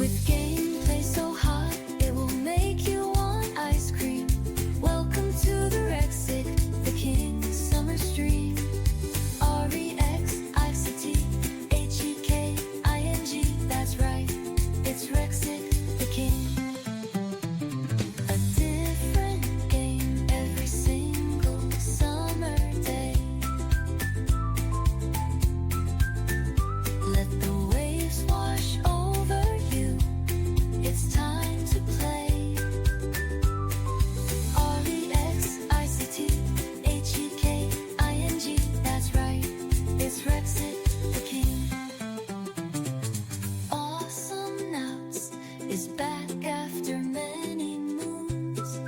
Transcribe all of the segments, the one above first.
With gameplay so hot, it will make you want ice cream. Welcome to the Rexics, the king summer stream. Rexics, that's right, it's Rexics, the king. A different game every single summer day. Let the waves wash over you, it's time to play. Rexics, that's right, it's Rexics, the king. Awesome Nuts is back after many moons.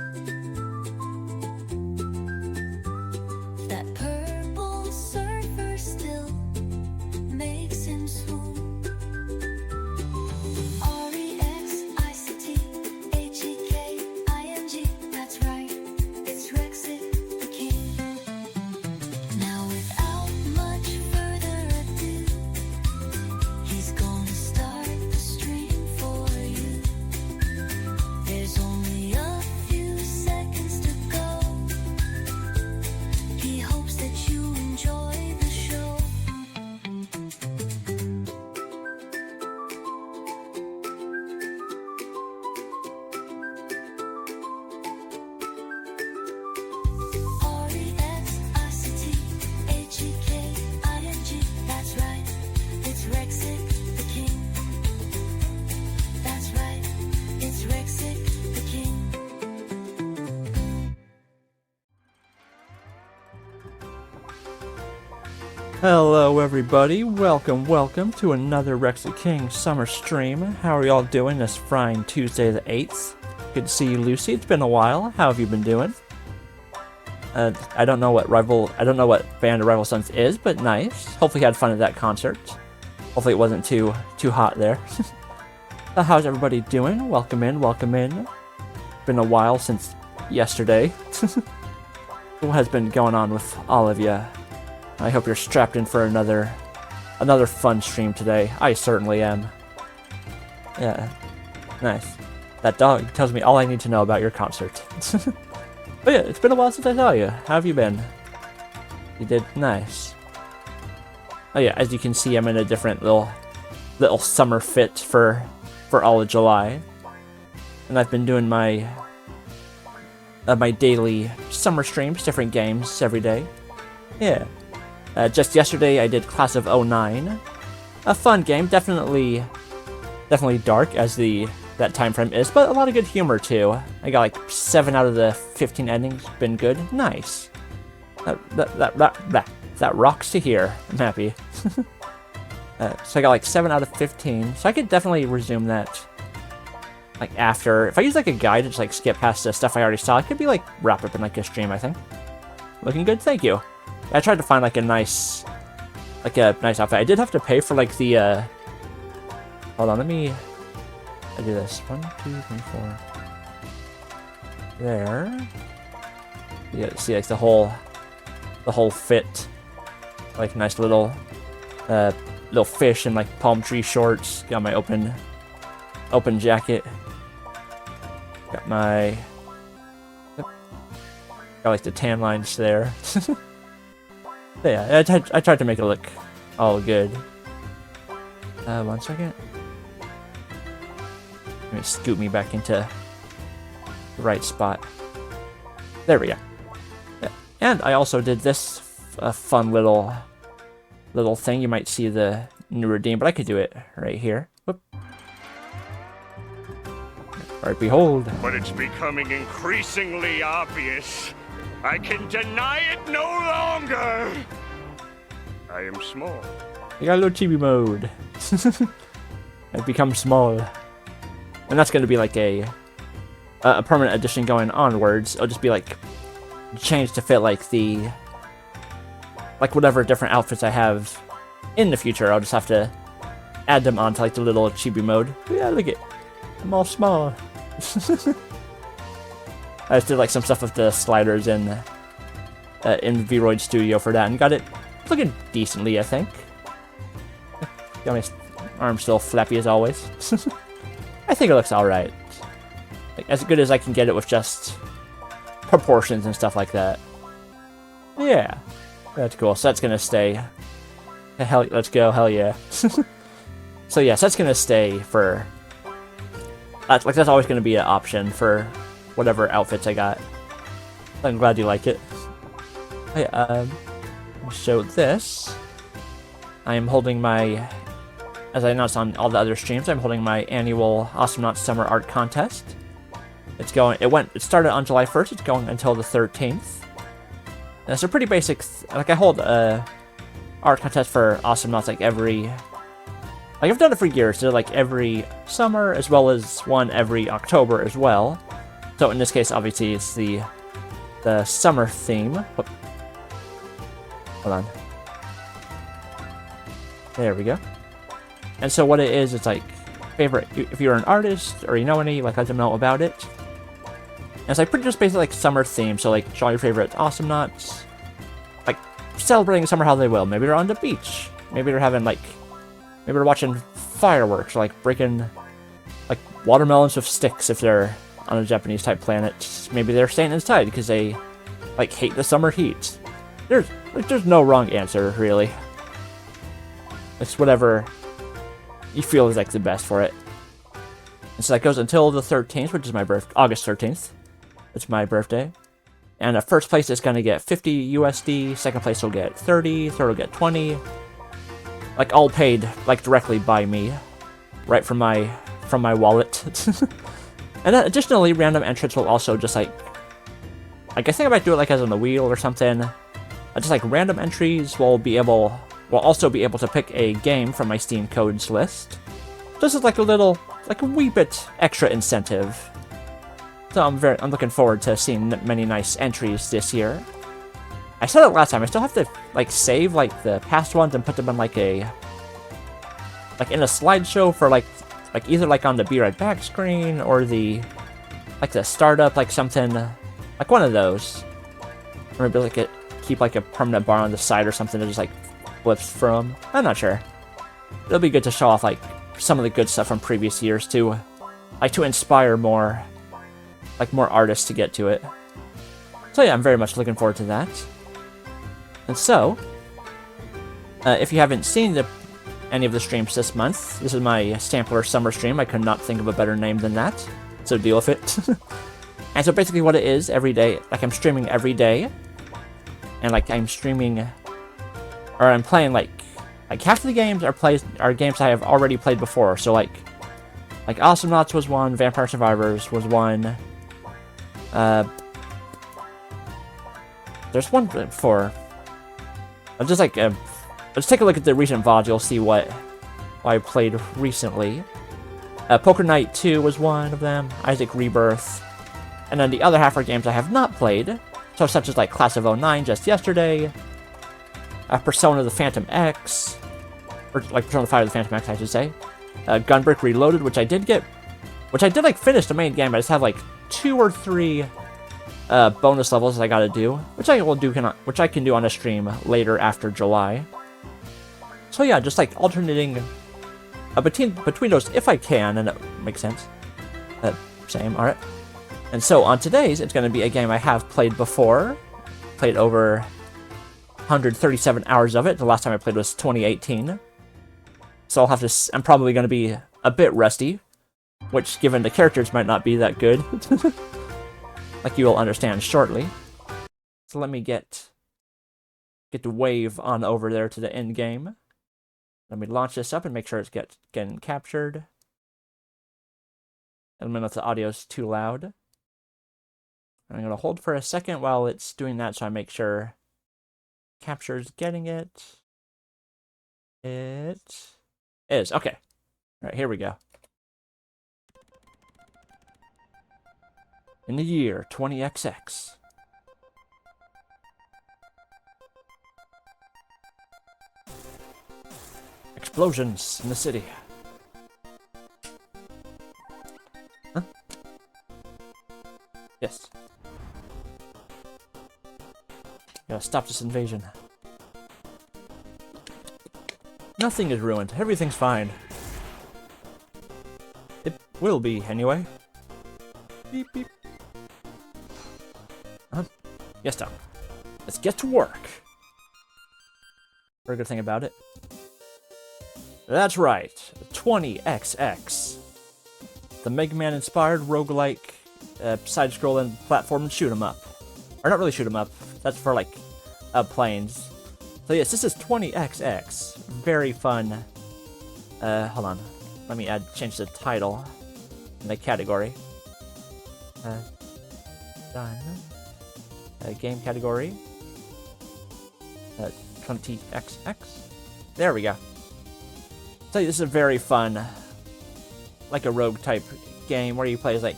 That purple surfer still makes him swoon. Rexics, that's right, it's Rexics, the king. Now without much further ado, he's gonna start the stream for you. There's only a few seconds to go. He hopes that you enjoy the show. Rexics, that's right, it's Rexics, the king. That's right, it's Rexics, the king. Hello everybody, welcome to another Rexics King summer stream. How are y'all doing this fine Tuesday the 8th? Good to see you, Lucy. It's been a while. How have you been doing? I don't know what band of Rival Sons is, but nice. Hopefully you had fun at that concert. Hopefully it wasn't too hot there. How's everybody doing? Welcome in. Been a while since yesterday. What has been going on with all of you? I hope you're strapped in for another fun stream today. I certainly am. Yeah, nice. That dog tells me all I need to know about your concert. But yeah, it's been a while since I saw you. How have you been? You did nice. Oh yeah, as you can see, I'm in a different little summer fit for all of July, and I've been doing my my daily summer streams, different games every day. Yeah. Just yesterday, I did Class of '09. A fun game, definitely dark as that time frame is, but a lot of good humor too. I got like 7 out of the 15 endings. Been good. Nice. That rocks to hear. I'm happy. So I got like 7 out of 15. So I could definitely resume that. Like after, if I use like a guide to just like skip past the stuff I already saw, it could be like wrapped up in like a stream. I think. Looking good. Thank you. I tried to find like a nice outfit. I did have to pay for like the. Hold on. Let me. I do this. 1, 2, 3, 4. There. You see like the whole fit. Like nice little fish and like palm tree shorts. Got my open jacket. Got my got like the tan lines there. But yeah, I tried to make it look all good. 1 second. Let me scoot me back into the right spot. There we go. Yeah. And I also did this fun little thing. You might see the new redeem, but I could do it right here. Whoop. Alright, behold. But it's becoming increasingly obvious. I can deny it no longer. I am small. I got a little chibi mode. I've become small. And that's going to be like a permanent addition going onwards. It'll just be like changed to fit like whatever different outfits I have in the future. I'll just have to add them onto like the little chibi mode. Yeah, look at, I'm all small. I just did like some stuff with the sliders in Vroid Studio for that, and got it looking decently, I think. Got my arms still flappy as always. I think it looks alright. Like, as good as I can get it with just proportions and stuff like that. Yeah. That's cool. So that's gonna stay. Hell, let's go. Hell yeah. So yes, that's gonna stay for... That's always gonna be an option for whatever outfits I got. I'm glad you like it. Okay, I'll show this. I'm holding my... As I announced on all the other streams, I'm holding my annual Awesomenauts Summer Art Contest. It's going... It started on July 1st. It's going until the 13th. And it's a pretty basic... Like, I hold a art contest for Awesomenauts like every... Like, I've done it for years, so like every summer, as well as one every October as well. So in this case, obviously, it's the summer theme. Whoop. Hold on. There we go. And so what it is, it's like, favorite... If you're an artist, or you know any, like, let them know about it. And it's like pretty just basically like summer theme, so like show your favorite Awesomenauts. Like celebrating summer how they will. Maybe they're on the beach. Maybe they're having like, maybe they're watching fireworks, or like breaking like watermelons with sticks if they're on a Japanese type planet. Maybe they're staying inside because they like hate the summer heat. There's no wrong answer really. It's whatever you feel is like the best for it. And so that goes until the 13th, which is my August 13th. It's my birthday. And first place is going to get 50 USD, second place will get 30, third will get 20. Like, all paid, like, directly by me. Right from my wallet. And then, additionally, random entrants will also just, like, I think I might do it, like, as on the wheel or something. Just, like, random entries will also be able to pick a game from my Steam codes list. This is, like, a wee bit extra incentive. So I'm looking forward to seeing many nice entries this year. I said it last time, I still have to like save like the past ones and put them in like in a slideshow for like either like on the Be Right Back screen or the startup, like something like one of those. Or maybe like keep like a permanent bar on the side or something that just like flips from. I'm not sure. It'll be good to show off like some of the good stuff from previous years too, like to inspire more artists to get to it. So yeah, I'm very much looking forward to that. And so, if you haven't seen any of the streams this month, this is my Stampler Summer stream. I could not think of a better name than that, so deal with it. And so basically what it is, every day, like I'm streaming every day, and like I'm streaming, or I'm playing like half of the games are games I have already played before. So like Awesomenauts was one, Vampire Survivors was one. There's one for. Let's take a look at the recent VODs. You'll see what I played recently. Poker Night 2 was one of them. Isaac Rebirth, and then the other half are games I have not played. So such as like Class of 09 just yesterday. Persona the Phantom X, or like Persona 5 the Phantom X, I should say. Gunbrick Reloaded, which I did like finish the main game. I just have like 2 or 3 bonus levels I gotta do, which I can do on a stream later after July. So yeah, just like alternating between those if I can, and it makes sense. Same, alright. And so on today's, it's gonna be a game I have played before. Played over 137 hours of it. The last time I played was 2018. So I'm probably gonna be a bit rusty, which, given the characters, might not be that good. Like you will understand shortly. So let me get the wave on over there to the end game. Let me launch this up and make sure it's getting captured. And I'm gonna know if the audio's too loud. I'm gonna hold for a second while it's doing that, so I make sure capture's getting it. It is okay. All right, here we go. In the year 20XX. Explosions in the city. Huh? Yes. Gotta stop this invasion. Nothing is ruined. Everything's fine. It will be, anyway. Beep, beep. Yes, Tom. Let's get to work. Very good thing about it. That's right. 20XX. The Mega Man inspired roguelike side-scrolling platform shoot 'em up. Or not really shoot 'em up. That's for like planes. So yes, this is 20XX. Very fun. Hold on. Let me change the title in the category. Done. Game category. 20XX. There we go. So this is a very fun, like a rogue type game where you play as like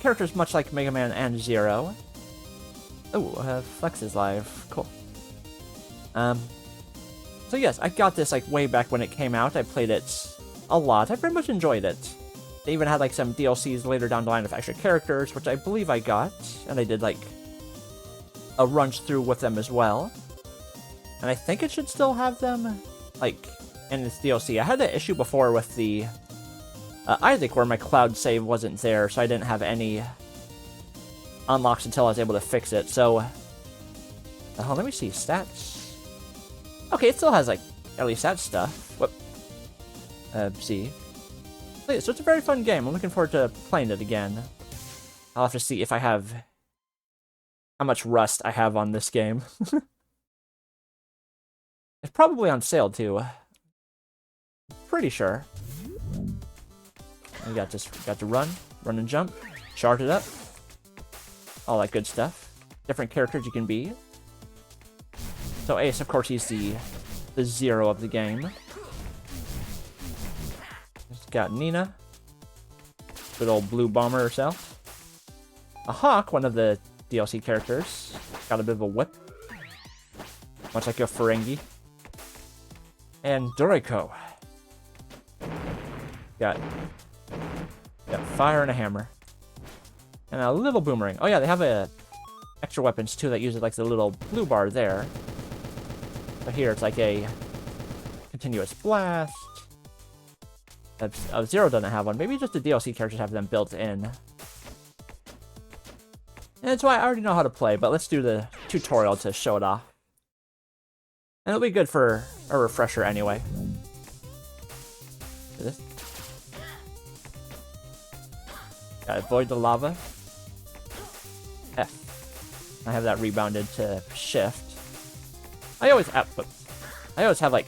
characters much like Mega Man and Zero. Oh, Flex is live. Cool. So yes, I got this like way back when it came out. I played it a lot. I very much enjoyed it. They even had like some DLCs later down the line of extra characters, which I believe I got, and I did like a run through with them as well. And I think it should still have them, like, in this DLC. I had an issue before with the Isaac where my cloud save wasn't there, so I didn't have any unlocks until I was able to fix it. So, let me see, stats. Okay, it still has, like, at least that stuff. Whoop. See. So it's a very fun game. I'm looking forward to playing it again. I'll have to see if I have how much rust I have on this game. It's probably on sale too. Pretty sure. We got to run and jump, chart it up, all that good stuff. Different characters you can be. So Ace, of course, he's the Zero of the game. Just got Nina, good old blue bomber herself. A Hawk, one of the DLC characters, got a bit of a whip, much like a Ferengi. And Doriko. Got fire and a hammer. And a little boomerang. Oh yeah, they have extra weapons too that uses like the little blue bar there. But here it's like a continuous blast. Zero doesn't have one. Maybe just the DLC characters have them built in. And that's why I already know how to play, but let's do the tutorial to show it off. And it'll be good for a refresher anyway. This. Gotta avoid the lava. F. I have that rebounded to shift. I always have like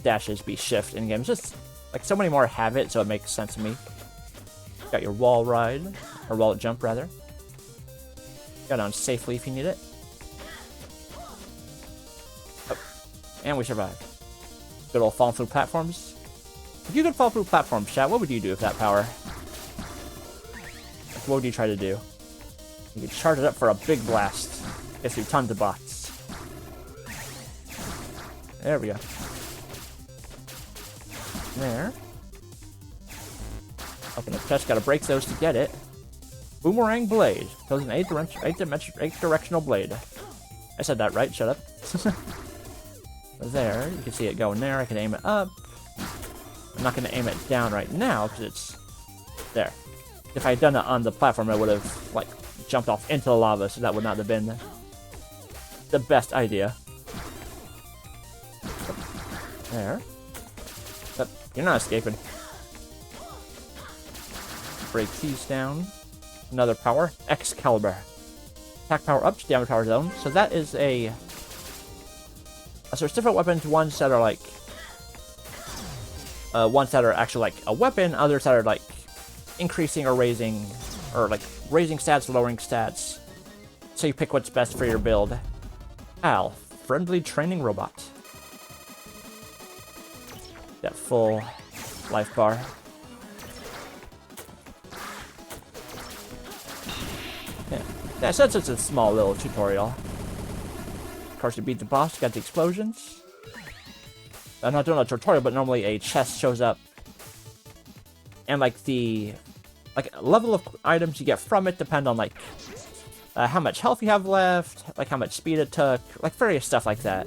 dashes be shift in games. Just like so many more have it, so it makes sense to me. Got your wall ride, or wall jump rather. Got on safely if you need it. And we survived. Good old fall through platforms. If you could fall through platforms, chat, what would you do with that power? Like, what would you try to do? You could charge it up for a big blast. Get through tons of bots. There we go. There. Open the chest, gotta break those to get it. Boomerang blade. Those an 8-directional blade. I said that right, shut up. There, you can see it going there. I can aim it up. I'm not going to aim it down right now because it's there. If I had done it on the platform, I would have like jumped off into the lava, so that would not have been the best idea. There. But you're not escaping. Break these down. Another power. Excalibur. Attack power up, damage power zone. So that is a... So there's different weapons, ones that are like... ones that are actually like a weapon, others that are like increasing or raising... Or like raising stats, lowering stats. So you pick what's best for your build. Al, friendly training robot. That full life bar. Yeah, so it's a small little tutorial. Of course, to beat the boss, you got the explosions. I'm not doing a tutorial, but normally a chest shows up. And like the level of items you get from it depend on like how much health you have left, like how much speed it took, like various stuff like that.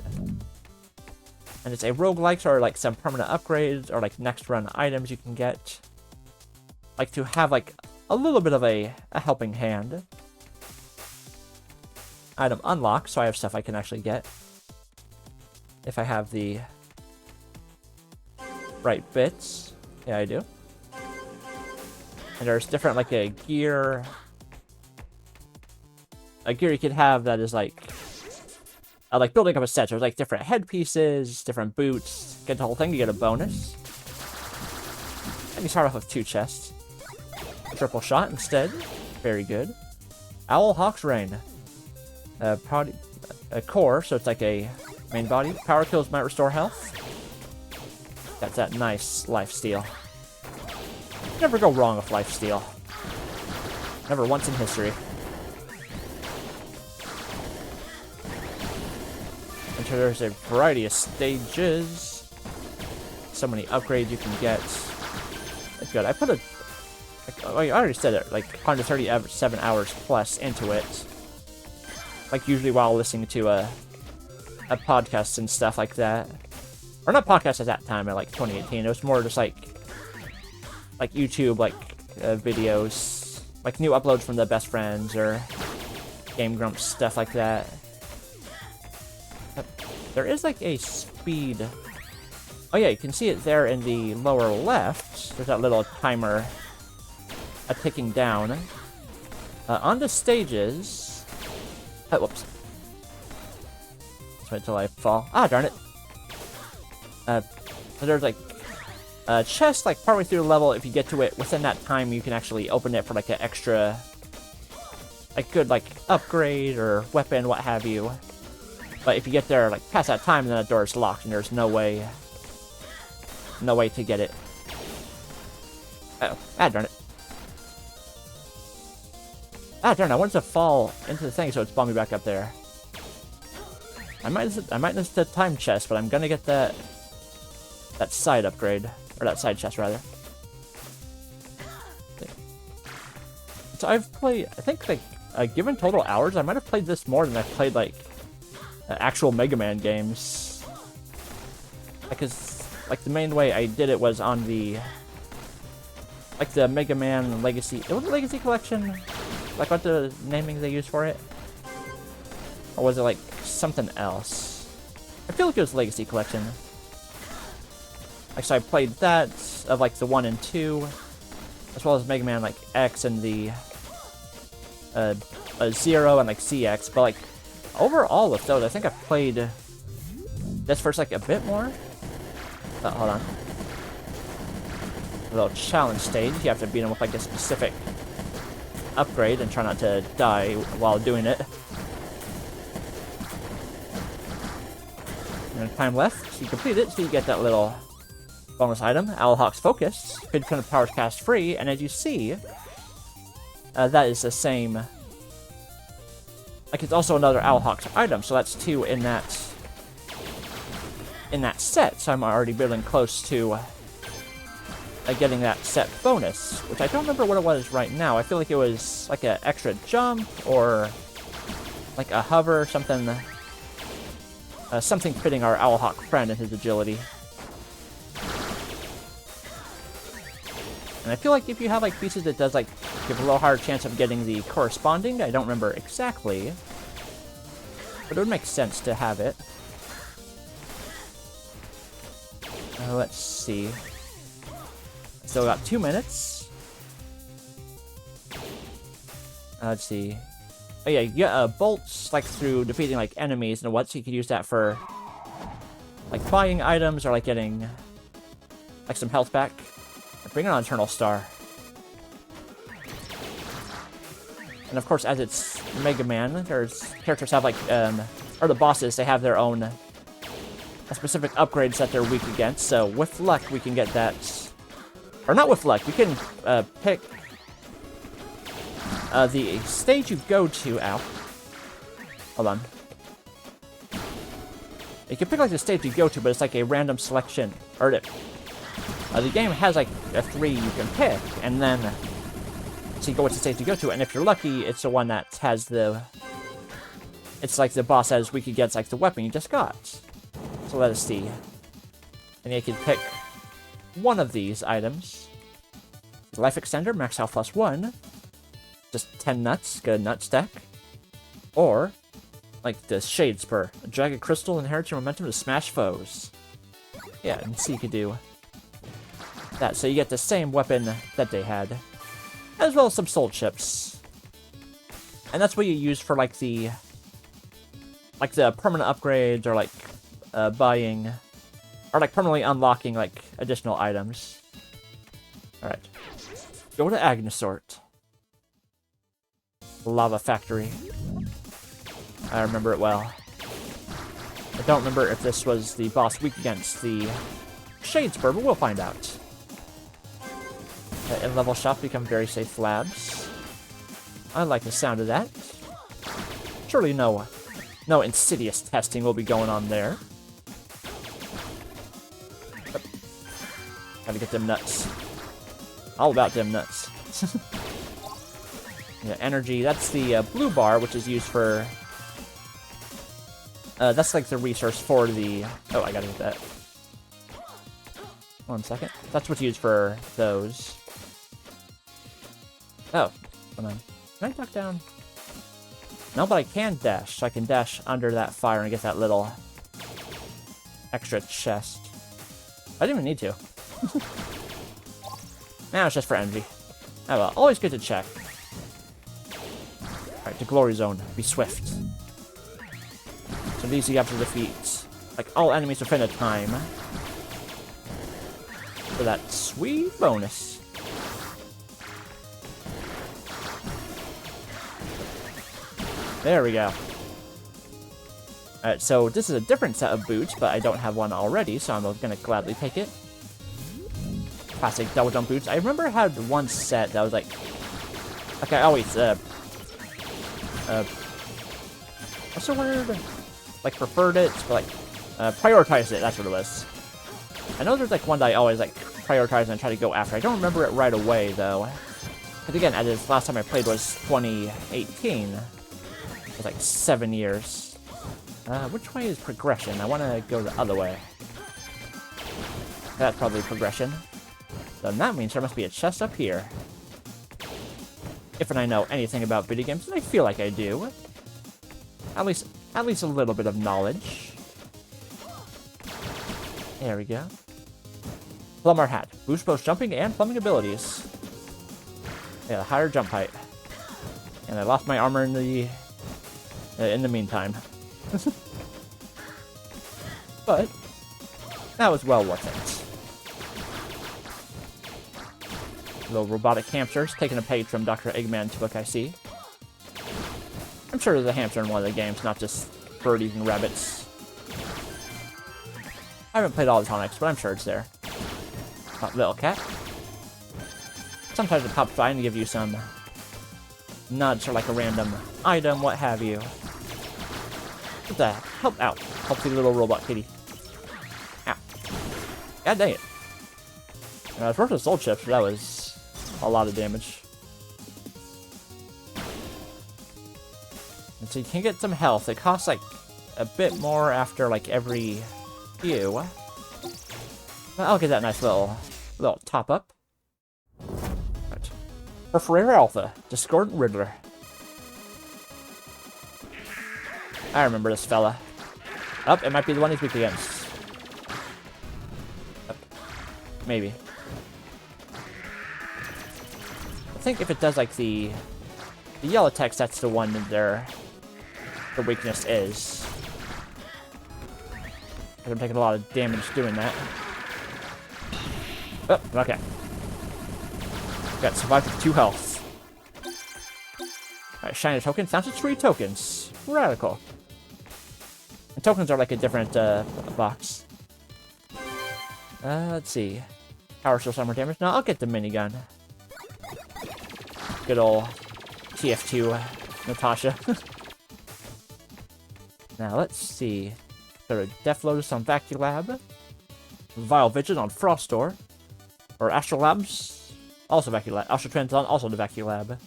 And it's a roguelike, or like some permanent upgrades, or like next run items you can get. like to have like a little bit of a helping hand. Item unlocked, so I have stuff I can actually get if I have the right bits. Yeah, I do. And there's different like a gear you could have that is like building up a set. So there's like different headpieces, different boots. Get the whole thing, you get a bonus. And you start off with 2 chests. Triple shot instead. Very good. Owl Hawk's Rain. A core, so it's like a main body. Power kills might restore health. That's that nice lifesteal. Never go wrong with lifesteal. Never once in history. And so there's a variety of stages. So many upgrades you can get. That's good. I put a... I already said it, like 137 hours plus into it. Like usually while listening to a podcast and stuff like that. Or not podcasts at that time, at like 2018. It was more just like YouTube, videos, like new uploads from the best friends or Game Grumps, stuff like that. There is like a speed. Oh yeah, you can see it there in the lower left. There's that little timer ticking down. On the stages. Whoops. Let's wait until I fall. Ah, darn it. There's like a chest like partway through the level. If you get to it within that time, you can actually open it for like an extra, like good like upgrade or weapon, what have you. But if you get there like past that time, then that door is locked and there's no way to get it. Uh-oh. Ah, darn it. Ah, darn, I wanted to fall into the thing, so it spawned me back up there. I might miss the time chest, but I'm gonna get that side upgrade. Or that side chest, rather. So I've played, I think, like, given total hours, I might have played this more than I've played, like, actual Mega Man games. Because, like, the main way I did it was on the, like, the Mega Man Legacy, it was a Legacy Collection? Like, what the naming they used for it? Or was it, like, something else? I feel like it was Legacy Collection. Like, so I played that, of, like, the 1 and 2, as well as Mega Man, like, X and the, 0 and, like, CX, but, like, overall with those, I think I've played this first, like, a bit more. Oh, hold on. A little challenge stage, you have to beat him with, like, a specific upgrade and try not to die while doing it. And time left, you complete it, so you get that little bonus item, Owlhawk's Focus. 50% of powers cast free, and as you see, that is the same. Like, it's also another Owlhawk's item, so that's 2 in that set. So I'm already building close to getting that set bonus, which I don't remember what it was right now. I feel like it was like an extra jump or like a hover, something. Something fitting our Owlhawk friend and his agility. And I feel like if you have like pieces that does like give a little harder chance of getting the corresponding, I don't remember exactly, but it would make sense to have it. Let's see. Still got 2 minutes. Let's see. Oh yeah, you get bolts like through defeating like enemies and what, so you can use that for like buying items or like getting like some health back. Bring on Eternal Star. And of course, as it's Mega Man, there's characters have like or the bosses, they have their own specific upgrades that they're weak against. So with luck, we can get that, or not with luck, we can pick the stage you go to. Ow. Hold on. You can pick like the stage you go to, but it's like a random selection. Or the game has like a 3 you can pick, and then so you go with the stage you go to, and if you're lucky, it's the one that has the. It's like the boss has weak against like the weapon you just got. So let us see. And you can pick one of these items. Life Extender, max health +1. Just 10 nuts, get a nut stack. Or, like the Shade Spur. A Jagged Crystal inherits your momentum to smash foes. Yeah, and see you could do that. So you get the same weapon that they had. As well as some soul chips. And that's what you use for like the permanent upgrades or like buying or like permanently unlocking like additional items. Alright. Go to Agnesort. Lava Factory. I remember it well. I don't remember if this was the boss weak against the Shade Spur, but we'll find out. In-level shop become very safe labs. I like the sound of that. Surely no insidious testing will be going on there. Gotta get them nuts. All about them nuts. Yeah, energy, that's the blue bar, which is used for... that's like the resource for the... Oh, I gotta get that. 1 second. That's what's used for those. Oh, hold on. Can I duck down? No, but I can dash. So I can dash under that fire and get that little extra chest. I didn't even need to. Now it's just for energy. Oh well, always good to check. Alright, to Glory Zone. Be swift. So these you have to defeat. Like all enemies within a time. For that sweet bonus. There we go. Alright, so this is a different set of boots, but I don't have one already, so I'm gonna gladly take it. Classic double jump boots. I remember I had one set that was like... Okay, I always, what's the word? Like, preferred it, but like, prioritized it, that's what it was. I know there's like one that I always like prioritize and try to go after. I don't remember it right away, though. Because again, as last time I played was 2018. It was like 7 years. Which way is progression? I want to go the other way. That's probably progression. Then that means there must be a chest up here. If I know anything about video games, and I feel like I do. At least a little bit of knowledge. There we go. Plumber hat. Boost both jumping and plumbing abilities. Yeah, higher jump height. And I lost my armor in the meantime. But that was well worth it. Little robotic hamsters, taking a page from Dr. Eggman's book, I see. I'm sure there's a hamster in one of the games, not just bird-eating rabbits. I haven't played all the Tonics, but I'm sure it's there. Oh, little cat. Sometimes it pops by and give you some nuts or like a random item, what have you. What the help out. Help the little robot kitty. Ow. God dang it. And I was worth the soul chips, but that was a lot of damage. And so you can get some health. It costs like a bit more after like every few. But I'll get that nice little top up. Right. Perforator Alpha, Discordant Riddler. I remember this fella. Oh, it might be the one he's weak against. Oh, maybe. I think if it does like the yellow text, that's the one that their weakness is. I'm taking a lot of damage doing that. Oh, okay. Got survived with 2 health. Alright, shiny token. Found 3 tokens. Radical. And tokens are like a different box. Let's see. Power still some more damage. No, I'll get the minigun. Good old TF2 Natasha. Now, let's see. There are Death Lotus on Vaculab. Vile Vigil on Frostor. Or Astral Labs, also Vaculab. Astral Translon, also the Vaculab.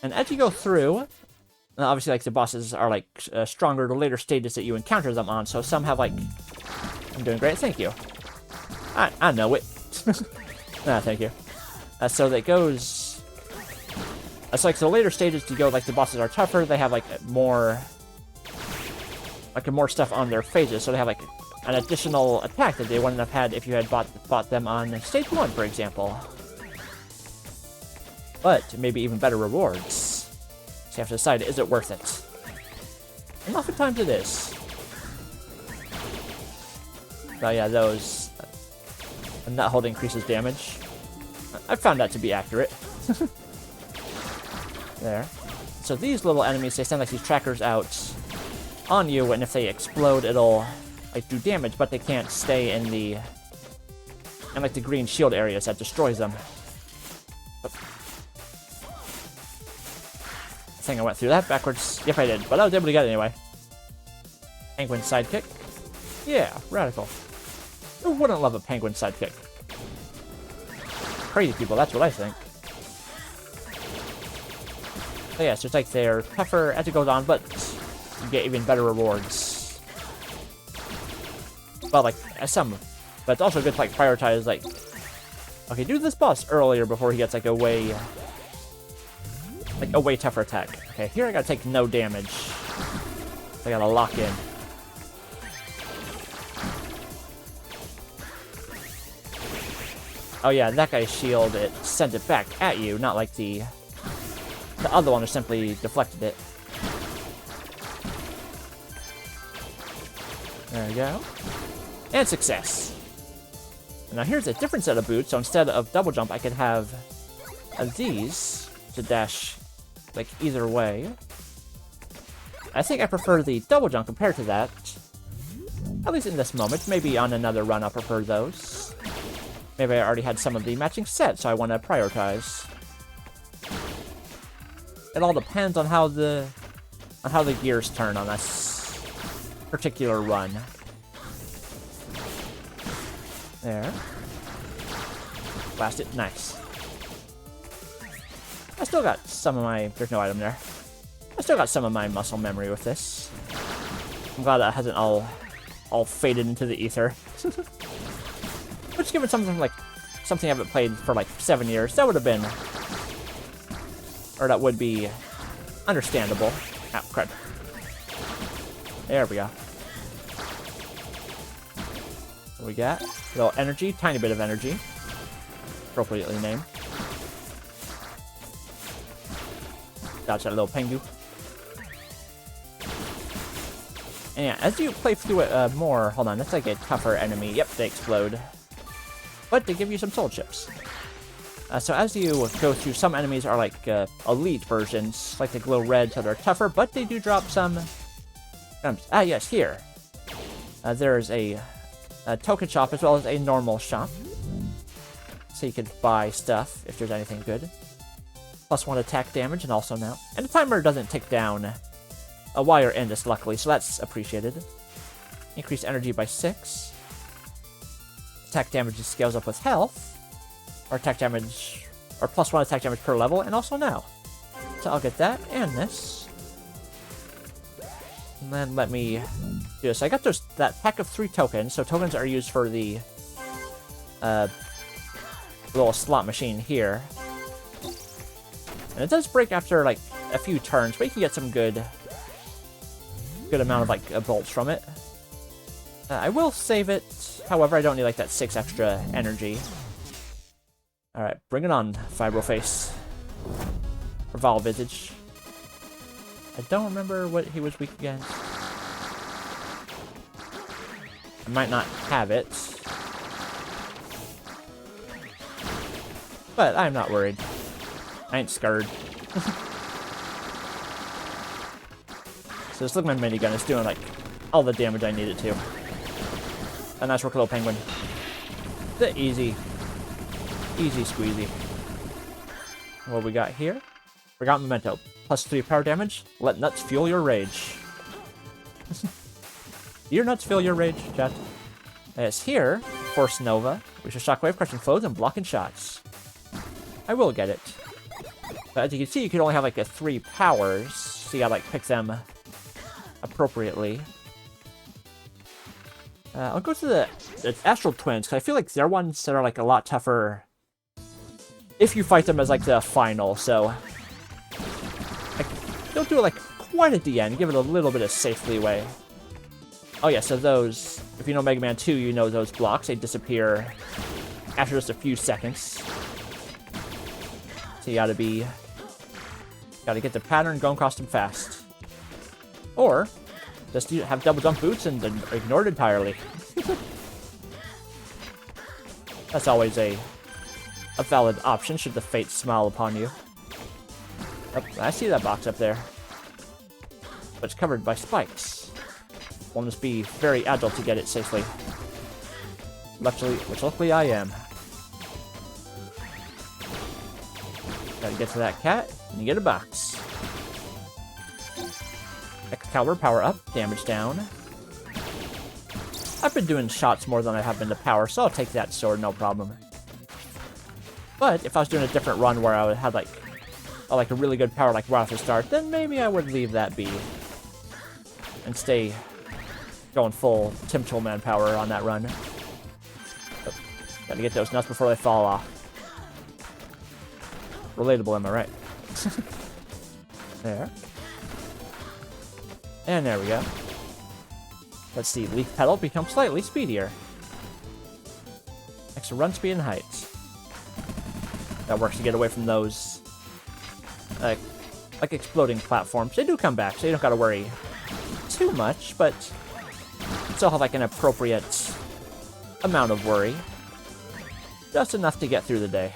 And as you go through, obviously, like, the bosses are, like, stronger the later stages that you encounter them on, so some have, like... I'm doing great, thank you. I know it. Nah, thank you. So that goes... It's like, so later stages you go, like, the bosses are tougher, they have, like, more stuff on their phases, so they have, like, an additional attack that they wouldn't have had if you had fought them on stage 1, for example. But maybe even better rewards. So you have to decide, is it worth it? And oftentimes it is. So yeah, those... nut hold increases damage. I found that to be accurate. There. So these little enemies, they send like these trackers out on you, and if they explode, it'll like do damage, but they can't stay in like the green shield areas that destroys them. But I think I went through that backwards. Yep, I did, but I was able to get it anyway. Penguin sidekick. Yeah, radical. Who wouldn't love a penguin sidekick? Crazy people, that's what I think. So yeah, so it's like they're tougher as it goes on, but you get even better rewards. Well, like, some. But it's also good to, like, prioritize, like... Okay, do this boss earlier before he gets, like, a way tougher attack. Okay, here I gotta take no damage. I gotta lock in. Oh yeah, that guy's shield, it sent it back at you, not like the other one just simply deflected it. There we go. And success! Now here's a different set of boots, so instead of double jump, I could have these to dash, like, either way. I think I prefer the double jump compared to that. At least in this moment. Maybe on another run I'll prefer those. Maybe I already had some of the matching sets, so I want to prioritize. It all depends on how the gears turn on this particular run. There. Blast it. Nice. I still got some of my... There's no item there. I still got some of my muscle memory with this. I'm glad that hasn't all faded into the ether. Which, given something like something I haven't played for like 7 years, that would have been, or that would be understandable. Oh, crud. There we go. What we got? A little energy, tiny bit of energy. Appropriately named. Dodge that little pengu. And yeah, as you play through it more, hold on, that's like a tougher enemy. Yep, they explode. But they give you some soul chips. So as you go through, some enemies are like elite versions, like they glow red, so they're tougher, but they do drop some... Ah, yes, here. There's a token shop as well as a normal shop. So you could buy stuff if there's anything good. +1 attack damage, and also now. And the timer doesn't tick down while you're in this, luckily, so that's appreciated. Increase energy by 6. Attack damage scales up with health. Or attack damage... Or +1 attack damage per level, and also now. So I'll get that, and this. And then let me do this. I got that pack of 3 tokens, so tokens are used for the little slot machine here. And it does break after, like, a few turns, but you can get some good amount of, like, bolts from it. I will save it, however, I don't need, like, that 6 extra energy. Alright, bring it on, Fibroface. Or Vile Visage. I don't remember what he was weak against. I might not have it. But I'm not worried. I ain't scared. So just look at my minigun, it's doing like all the damage I need it to. A nice little penguin. The easy squeezy. What we got here? We got Memento. +3 power damage. Let nuts fuel your rage. Your nuts fuel your rage, chat. It's here. Force Nova. Which is shockwave, crushing foes and blocking shots. I will get it. But as you can see, you can only have like 3 powers. So you gotta like pick them appropriately. I'll go to the Astral Twins, because I feel like they're ones that are like a lot tougher if you fight them as like the final, so like, don't do it like quite at the end. Give it a little bit of safe leeway. Oh yeah, so those, if you know Mega Man 2, you know those blocks, they disappear after just a few seconds. So you gotta get the pattern going across them fast. Or just have double jump boots and then ignore it entirely. That's always a valid option should the fates smile upon you. Oh, I see that box up there. But it's covered by spikes. One must be very agile to get it safely. Luckily I am. Gotta get to that cat, and you get a box. Excalibur, power up, damage down. I've been doing shots more than I have been to power, so I'll take that sword, no problem. But if I was doing a different run where I had like a really good power like right off the start, then maybe I would leave that be. And stay going full Tim Toolman power on that run. But gotta get those nuts before they fall off. Relatable, am I right? There. And there we go. Let's see, Leaf Pedal becomes slightly speedier. Extra run speed and height. That works to get away from those like exploding platforms. They do come back, so you don't gotta worry too much, but you still have like an appropriate amount of worry. Just enough to get through the day.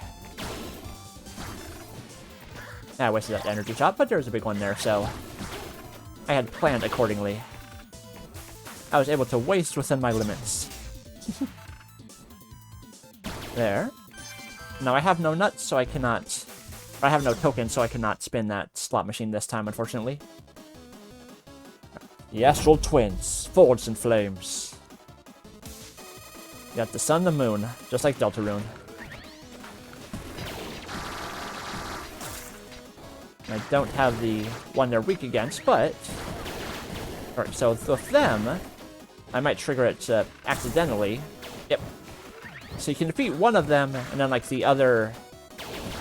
I wasted that energy shot, but there was a big one there, so I had planned accordingly. I was able to waste within my limits. There. Now I have no nuts, so I cannot... I have no tokens, so I cannot spin that slot machine this time, unfortunately. The Astral Twins, forged in flames. You got the sun and the moon, just like Deltarune. I don't have the one they're weak against, but... Alright, so with them, I might trigger it accidentally. Yep. So you can defeat one of them, and then like the other...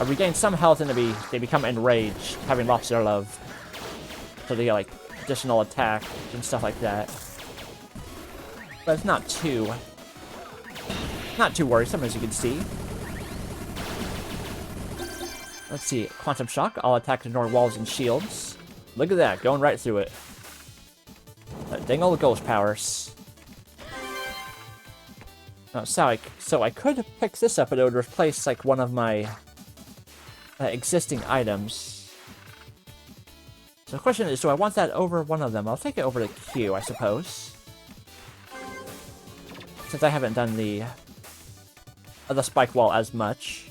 regain some health, and they become enraged, having lost their love. So they get like additional attack and stuff like that. But it's not too worrisome, as you can see. Let's see, Quantum Shock, all attacks ignore walls and shields. Look at that, going right through it. Dang all the ghost powers. Oh, so I could pick this up, but it would replace like one of my existing items. So the question is, do I want that over one of them? I'll take it over to Q, I suppose. Since I haven't done the spike wall as much.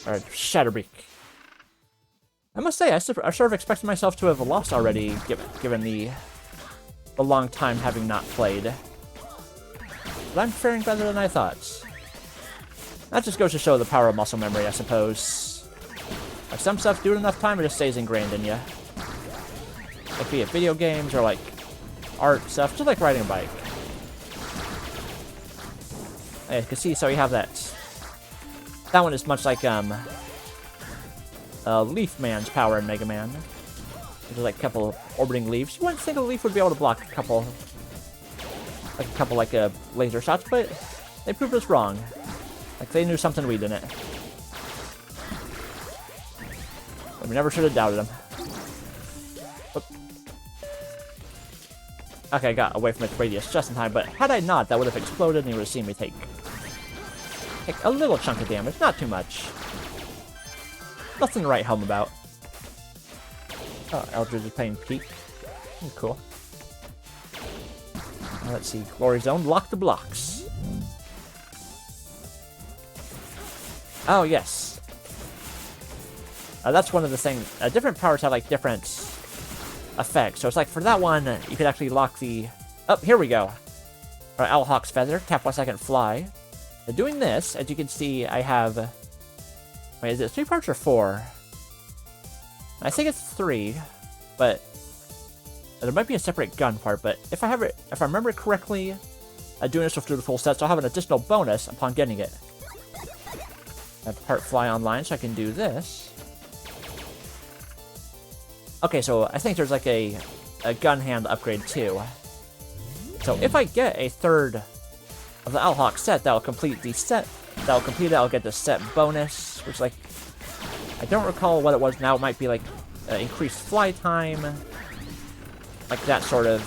Or Shatterbeak. I must say, I sort of expected myself to have lost already, given the long time having not played. But I'm faring better than I thought. That just goes to show the power of muscle memory, I suppose. Like, some stuff, do it enough time, it just stays ingrained in you. Like, be it video games or, like, art stuff, just like riding a bike. As you can see, so you have that. That one is much like, Leaf Man's power in Mega Man. There's like a couple orbiting leaves. You wouldn't think a leaf would be able to block a couple laser shots, but they proved us wrong. Like, they knew something we didn't. We never should have doubted them. Oop. Okay, I got away from its radius just in time, but had I not, that would have exploded and you would have seen me take a little chunk of damage, not too much. Nothing to write home about. Oh, Eldridge is playing Peak. Cool. Let's see, Glory Zone, lock the blocks. Oh, yes. That's one of the things. Different powers have, like, different effects. So it's like, for that one, you could actually lock the... Oh, here we go. Alright, Owlhawk's Feather, tap 1 second, fly. Now, doing this, as you can see, I have... Wait, is it 3 parts or 4? I think it's 3, but... There might be a separate gun part, but if I remember correctly, doing this through the full set, so I'll have an additional bonus upon getting it. I have part fly online, so I can do this. Okay, so I think there's like a gun hand upgrade too. So if I get a third of the Owlhawk set, that'll complete the set. That'll complete it. I'll get the set bonus, which like I don't recall what it was now. It might be like increased fly time, like that sort of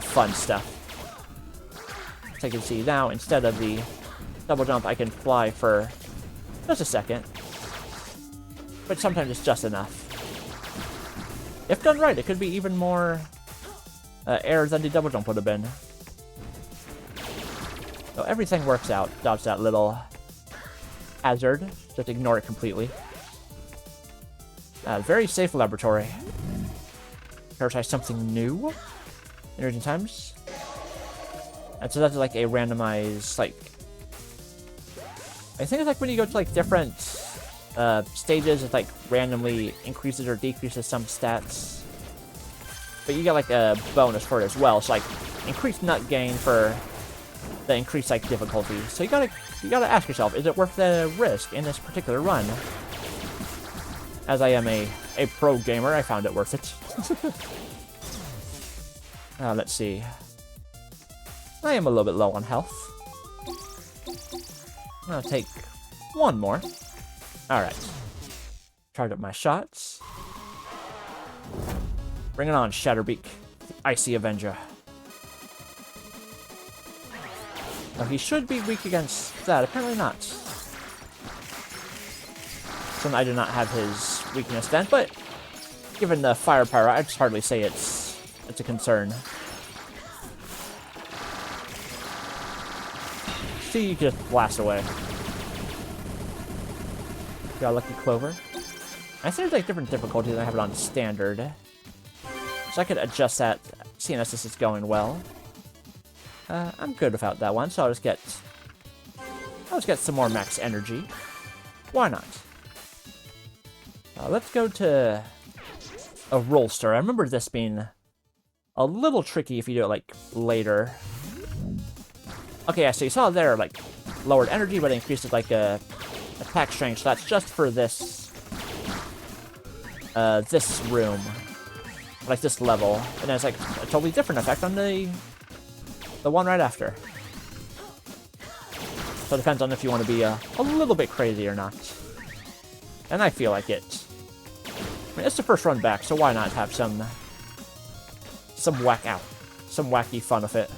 fun stuff. So you can see now, instead of the double jump, I can fly for just a second, but sometimes it's just enough. If done right, it could be even more air than the double jump would have been. So everything works out. Dodge that little hazard. Just ignore it completely. Very safe laboratory. Try something new. Energy times. And so that's like a randomized, like... I think it's like when you go to like different stages, it like randomly increases or decreases some stats. But you get like a bonus for it as well. So like increased nut gain for the increased like difficulty. So you gotta ask yourself, is it worth the risk in this particular run? As I am a pro gamer, I found it worth it. Let's see. I am a little bit low on health. I'll take one more. Alright. Charge up my shots. Bring it on, Shatterbeak, the Icy Avenger. Now, he should be weak against that. Apparently not. So I do not have his weakness then, but given the firepower, I'd just hardly say it's a concern. See, you just blast away. Got a Lucky Clover. I think there's like different difficulties than I have it on standard. So I could adjust that, seeing as this is going well. I'm good without that one, so I'll just get some more max energy. Why not? Let's go to a Rollster. I remember this being a little tricky if you do it like later. Okay, yeah, so you saw there like lowered energy, but it increases like attack strength. So that's just for this this room, like this level, and then it's like a totally different effect on the one right after. So it depends on if you want to be a little bit crazy or not. And I feel like it. I mean, it's the first run back, so why not have some wacky fun with it.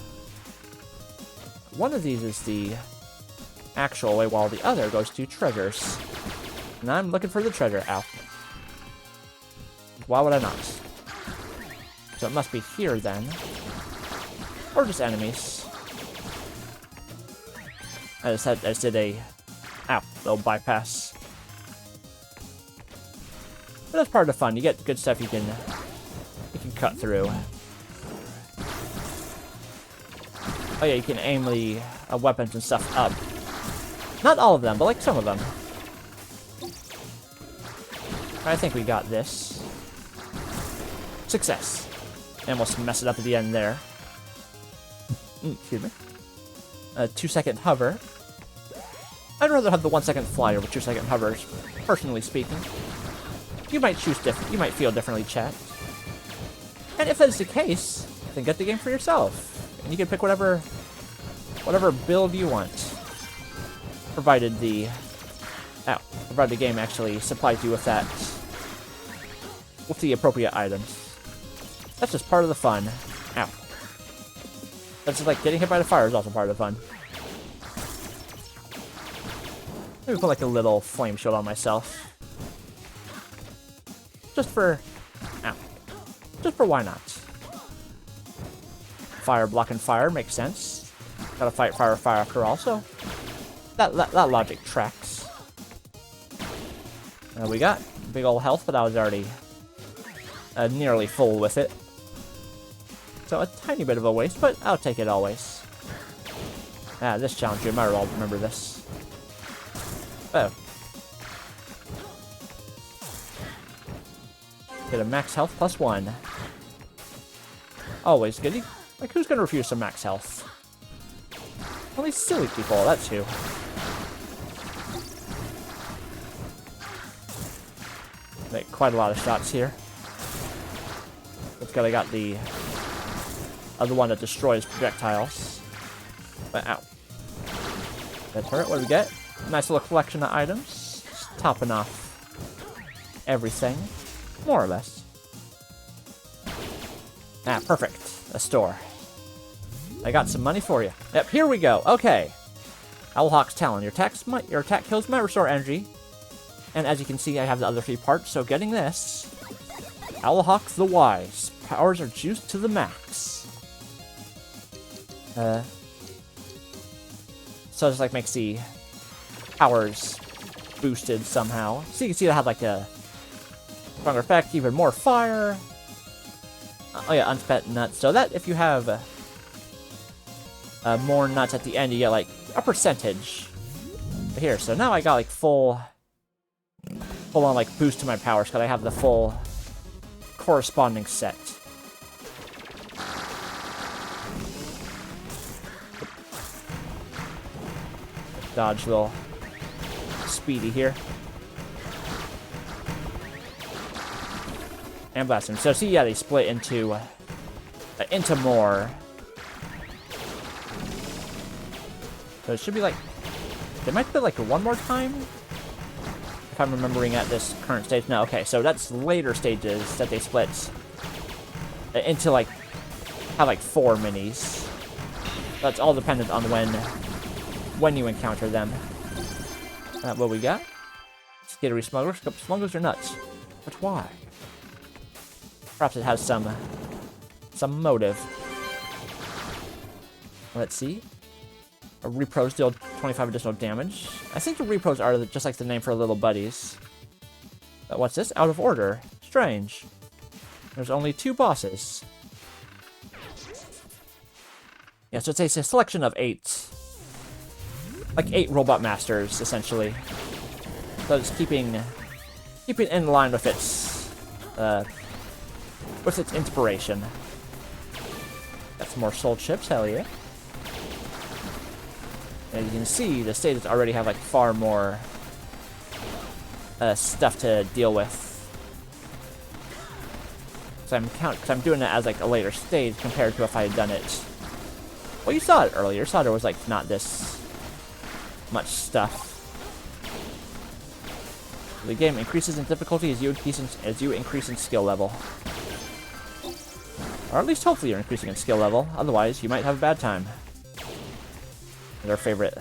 One of these is the actual way, while the other goes to treasures. And I'm looking for the treasure. Ow. Why would I not? So it must be here then. Or just enemies. I just did a little bypass. But that's part of the fun. You get good stuff you can cut through. Oh yeah, you can aim the weapons and stuff up. Not all of them, but like some of them. I think we got this. Success. I almost messed it up at the end there. Excuse me. 2-second hover. I'd rather have the 1-second fly over 2-second hovers, personally speaking. You might choose different. You might feel differently, chat. And if that's the case, then get the game for yourself. And you can pick whatever build you want, provided the game actually supplies you with the appropriate items. That's just part of the fun. Ow. That's just like getting hit by the fire is also part of the fun. Maybe put like a little flame shield on myself. Just for why not? Fire blocking fire makes sense. Gotta fight fire with fire after all, so that logic tracks. We got big old health, but I was already nearly full with it. So a tiny bit of a waste, but I'll take it always. This challenge, you might all remember this. Oh. Get a max health +1. Always good. Like, who's gonna refuse some max health? Only silly people, that's who. Make quite a lot of shots here. Let's go. I got the other one that destroys projectiles. But ow. That turret. What do we get? Nice little collection of items. Just topping off everything, more or less. Ah, perfect. A store. I got some money for you. Yep, here we go. Okay. Owlhawk's Talon. Your attack kills might restore energy. And as you can see, I have the other 3 parts, so getting this. Owlhawk the Wise. Powers are juiced to the max. So it just like makes the powers boosted somehow. So you can see that had like a stronger effect, even more fire. Oh yeah, unspent nuts. So that if you have more nuts at the end, you get like a percentage. But here, so now I got like full on like boost to my powers because I have the full corresponding set. Dodge a little speedy here. And blast him. So see, yeah, they split into more. So it should be like, they might be like one more time, if I'm remembering at this current stage. No, okay, so that's later stages that they split into like, have like 4 minis. That's all dependent on when you encounter them. What we got? Skittery smugglers. Smugglers are nuts. But why? Perhaps it has some motive. Let's see. Repros deal 25 additional damage. I think the repros are just like the name for little buddies. But what's this? Out of order. Strange. There's only 2 bosses. Yeah, so it's a selection of 8. Like 8 robot masters, essentially. So it's keeping in line with its inspiration. Got some more soul chips, hell yeah. As you can see, the stages already have like far more stuff to deal with. So I'm doing it as like a later stage compared to if I had done it. Well, you saw it earlier. Saw there was like not this much stuff. The game increases in difficulty as you increase in skill level. Or at least hopefully you're increasing in skill level. Otherwise, you might have a bad time. As our favorite,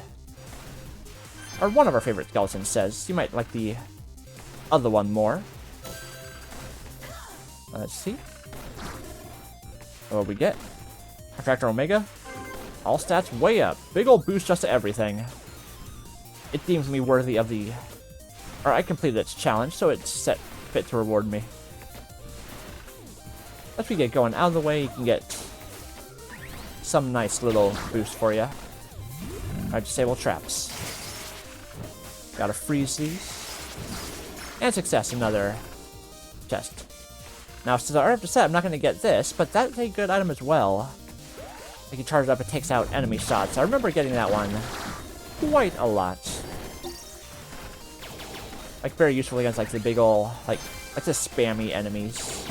or one of our favorite skeletons says, you might like the other one more. Let's see. What we get? Attractor Omega. All stats way up. Big old boost just to everything. It deems me worthy of the... Or I completed its challenge, so it's set fit to reward me. As we get going out of the way, you can get some nice little boost for you. Alright, disable traps. Gotta freeze these. And success, another chest. Now, since I already have to set, I'm not going to get this, but that's a good item as well. If you charge it up, it takes out enemy shots. I remember getting that one quite a lot. Like, very useful against, like, the big ol', like the spammy enemies.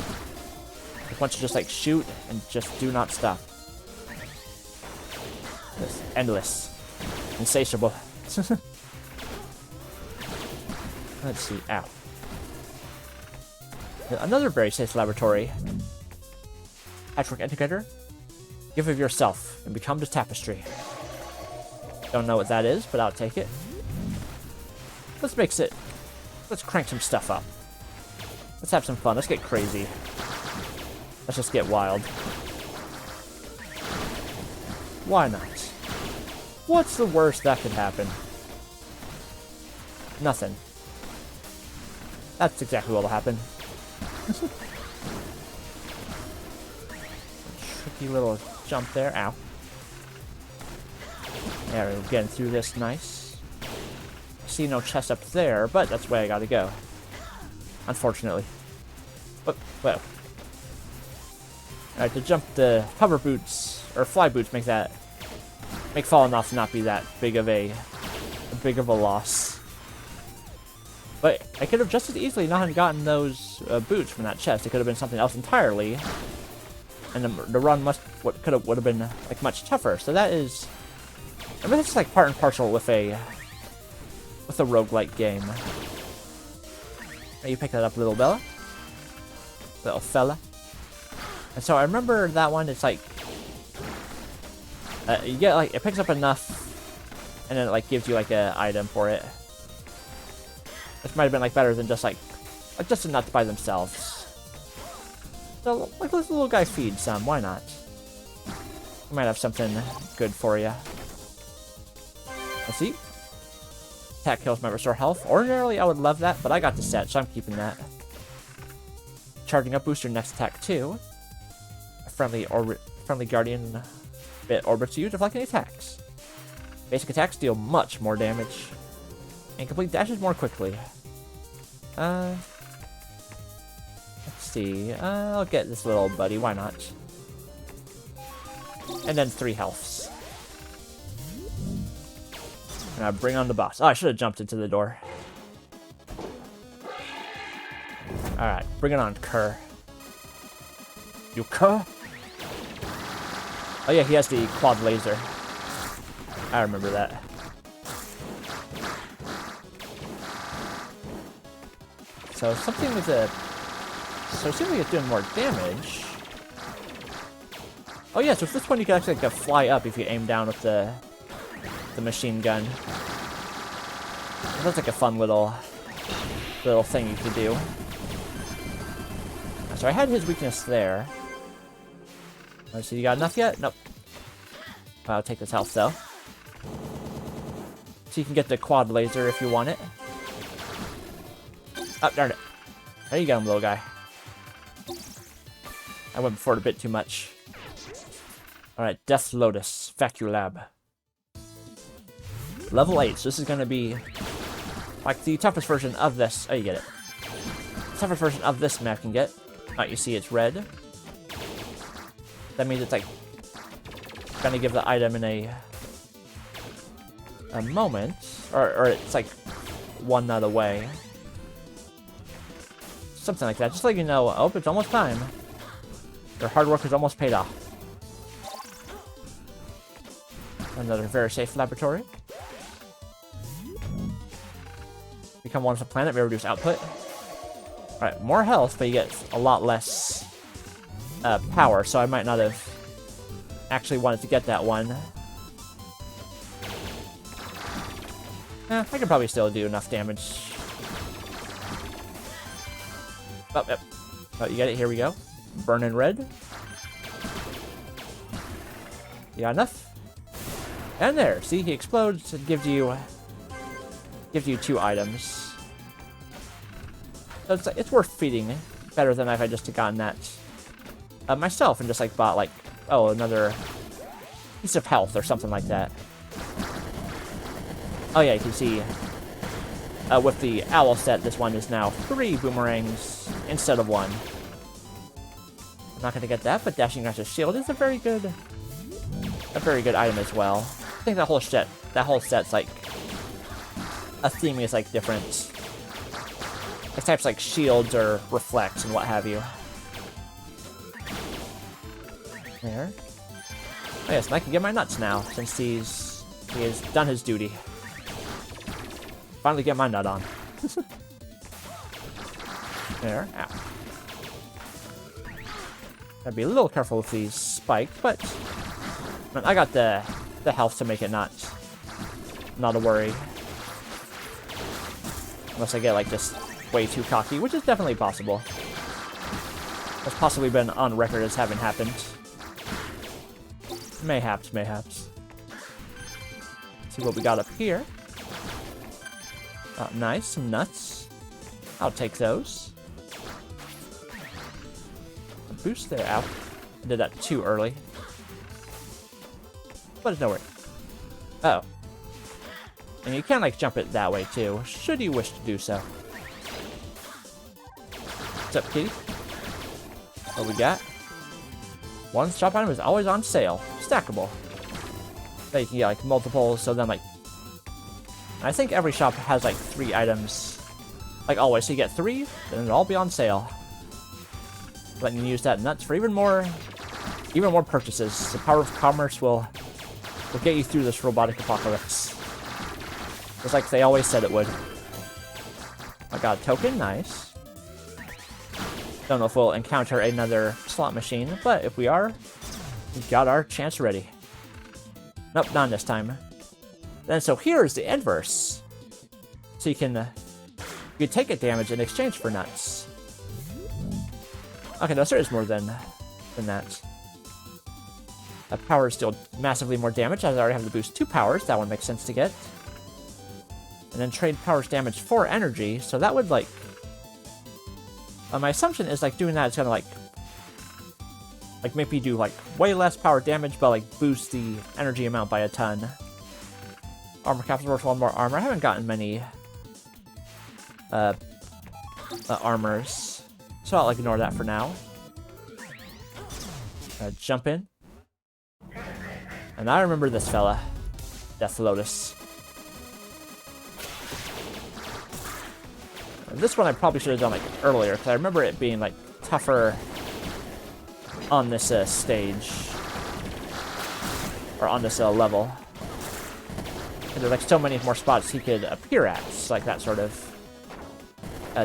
Like, once you just, like, shoot and just do not stop. It's endless. Insatiable. Let's see. Ow. Another very safe laboratory. Patchwork Integrator. Give of yourself and become the tapestry. Don't know what that is, but I'll take it. Let's crank some stuff up. Let's have some fun. Let's get crazy. Let's just get wild. Why not? What's the worst that could happen? Nothing. That's exactly what'll happen. Tricky little jump there. Ow. There, we're getting through this nice. See no chest up there, but that's the way I gotta go. Unfortunately. But, well. Alright, to jump the hover boots, or fly boots, make falling off not be that big of a loss. But I could have just as easily not gotten those boots from that chest. It could have been something else entirely. And the run would have been like much tougher. So that is, I mean, it's like part and parcel with a roguelike game. You pick that up, little Bella, little fella. And so I remember that one. It's like you get like it picks up enough, and then it like gives you like a item for it. This might have been like better than just like just the nuts by themselves. So, like, let the little guy feed some. Why not? We might have something good for you. Let's see. Attack kills might restore health. Ordinarily, I would love that, but I got the set, so I'm keeping that. Charging up boosts your next attack, too. A friendly guardian bit orbits you, deflecting attacks. Basic attacks deal much more damage. And complete dashes more quickly. Let's see. I'll get this little buddy. Why not? And then 3 healths. Now bring on the boss. Oh, I should have jumped into the door. Alright, bring it on, Kerr. You Kerr? Oh yeah, he has the quad laser. I remember that. So something with a... So it seems like it's doing more damage. Oh yeah, so with this one you can actually like, fly up if you aim down with the machine gun. That's like a fun little thing you could do. So I had his weakness there. Let's see, you got enough yet? Nope. I'll take this health though. So you can get the quad laser if you want it. Oh, darn it. There you go, little guy. I went for it a bit too much. Alright, Death Lotus, Vacuum Lab. Level 8, so this is going to be like the toughest version of this. Oh, you get it. The toughest version of this map can get. Oh, you see it's red. That means it's like going to give the item in a moment. Or it's like one nut away. Something like that. Just like you know, oh, it's almost time. Your hard work is almost paid off. Another very safe laboratory. Become one with the planet, may reduce output. Alright, more health, but you get a lot less power, so I might not have actually wanted to get that one. I could probably still do enough damage. Oh, yep. Oh, you get it? Here we go. Burning red. You got enough? And there, see, he explodes and gives you 2 items. So it's worth feeding. Better than if I just had gotten that myself and just like bought like, oh, another piece of health or something like that. Oh yeah, you can see with the owl set, this one is now 3 boomerangs instead of 1. I'm not gonna get that, but Dashing Master's Shield is a very good item as well. I think that whole set's like a theme is like different. It's types like shields or reflects and what have you. There. Oh yes, and I can get my nuts now since he has done his duty. Finally get my nut on. There. Ow. Gotta be a little careful with these spikes, but I got the health to make it not a worry. Unless I get like just way too cocky, which is definitely possible. That's possibly been on record as having happened. Mayhaps. Let's see what we got up here. Oh, nice, some nuts. I'll take those. A boost there, out. I did that too early. But it's no worry. Uh oh. And you can like jump it that way too, should you wish to do so. What's up, kitty? What we got? One shop item is always on sale. Stackable. So you can get like multiples, so then like I think every shop has like 3 items Like always, so you get 3, then it'll all be on sale. Letting you use that nuts for even more purchases. The power of commerce will get you through this robotic apocalypse. Just like they always said it would. I got a token, nice. Don't know if we'll encounter another slot machine, but if we are, we've got our chance ready. Nope, not this time. Then so here's the inverse. So you can take a damage in exchange for nuts. Okay, no, there is more than that. Power is still massively more damage, as I already have to boost 2 powers. That one makes sense to get. And then trade powers damage for energy, so that would, like... my assumption is, like, doing that is gonna, like, make me do, like, way less power damage, but, like, boost the energy amount by a ton. Armor capsules worth 1 more armor. I haven't gotten many armors, so I'll ignore that for now. Jump in. And I remember this fella. Death Lotus. This one I probably should have done, like, earlier, because I remember it being, like, tougher on this stage. Or on this level. And there's, like, so many more spots he could appear at. It's like that sort of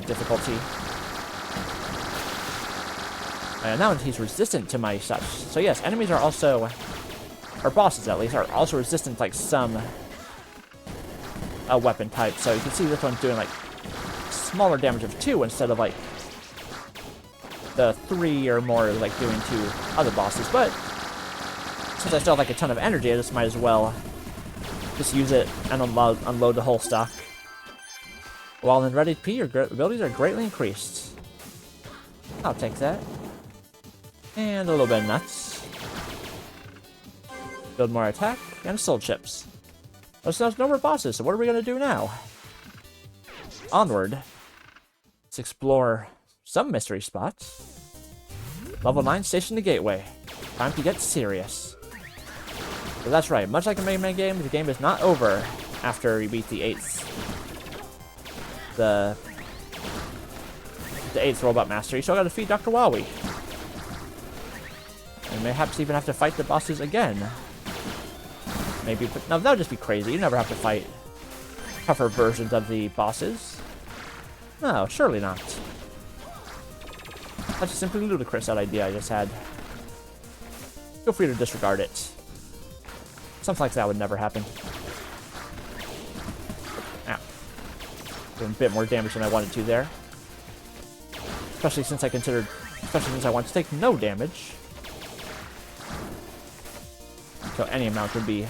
difficulty. And now he's resistant to my such. So yes, enemies are also, or bosses at least, are also resistant to, like, some weapon type. So you can see this one's doing, like, smaller damage of 2 instead of, like, the 3 or more like doing to other bosses. But since I still have, like, a ton of energy, I just might as well just use it and unload the whole stock. While in Red HP, your abilities are greatly increased. I'll take that. And a little bit of nuts. Build more attack, and soul chips. There's no more bosses, so what are we going to do now? Onward. Let's explore some mystery spots. Level 9, Station the Gateway. Time to get serious. So that's right, much like a Mega Man game, the game is not over after you beat the 8th. The 8th Robot Master. You still gotta defeat Dr. Wowie. And perhaps even have to fight the bosses again. Maybe, but no, that would just be crazy. You never have to fight tougher versions of the bosses. No, surely not. That's just simply ludicrous, that idea I just had. Feel free to disregard it. Something like that would never happen. Ow. Doing a bit more damage than I wanted to there. Especially since I want to take no damage. So any amount would be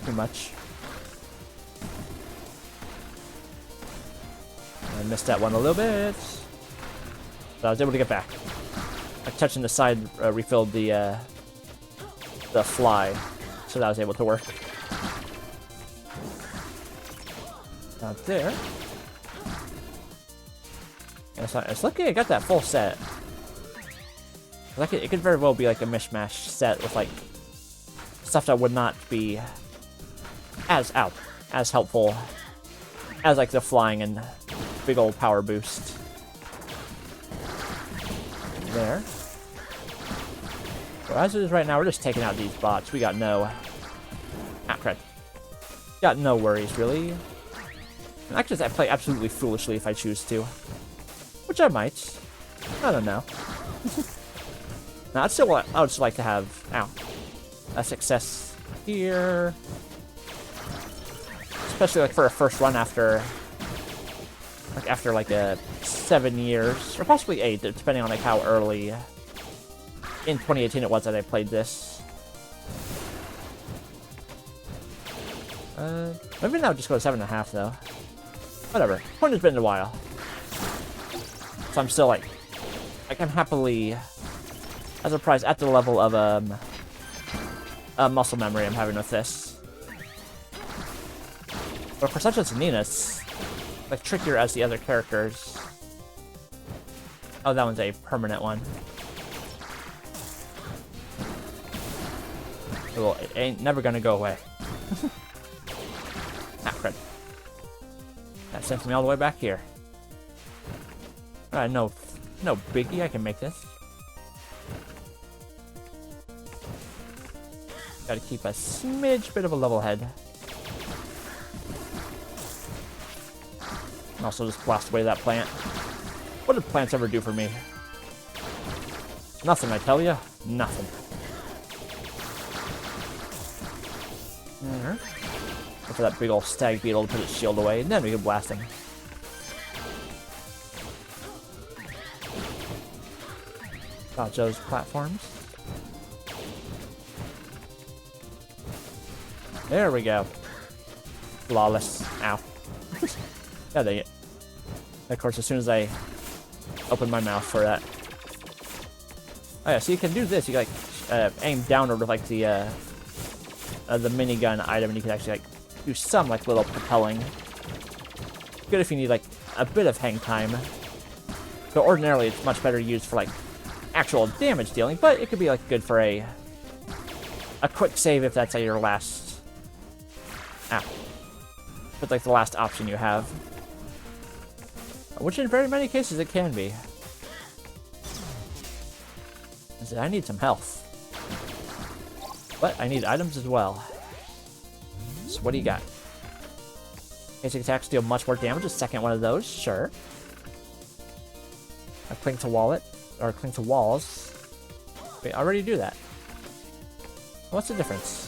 too much. I missed that one a little bit. But I was able to get back. Like touching the side refilled the fly, so that was able to work. Out there. It's lucky I got that full set. Like it could very well be like a mishmash set with like stuff that would not be as helpful as like the flying and big old power boost. There. So as it is right now, we're just taking out these bots. We got no... crap. Got no worries, really. And I could just play absolutely foolishly if I choose to. Which I might. I don't know. Now, I would still like to have... a success here. Especially like for a first run after... after 7 years. Or possibly 8, depending on like how early... in 2018 it was that I played this. Maybe now just go to 7.5 though. Whatever. Point has been a while. So I'm still like I'm happily as a prize at the level of muscle memory I'm having with this. But for such as Nina, it's like trickier as the other characters. Oh, that one's a permanent one. Well, it ain't never gonna go away. Crap. That sends me all the way back here. No biggie. I can make this. Gotta keep a smidge bit of a level head. And also just blast away that plant. What did plants ever do for me? Nothing, I tell ya. Nothing. Wait for that big old stag beetle to put its shield away, and then we can blast him. Dodge those platforms. There we go. Flawless. Ow. Yeah, dang it. Of course, as soon as I open my mouth for that. Oh yeah, so you can do this. You can, like, aim downward with, like, the minigun item, and you can actually, like, do some, like, little propelling. Good if you need, like, a bit of hang time. But ordinarily, it's much better used for, like, actual damage dealing, but it could be, like, good for a quick save if that's, like, your last... But, like, the last option you have. Which in very many cases it can be. I need some health. But I need items as well. So what do you got? Basic attacks deal much more damage. A second one of those, sure. I cling to wallet, or cling to walls. Wait, I already do that. What's the difference?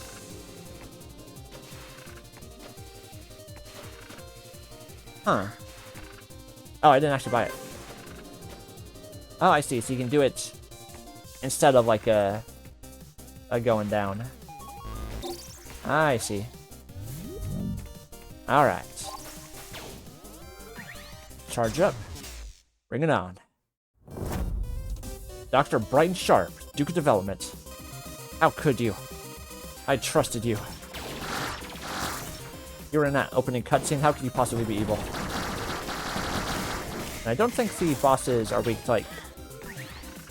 Huh. Oh, I didn't actually buy it. Oh, I see. So you can do it instead of like a going down. I see. Alright. Charge up. Bring it on. Dr. Bright and Sharp, Duke of Development. How could you? I trusted you. You were in that opening cutscene, how could you possibly be evil? And I don't think the bosses are weak to, like...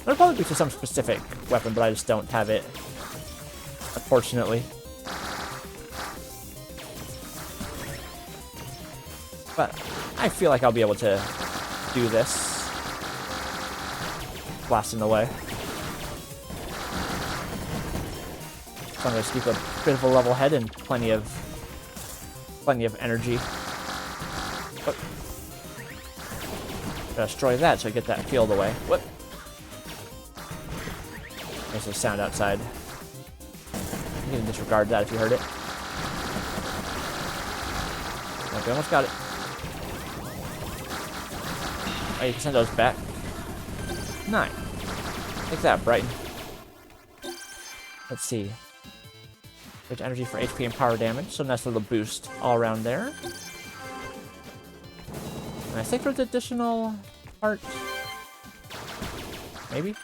They're probably weak to some specific weapon, but I just don't have it. Unfortunately. But I feel like I'll be able to do this. Blasting away. So I'm going to keep a bit of a level head and plenty of energy. But destroy that so I get that field away. What? There's a sound outside. You can disregard that if you heard it. Okay, almost got it. Oh, you can send those back. 9. Take that, Brighton. Let's see. Which energy for HP and power damage, so nice little boost all around there. And I think there's additional parts. Maybe?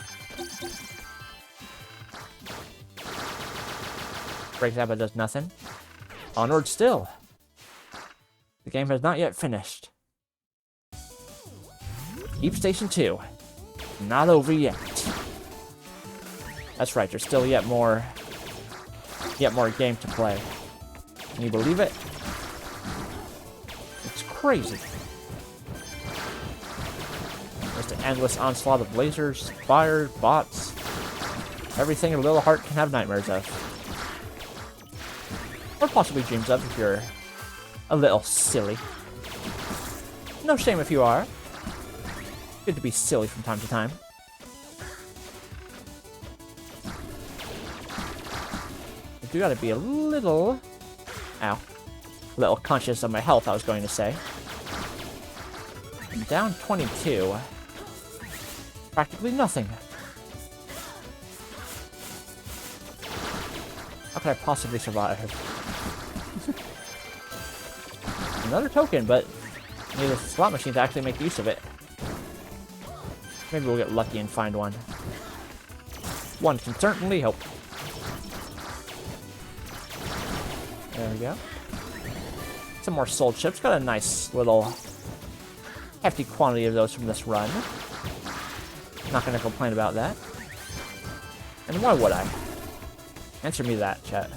Break that, but does nothing. Onward still. The game has not yet finished. Keep Station 2. Not over yet. That's right, there's still yet more game to play. Can you believe it? It's crazy. Just an endless onslaught of lasers, fire, bots. Everything a little heart can have nightmares of. Or possibly dreams of if you're a little silly. No shame if you are. Good to be silly from time to time. I do gotta be a little... Ow. A little conscious of my health, I was going to say. I'm down 22. Practically nothing. How could I possibly survive? Another token, but I need a slot machine to actually make use of it. Maybe we'll get lucky and find one. One can certainly hope. There we go. Some more soul chips. Got a nice little hefty quantity of those from this run. Not gonna complain about that. And why would I? Answer me that, chat.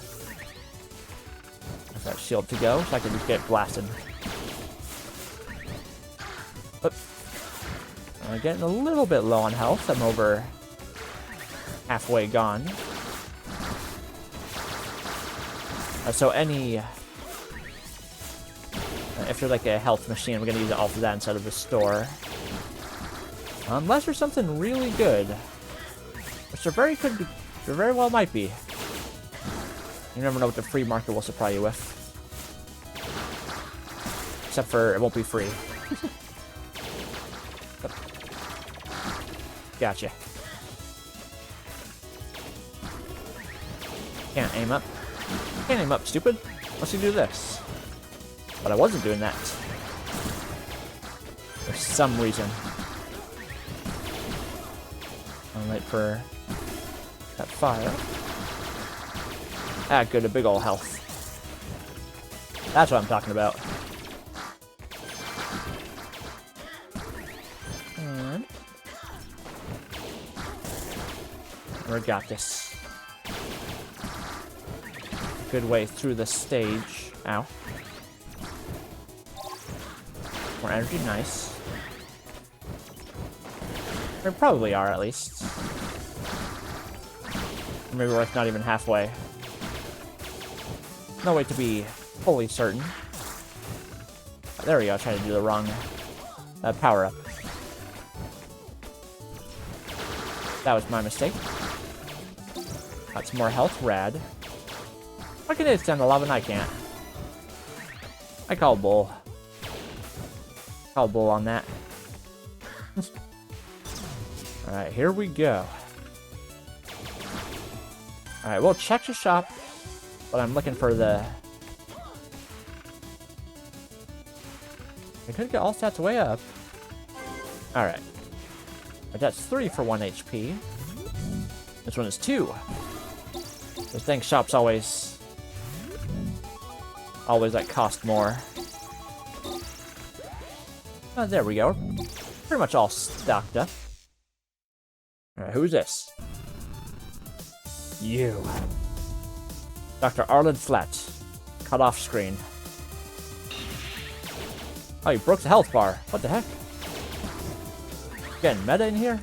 There's that shield to go, so I can just get blasted. Oop. I'm getting a little bit low on health. I'm over halfway gone. So if you're like a health machine, we're gonna use it all for that instead of the store. Unless there's something really good, which there very well might be. You never know what the free market will supply you with. Except for it won't be free. Gotcha. Can't aim up. Can't aim up, stupid. Unless you do this. But I wasn't doing that. For some reason. I'll wait for that fire. Ah, good, a big ol' health. That's what I'm talking about. And we got this. Good way through the stage. Ow. More energy, nice. We probably are, at least. Or maybe we're like not even halfway. No way to be fully certain. There we go, I was trying to do the wrong power-up. That was my mistake. Got some more health, rad. I can hit down the lava and I can't. I call bull. Call bull on that. Alright, here we go. Alright, we'll check the shop, but I'm looking for the... I could get all stats way up. Alright. But that's 3 for 1 HP. This one is 2. The thing shop's always like cost more. Oh, there we go. Pretty much all stocked up. Alright, who's this? You. Dr. Arlen Flat. Cut off screen. Oh, you broke the health bar. What the heck? Getting meta in here?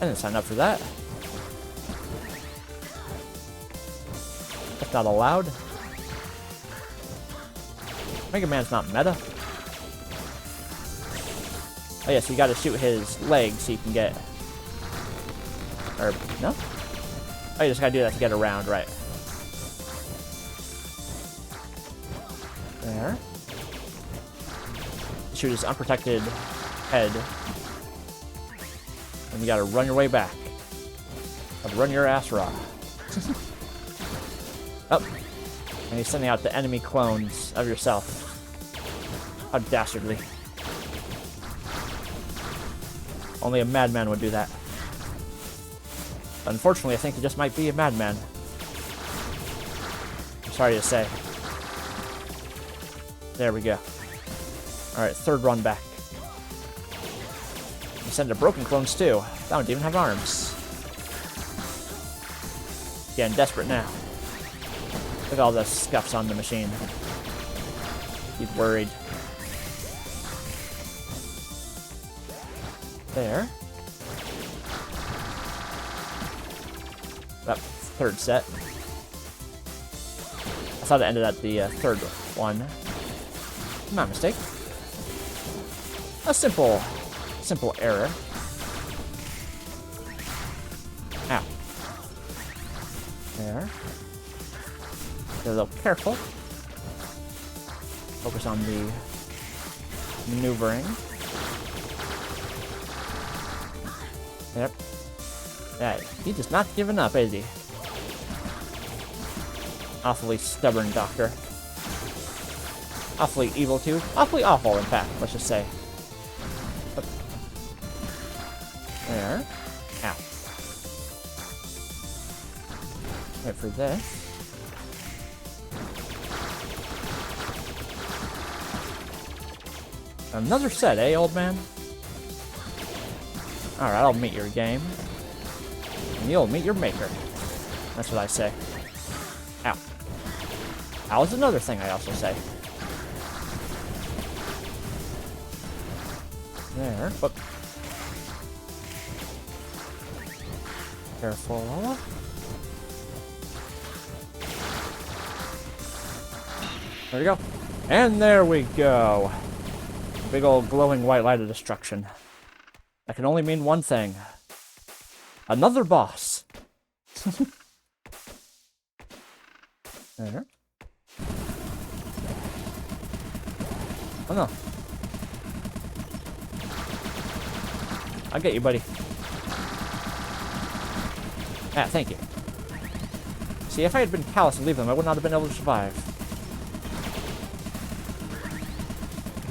I didn't sign up for that. That's not allowed. Mega Man's not meta. Oh yeah, so you gotta shoot his legs so you can get... Or, no? Oh, you just gotta do that to get around, right. There. Shoot his unprotected head. And you gotta run your way back. Gotta run your ass raw. Oh. And he's sending out the enemy clones of yourself. How dastardly. Only a madman would do that. Unfortunately, I think he just might be a madman. I'm sorry to say. There we go. Alright, third run back. You send a broken clones too. That one didn't even have arms. Getting desperate now. Look at all the scuffs on the machine. He's worried. There. That third set. I thought it ended at the third one. My mistake. A simple error. Ow. There. Be a little careful. Focus on the maneuvering. Yep. Yeah, he's just not giving up, is he? Awfully stubborn doctor. Awfully evil, too. Awfully awful, in fact, let's just say. There. Ow. Wait for this. Another set, eh, old man? Alright, I'll meet your game. And you'll meet your maker. That's what I say. Ow. Ow is another thing I also say. There. Whoop. Careful. There we go. And there we go. Big old glowing white light of destruction. That can only mean one thing. Another boss. There. Oh no. I'll get you, buddy. Ah, thank you. See, if I had been callous and leave them, I would not have been able to survive.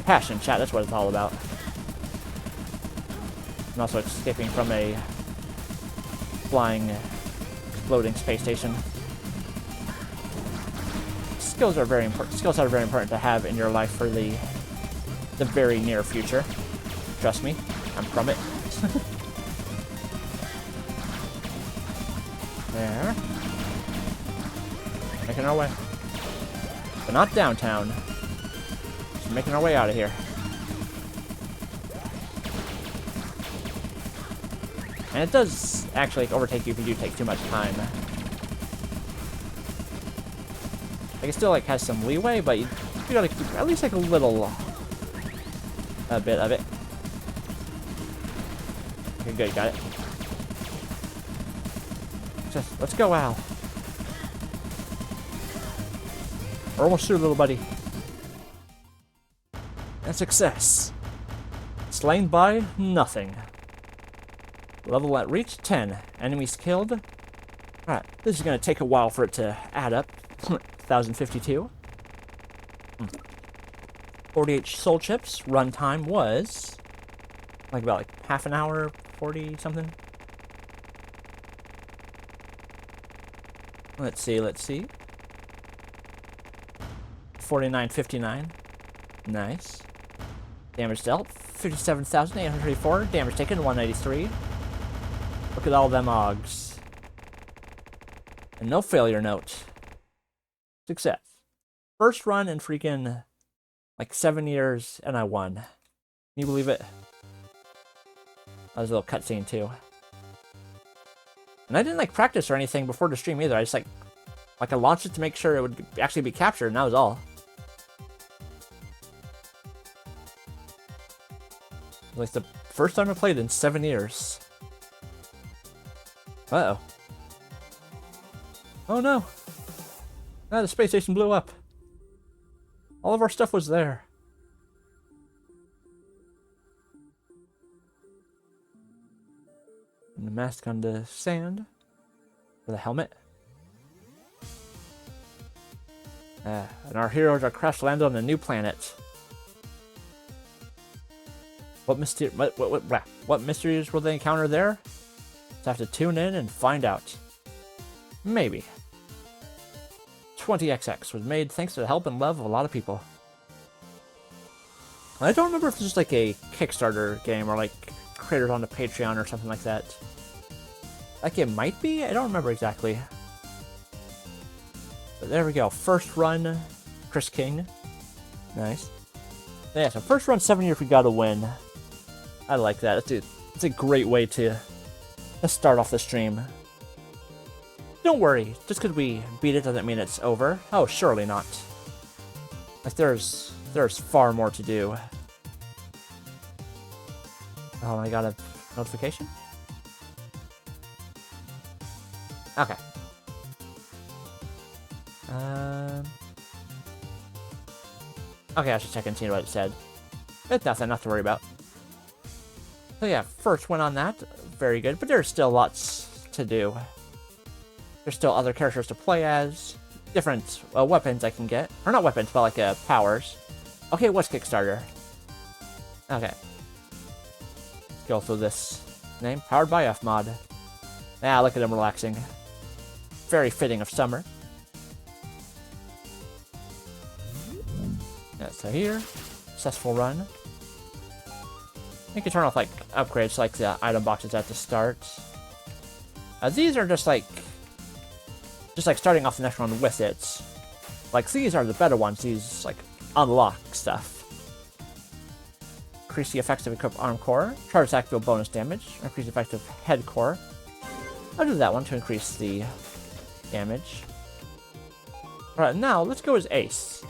Passion, chat, that's what it's all about. I'm also escaping from a flying, exploding space station. Skills are very important. Skills are very important to have in your life for the very near future. Trust me, I'm from it. There. Making our way. But not downtown. Just making our way out of here. And it does actually overtake you if you do take too much time. Like, it still like has some leeway, but you gotta keep at least like a little bit of it. Okay, good, got it. Just, let's go, Al. We're almost through, little buddy. And success. Slain by nothing. Level at reach 10. Enemies killed. Alright, this is gonna take a while for it to add up. 1052. 48 soul chips. Runtime was like about like half an hour, 40 something. Let's see. 49.59. Nice. Damage dealt 57,834. Damage taken 193. Look at all them ogs. And no failure note. Success. First run in freaking like 7 years, and I won. Can you believe it? That was a little cutscene too. And I didn't like practice or anything before the stream either. I just like I launched it to make sure it would actually be captured, and that was all. Like the first time I played in 7 years. Uh-oh. Oh no. Ah, the space station blew up. All of our stuff was there. And the mask on the sand. For the helmet. And our heroes are crash landed on a new planet. What mysteries will they encounter there? Just have to tune in and find out. Maybe. 20XX was made thanks to the help and love of a lot of people. I don't remember if this is like a Kickstarter game or like creators on the Patreon or something like that. Like it might be? I don't remember exactly. But there we go. First run, Chris King. Nice. Yeah, so first run 7 years we gotta win. I like that. It's a great way to start off the stream. Don't worry, just because we beat it doesn't mean it's over. Oh, surely not. Like there's far more to do. Oh, I got a notification? Okay. Okay, I should check and see what it said. It's nothing to worry about. So yeah, first win on that. Very good, but there's still lots to do. There's still other characters to play as. Different weapons I can get. Or not weapons, but like powers. Okay, what's Kickstarter? Okay. Let's go through this name. Powered by Fmod. Yeah, look at him relaxing. Very fitting of summer. Yeah, so here. Successful run. You can turn off like upgrades like the item boxes at the start. These are just like starting off the next one with it. Like these are the better ones. These like unlock stuff. Increase the effects of equipped arm core. Charge attack deal bonus damage. Increase the effect of head core. I'll do that one to increase the damage. Alright, now let's go as Ace.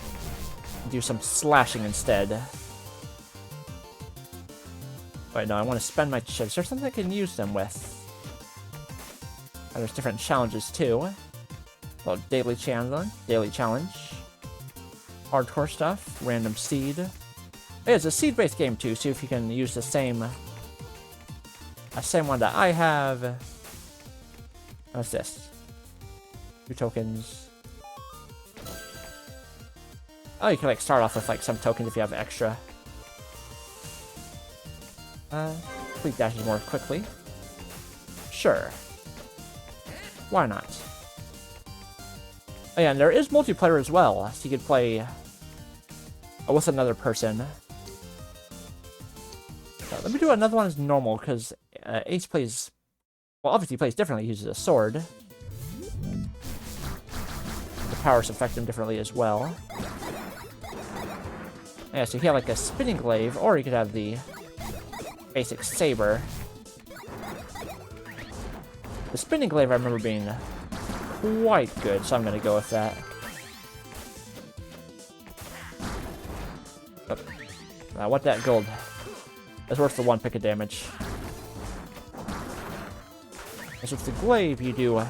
Do some slashing instead. Wait, no, I want to spend my chips. Is there something I can use them with? Oh, there's different challenges too. Well, daily challenge, hardcore stuff, random seed. Hey, it's a seed-based game too. See if you can use the same one that I have. What's this? 2 tokens. Oh, you can like start off with like some tokens if you have extra. Complete dashes more quickly. Sure. Why not? Oh yeah, and there is multiplayer as well, so you could play with another person. So let me do another one as normal, because Ace plays... Well, obviously he plays differently. He uses a sword. The powers affect him differently as well. Yeah, so you have like a spinning glaive, or you could have the basic saber. The spinning glaive I remember being quite good, so I'm going to go with that. I want that gold. It's worth the 1 pick of damage. And so with the glaive, you do...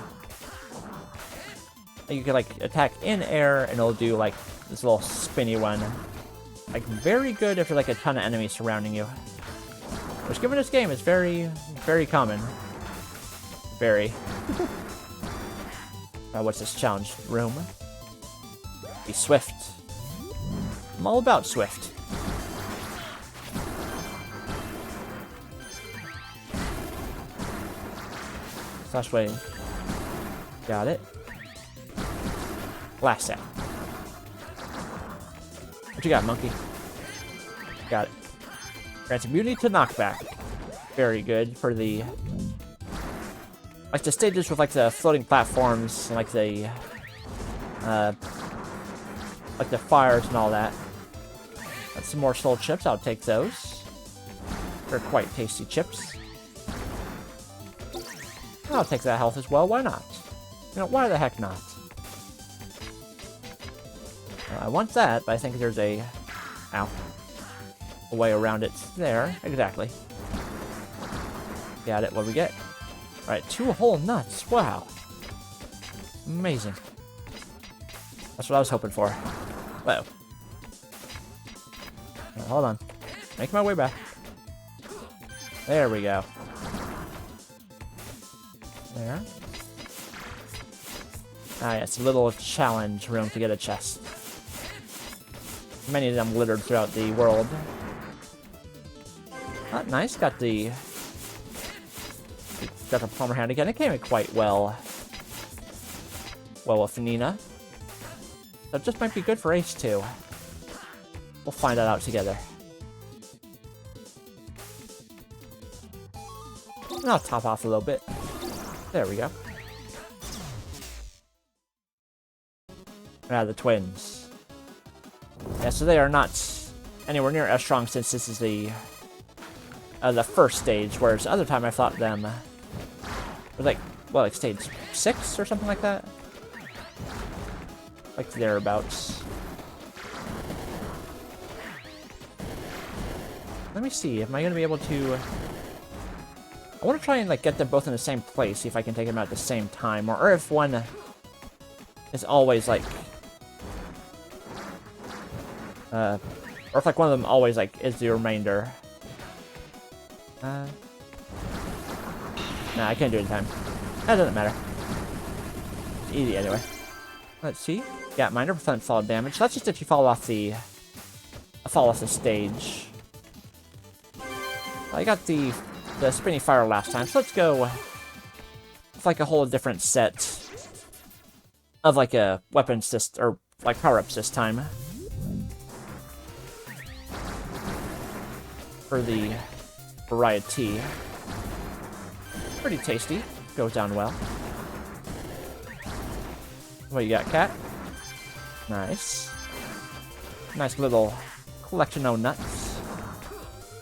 you can, like, attack in air, and it'll do, like, this little spinny one. Like, very good if there's, like, a ton of enemies surrounding you. Which, given this game, is very, very common. Very. What's this challenge room? Be swift. I'm all about swift. Slash wave. Got it. Last set. What you got, monkey? Got it. Grants immunity to knockback. Very good for the... like the stages with like the floating platforms and like the fires and all that. Got some more soul chips. I'll take those. They're quite tasty chips. I'll take that health as well. Why not? You know, why the heck not? I want that, but I think there's a way around it. There, exactly. Got it. What do we get? Alright, 2 whole nuts. Wow. Amazing. That's what I was hoping for. Whoa. Now, hold on. Making my way back. There we go. There. Ah, yeah, it's a little challenge room to get a chest. Many of them littered throughout the world. Ah, nice. Got the plumber hand again. It came in quite well. Well with Nina. That just might be good for Ace too. We'll find that out together. And I'll top off a little bit. There we go. The twins. Yeah, so they are not anywhere near as strong since this is the first stage, whereas the other time I thought them were like, well, like stage 6 or something like that. Like thereabouts. Let me see, am I going to be able to... I want to try and like get them both in the same place, see if I can take them out at the same time, or if one is always like... or if like one of them always like is the remainder. Nah, I can't do it in time. That doesn't matter. It's easy anyway. Let's see. Yeah, minor % fall damage. That's just if you fall off the stage. I got the spinny fire last time, so let's go with like a whole different set of like a weapon system or like power-ups this time. For the variety. Pretty tasty. Goes down well. What you got, cat? Nice. Nice little collection of nuts.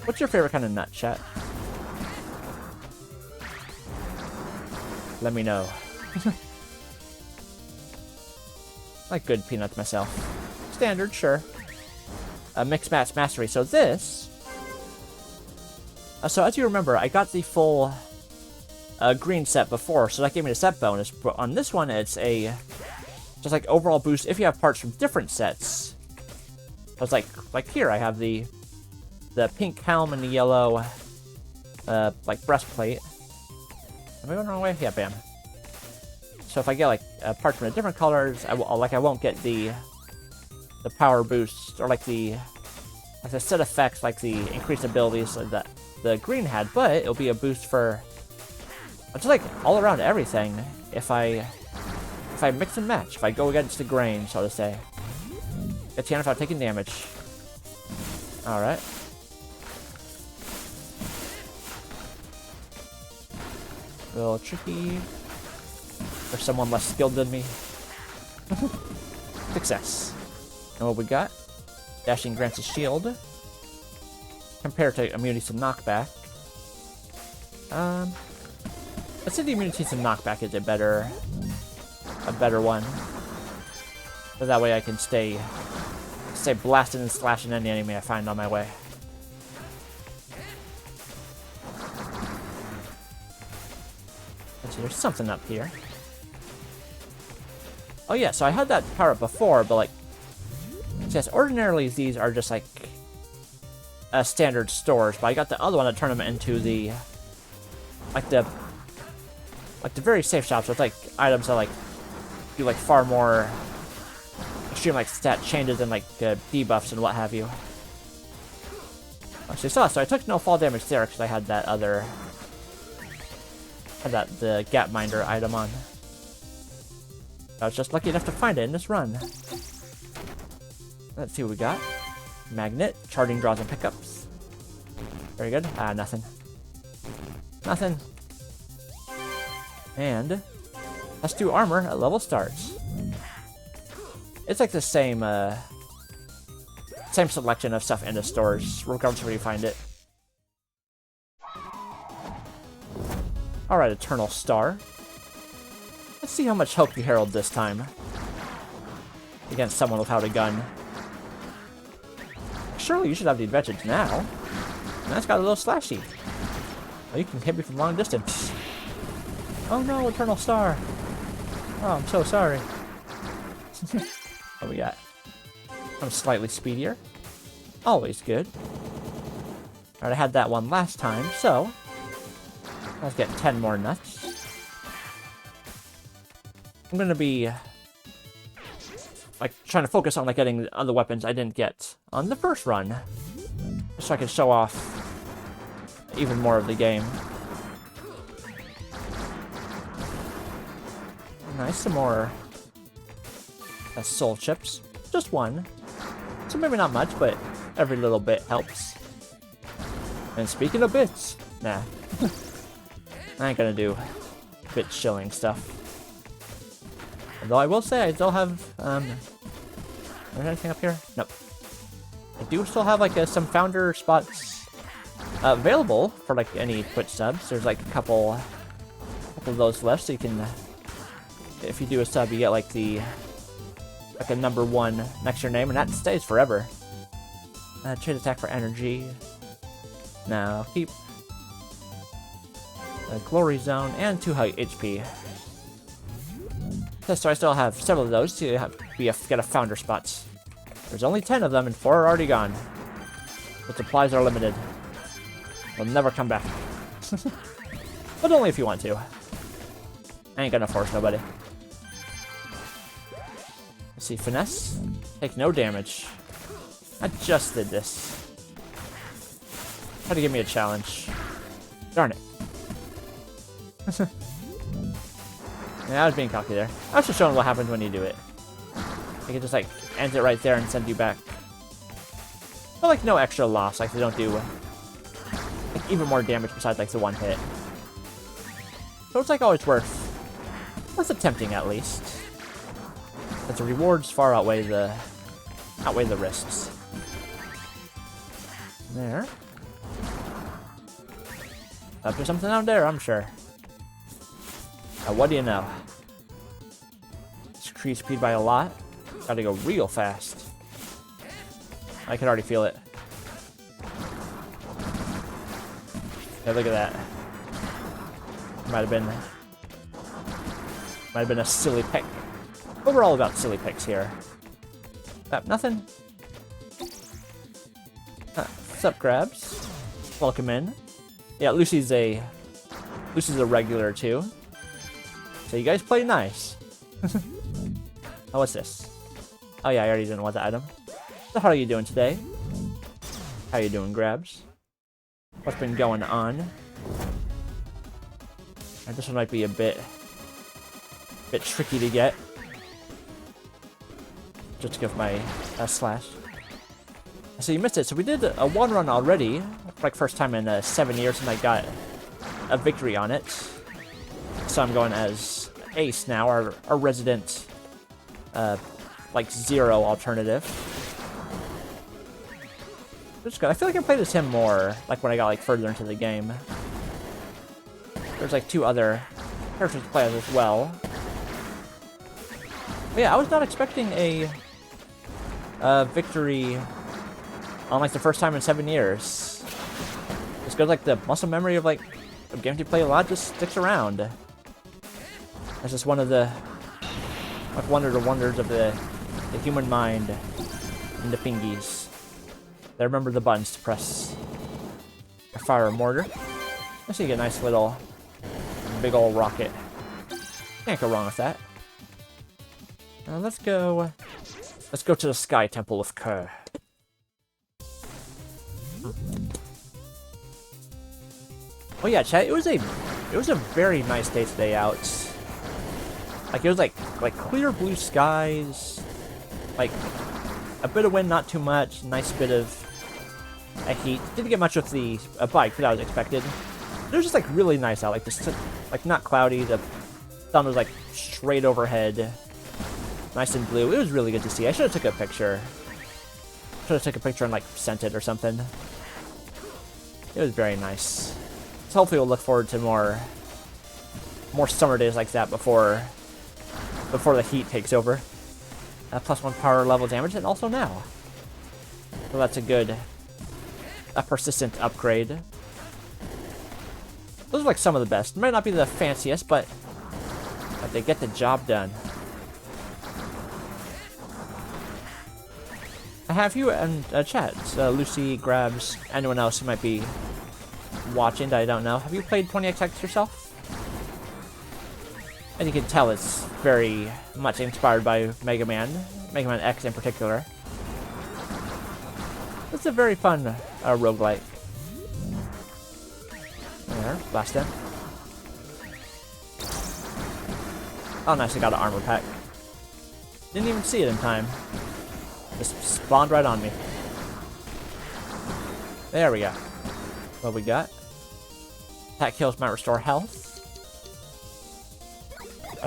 What's your favorite kind of nut, chat? let me know. Like good peanuts myself. Standard, sure. Mixed match mastery. So this... so as you remember, I got the full green set before, so that gave me a set bonus. But on this one, it's a just like overall boost if you have parts from different sets. So it's like here, I have the pink helm and the yellow like breastplate. Am I going the wrong way? Yeah, bam. So if I get like parts from the different colors, I won't get the power boost or like the set effects, like the increased abilities that the green had, but it'll be a boost for just like all around everything if I mix and match, if I go against the grain, so to say. Get Tiana without taking damage. Alright. A little tricky for someone less skilled than me. Success. And what we got? Dashing grants a shield. Compared to immunity to knockback. Let's say the immunity to knockback is a better one. So that way I can stay blasting and slashing any enemy I find on my way. Let's see, there's something up here. Oh yeah, so I had that power up before, but like, yes, ordinarily these are just like standard stores, but I got the other one to turn them into the very safe shops with like items that like do like far more extreme like stat changes and like debuffs and what have you. Actually, so I took no fall damage there because I had that the gap minder item on. I was just lucky enough to find it in this run. Let's see what we got. Magnet, charging draws and pickups. Very good. Nothing. Nothing. And let's do armor at level starts. It's like the same selection of stuff in the stores, regardless of where you find it. Alright, Eternal Star. Let's see how much hope you herald this time. Against someone without a gun. Surely you should have the advantage now. And that's got a little slashy. Oh, you can hit me from long distance. Oh no, Eternal Star. Oh, I'm so sorry. What we got? I'm slightly speedier. Always good. Alright, I had that one last time, so let's get 10 more nuts. I'm gonna be like trying to focus on like getting other weapons I didn't get on the first run, just so I can show off even more of the game. Nice, some more soul chips. Just one. So maybe not much, but every little bit helps. And speaking of bits, nah. I ain't gonna do bit shilling stuff. Although I will say I still have, is there anything up here? Nope. I do still have like some founder spots available for like any Twitch subs. There's like a couple of those left, so you can, if you do a sub, you get like a number 1 next to your name, and that stays forever. Trade attack for energy. Now keep glory zone and 2 high HP. So I still have several of those to get a founder spots. There's only 10 of them, and 4 are already gone. But supplies are limited. They'll never come back. But only if you want to. I ain't gonna force nobody. Let's see, finesse. Take no damage. I just did this. Try to give me a challenge. Darn it. Yeah, I was being cocky there. I was just showing what happens when you do it. You can just like end it right there and send you back. But like no extra loss, like they don't do like even more damage besides like the one hit. So it's like always worth attempting at least. But the rewards far outweigh the risks. There. Up to something down there, I'm sure. What do you know? Increase speed by a lot. Gotta go real fast. I can already feel it. Yeah, look at that. Might have been a silly pick. But we're all about silly picks here. Nothing. What's up, Grabs? Welcome in. Yeah, Lucy's a regular too. So you guys play nice. Oh, what's this? Oh yeah, I already didn't want the item. So how are you doing today? How you doing, Grabs? What's been going on? This one might be a bit tricky to get. Just to give my slash. So you missed it. So we did a one run already, like first time in 7 years, and I got a victory on it. So I'm going as Ace now, our resident, like zero alternative. Which is good. I feel like I played as him more, like when I got like further into the game. There's like 2 other characters to play as well. But yeah, I was not expecting a victory on like the first time in 7 years. Just goes like the muscle memory of like games you play a lot just sticks around. That's just one of the like wonders of the human mind and the fingies. They remember the buttons to press or fire a mortar. Let's see, get a nice little big old rocket. Can't go wrong with that. Let's go to the Sky Temple of Kerr. Oh yeah, chat. It was a very nice day today out. Like it was like clear blue skies, like a bit of wind, not too much. Nice bit of heat. Didn't get much with the bike that I was expected. It was just like really nice out. Like this, like not cloudy. The sun was like straight overhead, nice and blue. It was really good to see. I should have took a picture. Should have took a picture and like sent it or something. It was very nice. So hopefully we'll look forward to more summer days like that before the heat takes over. +1 power level damage, and also now. So that's a persistent upgrade. Those are like some of the best. Might not be the fanciest, but they get the job done. I have you and chat. Lucy, Grabs, anyone else who might be watching that I don't know. Have you played 20XX yourself? And you can tell it's very much inspired by Mega Man X in particular. It's a very fun roguelike. There, blast him. Oh nice, I got an armor pack. Didn't even see it in time. Just spawned right on me. There we go. What we got? Attack kills might restore health.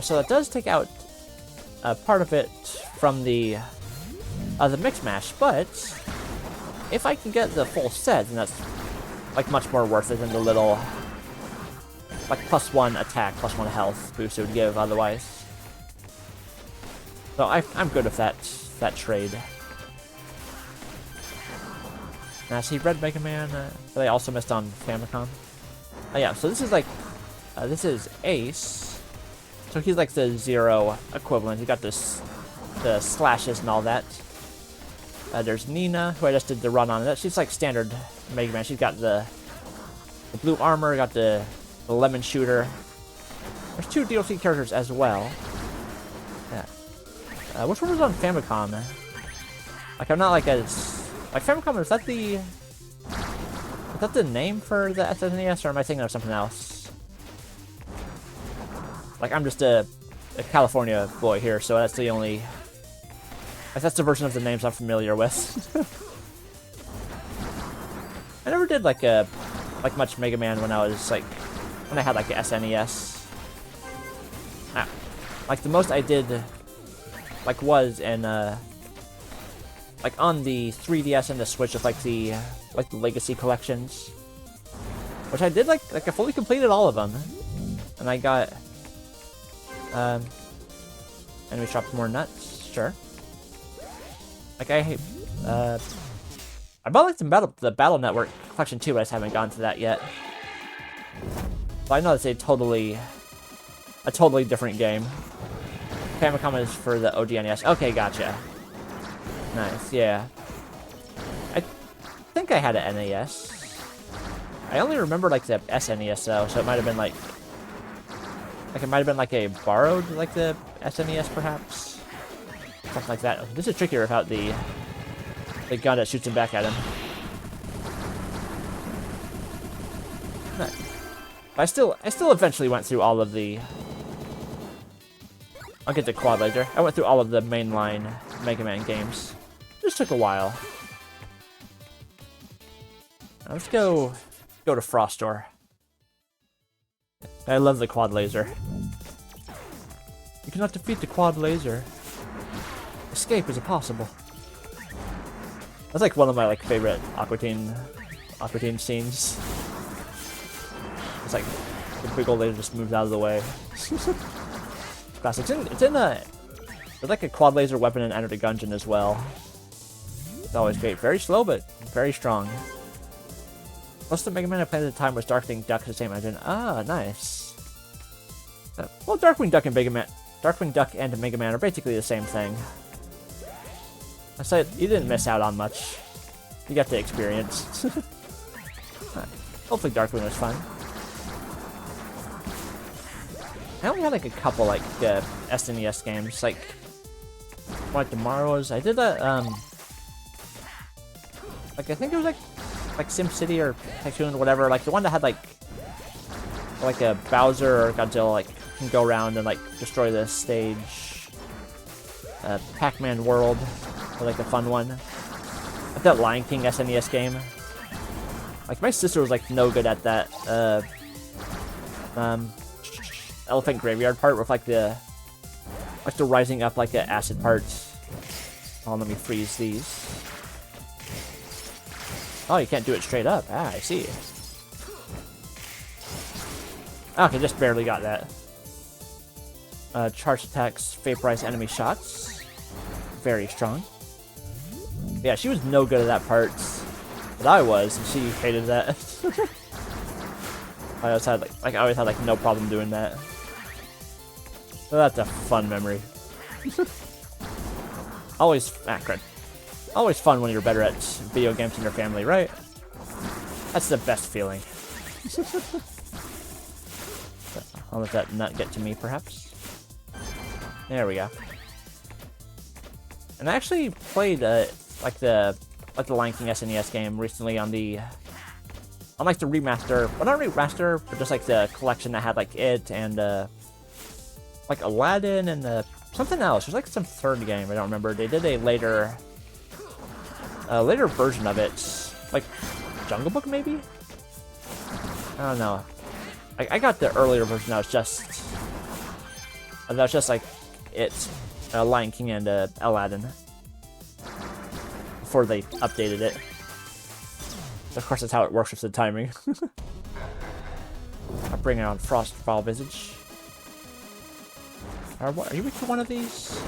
So that does take out part of it from the mix mash, but if I can get the full set, then that's like much more worth it than the little like +1 attack, +1 health boost it would give otherwise. So I'm good with that trade. And I see Red Mega Man, but I also missed on Famicom. Oh yeah, so this is like this is Ace. So he's like the zero equivalent. He got the slashes and all that. There's Nina, who I just did the run on. That she's like standard Mega Man. She's got the blue armor, got the lemon shooter. There's 2 DLC characters as well. Yeah. Which one was on Famicom? Like I'm not like as like Famicom. Is that the name for the SNES, or am I thinking of something else? Like, I'm just a California boy here, so that's the only... That's the version of the names I'm familiar with. I never did, like much Mega Man when I was, like... When I had, like, the SNES. Like, the most I did, like, was in, like, on the 3DS and the Switch with, like, the Legacy collections. Which I did, like I fully completed all of them. And I got... Enemy shop more nuts, sure. Like I hate, I bought like the Battle Network collection too, but I just haven't gone to that yet. But I know it's a totally different game. Famicom is for the OG NES. Okay, gotcha. Nice, yeah. I think I had an NES. I only remember like the SNES though, so it might have been like it might have been like a borrowed like the SNES perhaps, something like that. This is trickier without the gun that shoots him back at him. Nice. I still eventually went through all of the. I'll get to Quad Laser. I went through all of the mainline Mega Man games. Just took a while. Now let's go to Frostor. I love the Quad Laser. You cannot defeat the Quad Laser. Escape is impossible. That's like one of my like favorite Aqua Teen scenes. It's like the big old laser just moves out of the way. Classic. It's like a quad laser weapon in Enter the Gungeon as well. It's always great. Very slow, but very strong. Most of the Mega Man I played at the time was Darkwing Duck, the same engine. Ah, nice. Well, Darkwing Duck and Mega Man are basically the same thing. I said you didn't miss out on much. You got the experience. Hopefully Darkwing was fun. I only had like a couple like SNES games, like Tomorrow's. I did a like I think it was like SimCity or Tycoon or whatever, like the one that had like a Bowser or Godzilla like can go around and like destroy the stage. Pac-Man World, or, like the fun one. Like that Lion King SNES game. Like my sister was like no good at that. Elephant Graveyard part with like the rising up like the acid parts. Oh, let me freeze these. Oh, you can't do it straight up. Ah, I see. Okay, just barely got that. Charge attacks, vaporize enemy shots. Very strong. Yeah, she was no good at that part, but I was, and she hated that. I always had no problem doing that. So that's a fun memory. Always fun when you're better at video games in your family, right? That's the best feeling. I'll let that nut get to me, perhaps. There we go. And I actually played like the Lion King SNES game recently on the remaster, well not remaster, but just like the collection that had like it and like Aladdin and something else. There's like some third game, I don't remember. They did a later version of it, like Jungle Book maybe? I don't know. I got the earlier version that was just like it, Lion King and Aladdin, before they updated it. Of course, that's how it works with the timing. I'll bring on Frostfall Visage. Are you weak to one of these?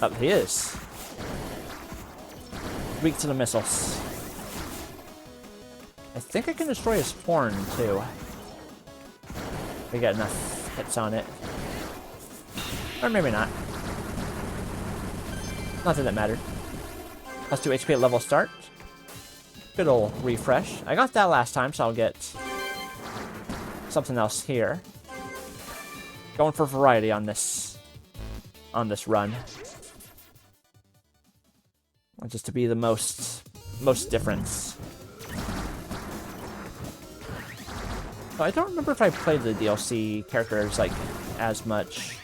Oh, he is. Weak to the missiles. I think I can destroy his horn, too. If we get enough hits on it. Or maybe not. Nothing that mattered. Plus 2 HP at level start. Good old refresh. I got that last time, so I'll get something else here. Going for variety on this run. Just to be the most difference. So I don't remember if I played the DLC characters like as much.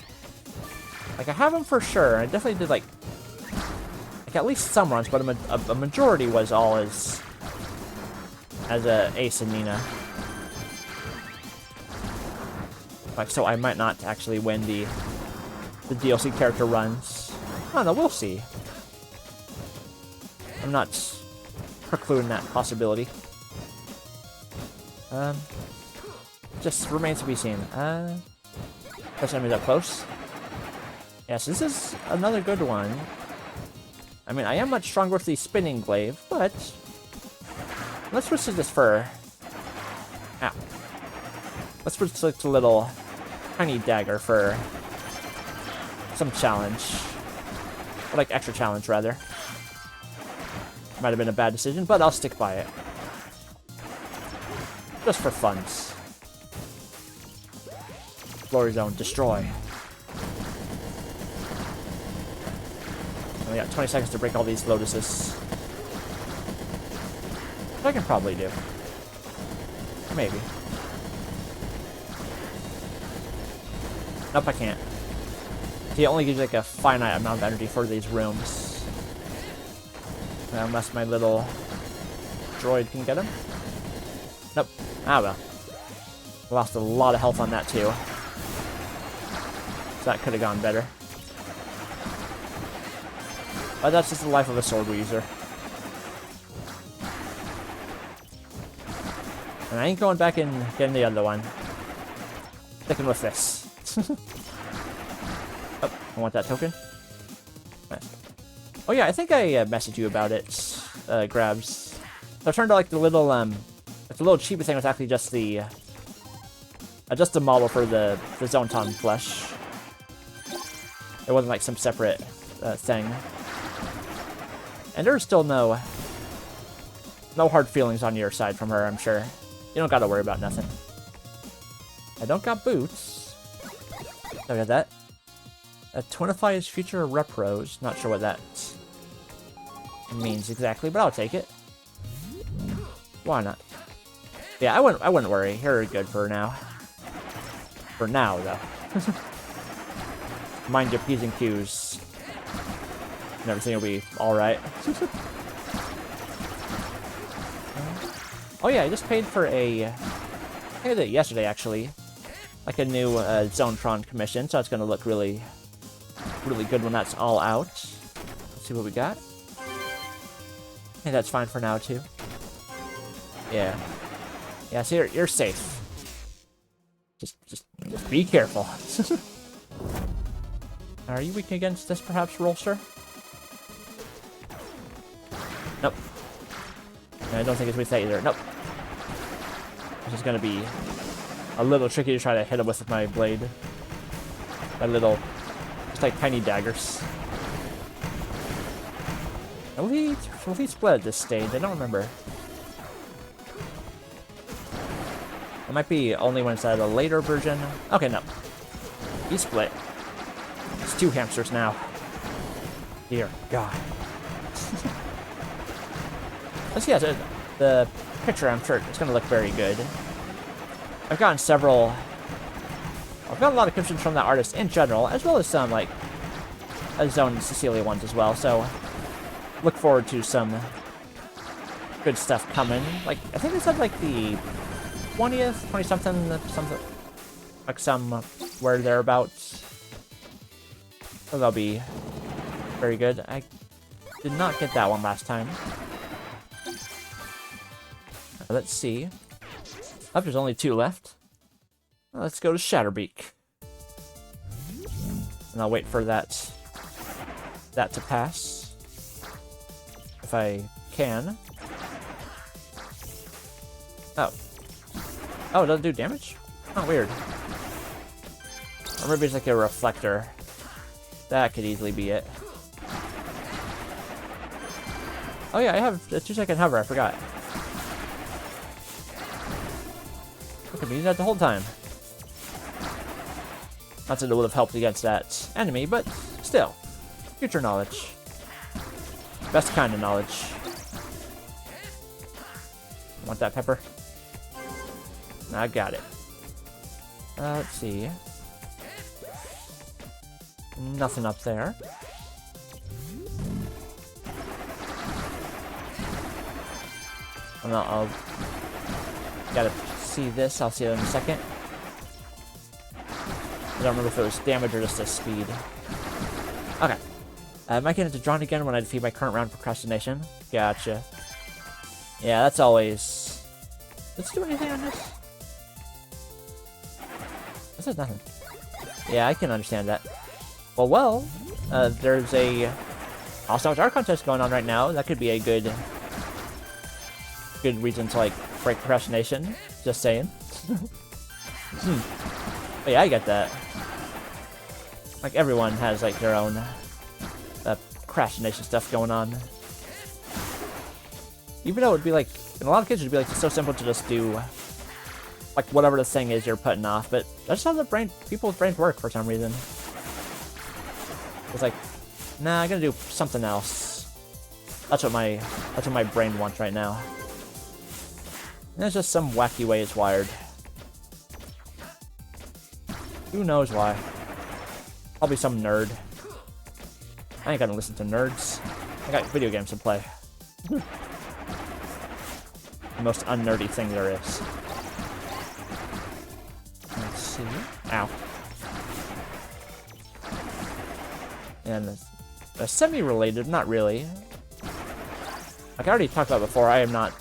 Like I have them for sure. I definitely did like at least some runs, but a majority was all as Ace and Nina. Like, so I might not actually win the DLC character runs. I don't know, we'll see. I'm not precluding that possibility. Just remains to be seen. Those enemies up close. Yes, this is another good one. I mean, I am much stronger with the spinning glaive, but let's switch to this for... Ow. Let's switch to the little tiny dagger for some challenge. Or like extra challenge, rather. Might have been a bad decision, but I'll stick by it. Just for funs. Glory Zone, destroy. We got 20 seconds to break all these lotuses. Which I can probably do. Maybe. Nope, I can't. See, it only gives you like a finite amount of energy for these rooms. Unless my little droid can get him. Nope. Ah well. Lost a lot of health on that too. So that could have gone better. But that's just the life of a sword user. And I ain't going back and getting the other one. Sticking with this. Oh, I want that token. Nice. Oh yeah, I think I messaged you about it, Grabs. So it turned out like the little cheapy thing was actually just the model for the Zonton flesh. It wasn't like some separate thing. And there's still no hard feelings on your side from her, I'm sure. You don't gotta worry about nothing. I don't got boots. I got that. Twinify is future repros. Not sure what that means exactly, but I'll take it. Why not? Yeah, I wouldn't worry. You're good for now. For now, though. Mind your P's and Q's. And everything will be alright. Oh yeah, I just paid for I did it yesterday, actually. Like a new Zonetron commission, so it's gonna look really good when that's all out. Let's see what we got. I think that's fine for now, too. Yeah. Yeah, so you're safe. Just be careful. Are you weak against this, perhaps, Rolster? Nope. I don't think it's with that either. Nope. This is gonna be a little tricky to try to hit him with my blade. My little, just like tiny daggers. Will he split at this stage? I don't remember. It might be only when it's at a later version. Okay, no. He split. It's 2 hamsters now. Dear God. Let's see, the picture, I'm sure it's going to look very good. I've gotten a lot of commissions from that artist in general, as well as some, like, Zone Cecilia ones as well, so look forward to some good stuff coming. Like, I think they said, like, the 20th, 20-something, like, somewhere thereabouts. So that'll be very good. I did not get that one last time. Let's see. Oh, there's only 2 left. Let's go to Shatterbeak. And I'll wait for that to pass. If I can. Oh. Oh, it doesn't do damage? Oh, weird. Or maybe it's like a reflector. That could easily be it. Oh yeah, I have a 2-second hover, I forgot. I could be using that the whole time. Not that it would have helped against that enemy, but still. Future knowledge. Best kind of knowledge. Want that pepper? I got it. Let's see. Nothing up there. I'll gotta see this. I'll see it in a second. I don't remember if it was damage or just a speed. Okay. Am I getting to drawn again when I defeat my current round procrastination? Gotcha. Yeah, that's always... Let's do anything on this. This is nothing. Yeah, I can understand that. Well, there's a All-Stars art contest going on right now. That could be a good reason to, like, break procrastination. Just saying. But yeah, I get that. Like, everyone has, like, their own procrastination stuff going on. Even though it'd be, like, in a lot of cases, it'd be, like, it's so simple to just do, like, whatever the thing is you're putting off. But that's how people's brains work for some reason. It's like, nah, I'm gonna do something else. That's what my brain wants right now. And it's just some wacky way it's wired. Who knows why? Probably some nerd. I ain't gonna listen to nerds. I got video games to play. The most unnerdy thing there is. Let's see. Ow. And semi-related, not really. Like I already talked about before, I am not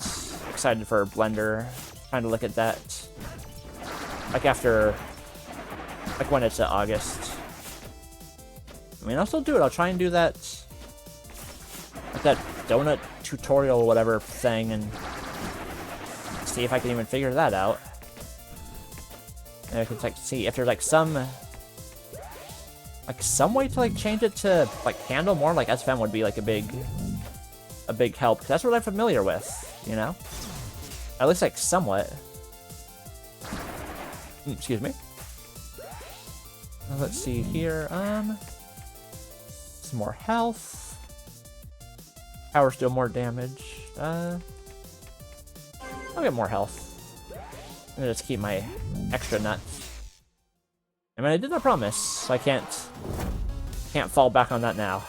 excited for Blender. Trying to look at that. Like after... Like when it's August. I mean, I'll still do it. I'll try and do that... Like that donut tutorial or whatever thing and... See if I can even figure that out. And I can like see if there's like some way to like change it to like handle more like SFM would be like a big help, because that's what I'm familiar with, you know? At least like somewhat. Excuse me. Let's see here. Some more health. Powers deal more damage. I'll get more health. I'm gonna just keep my extra nuts. I mean, I did not promise, so I can't fall back on that now.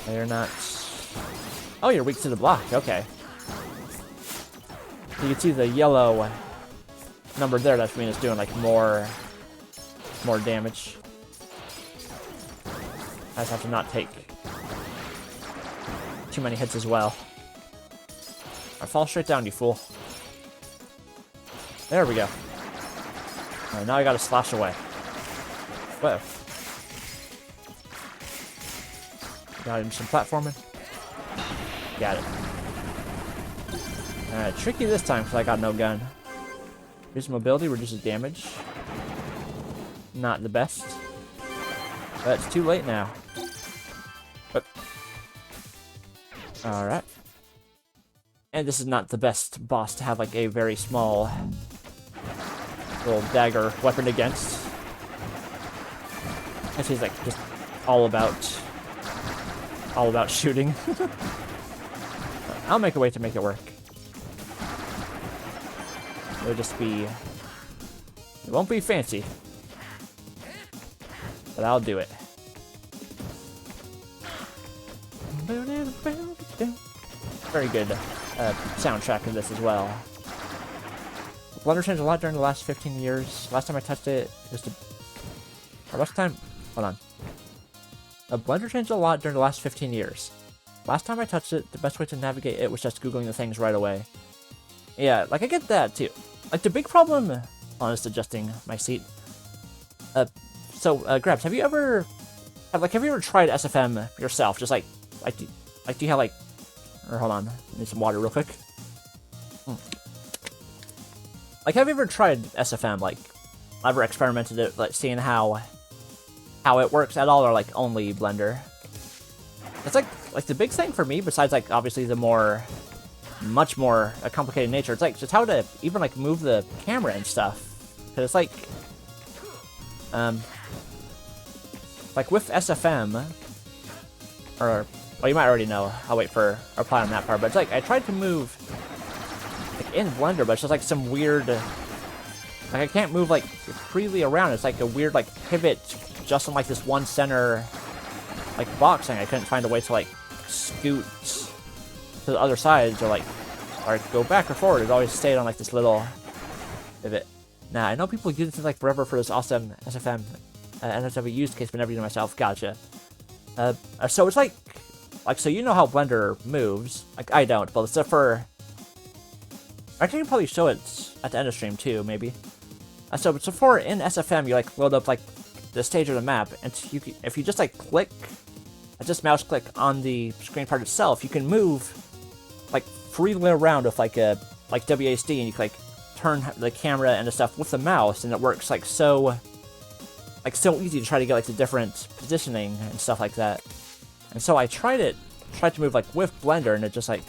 They're not... Oh, you're weak to the block. Okay. You can see the yellow number there. That means it's doing like more damage. I just have to not take too many hits as well. I fall straight down, you fool. There we go. Alright, now I gotta slash away. Whoa. Got him some platforming. Got it. Alright, tricky this time because I got no gun. Reduces mobility, reduces damage. Not the best. But it's too late now. Alright. And this is not the best boss to have like a very small little dagger weapon against. This is like just all about shooting. I'll make a way to make it work. It'll just be... It won't be fancy. But I'll do it. Very good soundtrack of this as well. Blender changed a lot during the last 15 years. Last time I touched it, just or last time... Hold on. Blender changed a lot during the last 15 years. Last time I touched it, the best way to navigate it was just Googling the things right away. Yeah, like I get that too. Like the big problem... I'm just adjusting my seat. Grabs, have you ever tried SFM yourself? Just like do you have like... Or hold on, I need some water real quick. Like, have you ever tried SFM? Like, ever experimented it, like seeing how it works at all, or like only Blender? It's like the big thing for me, besides like obviously the much more complicated nature. It's like just how to even like move the camera and stuff. Cause it's like with SFM, or well, you might already know. I'll wait for a reply on that part. But it's like I tried to move like in Blender, but it's just like some weird. Like I can't move like freely around. It's like a weird like pivot just on like this one center like box thing. I couldn't find a way to like scoot to the other sides or go back or forward. It always stayed on like this little pivot. Now I know people use it like forever for this awesome SFM NSW use case, but never used it myself. Gotcha. So it's like so you know how Blender moves. Like I don't, but except for I can probably show it at the end of stream too, maybe. So before in SFM, you like load up like the stage of the map, and if you just like click, just mouse click on the screen part itself, you can move like freely around with like WASD, and you can like turn the camera and the stuff with the mouse, and it works like so easy to try to get like the different positioning and stuff like that. And so I tried to move like with Blender, and it just like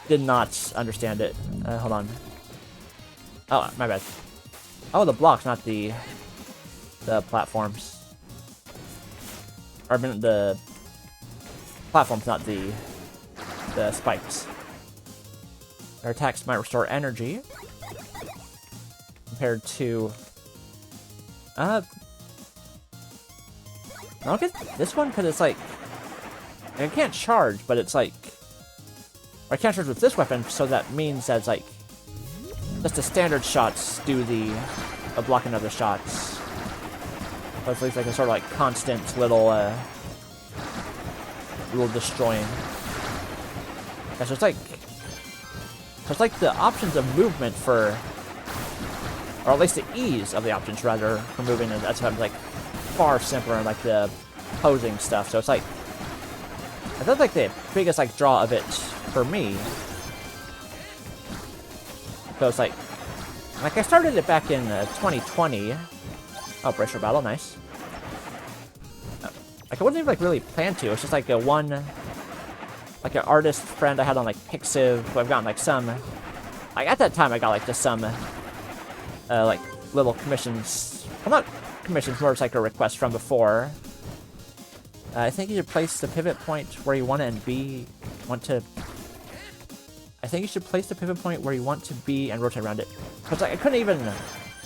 did not understand it. Hold on. Oh, my bad. Oh, the blocks, not the platforms. Or I mean, the platforms, not the spikes. Their attacks might restore energy compared to. I don't get this one because it's like I can't charge, but it's like I can't charge with this weapon, so that means that it's like just the standard shots do the blocking other shots. But it's like a sort of like constant little destroying. Yeah, so it's like the options of movement for, or at least the ease of the options rather for moving, and that's like far simpler in like the posing stuff. So it's like that's like the biggest like draw of it for me. So it's like I started it back in 2020. Oh, bracer battle, nice. Like I wasn't even like really planned to. It's just like an artist friend I had on like Pixiv, who I've gotten like some. Like at that time, I got like just some like little commissions. Well, not commissions, more just like a request from before. I think you should place the pivot point where you want to I think you should place the pivot point where you want to be and rotate around it. Because like, I couldn't even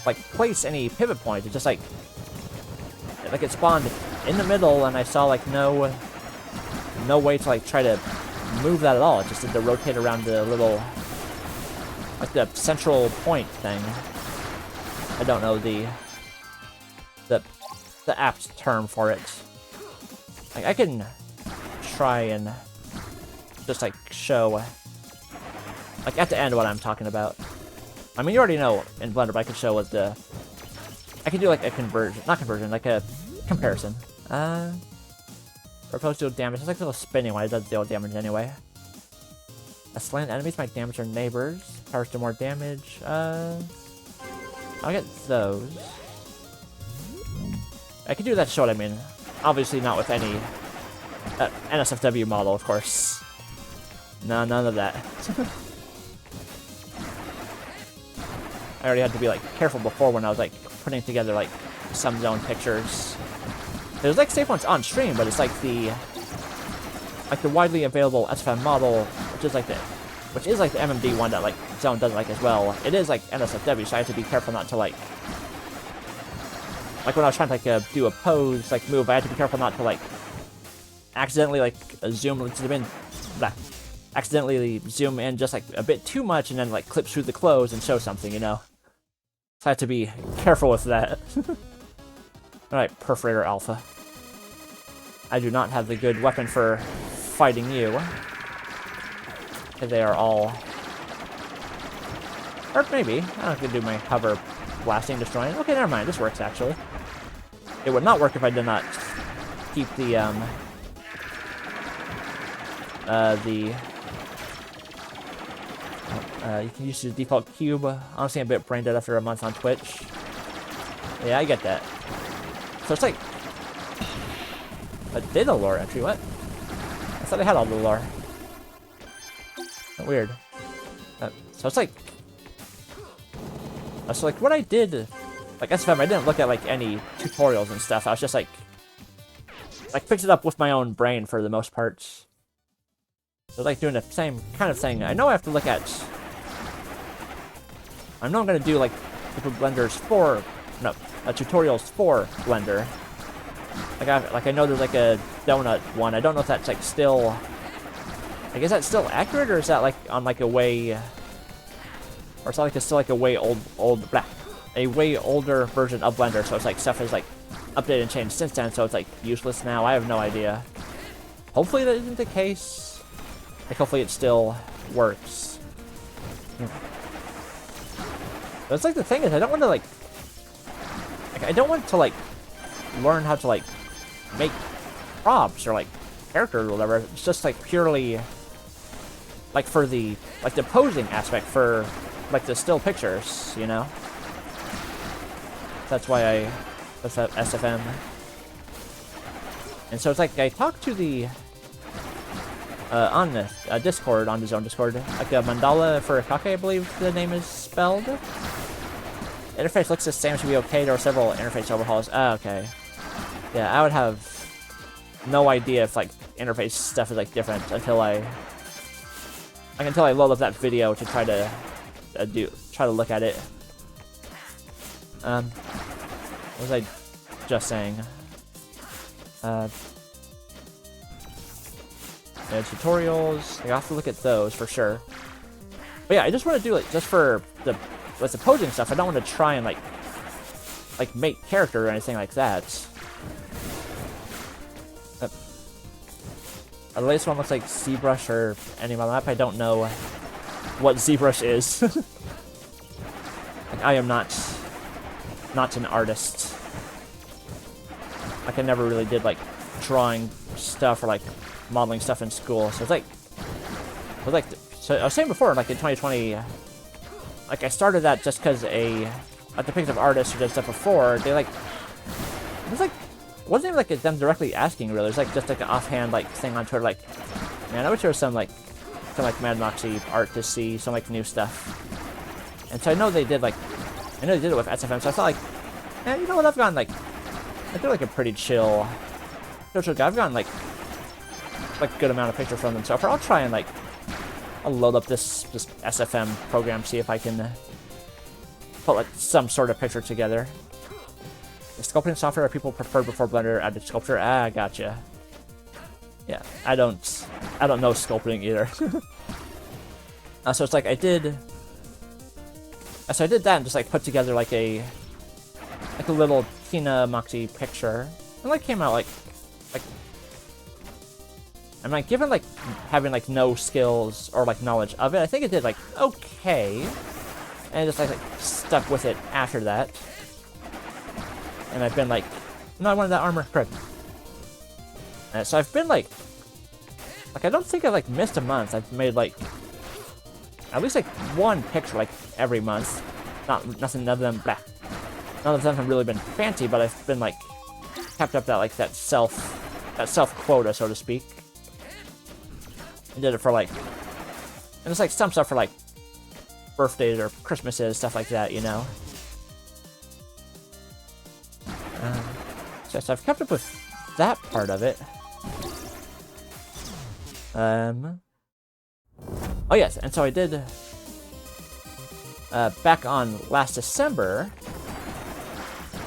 like place any pivot point. It just like it spawned in the middle, and I saw like no way to like try to move that at all. It just did to rotate around the little like the central point thing. I don't know the apt term for it. Like I can try and just like show like at the end what I'm talking about. I mean, you already know in Blender, but I could show what I can do like a like a comparison. Proposed deal damage. It's like a little spinning one. It does deal damage anyway. Slain enemies might damage their neighbors. Powers do more damage. I'll get those. I can do that to show what I mean. Obviously not with any NSFW model, of course. No, none of that. I already had to be like careful before when I was like putting together like some zone pictures. There's like safe ones on stream, but it's like the widely available SFM model, which is like the MMD one that like Zone doesn't like as well. It is like NSFW, so I have to be careful not to like when I was trying to like do a pose like move, I had to be careful not to like accidentally like accidentally zoom in just like a bit too much and then like clip through the clothes and show something, you know. So I have to be careful with that. Alright, Perforator Alpha. I do not have the good weapon for fighting you. They are all... Or maybe. I don't have to do my hover blasting, destroying. Okay, never mind. This works, actually. It would not work if I did not keep the, you can use the default cube. Honestly, I'm a bit brain dead after a month on Twitch. Yeah, I get that. So it's like a data lore entry. What? I thought I had all the lore. Weird. So it's like, so like what I did, like SFM, I didn't look at like any tutorials and stuff. I was just like picked it up with my own brain for the most part. So like doing the same kind of thing. I know I have to look at. I know I'm gonna do like Blender's for tutorials for Blender. Like I know there's like a donut one. I don't know if that's like still. Like, is that still accurate, or is that like on like a way, or is that like still like a way a way older version of Blender? So it's like stuff is like updated and changed since then. So it's like useless now. I have no idea. Hopefully that isn't the case. Like hopefully it still works. But it's like the thing is, I don't want to like I don't want to like learn how to like make props or like characters or whatever. It's just like purely like for the like the posing aspect for like the still pictures, you know. That's why that's that SFM. And so it's like I talked to the on the Discord, on his own Discord, like a Mandala for Akake, I believe the name is spelled. Interface looks the same, should be okay. There are several interface overhauls. Ah, okay. Yeah, I would have no idea if like interface stuff is like different until I load up that video to try to look at it. What was I just saying? Yeah, tutorials. I have to look at those for sure. But yeah, I just want to do it just for the posing stuff. I don't want to try and like make character or anything like that. The latest one looks like ZBrush or any map. I don't know what ZBrush is. Like, I am not an artist. Like I never really did like drawing stuff or like modeling stuff in school. So it's like, so I was saying before, like in 2020, like I started that just because like the picture of artists who did stuff before, they like, it was like, wasn't even like them directly asking really. It was like just like an offhand like thing on Twitter, like, man, I wish there was some Mad Moxie art to see, some like new stuff. And so I know they did it with SFM. So I thought like, man, you know what? I feel like a pretty chill guy. I've gotten like a good amount of pictures from them so far. I'll try and like I'll load up this SFM program, see if I can put like some sort of picture together. The sculpting software people preferred before Blender added sculpture. Ah, gotcha. Yeah, I don't know sculpting either. So it's like I did that and just like put together like a little Tina Moxie picture. And like came out like I'm like, given like having like no skills or like knowledge of it, I think it did like okay, and just like stuck with it after that. And I've been like, no, I wanted that armor, correct. So I've been like I don't think I've like missed a month. I've made like at least like one picture like every month. None of them have really been fancy, but I've been like kept up that self quota, so to speak. I did it for like, and it's like some stuff for like birthdays or Christmases, stuff like that, you know. So I've kept up with that part of it. Oh yes, and so I did back on last December.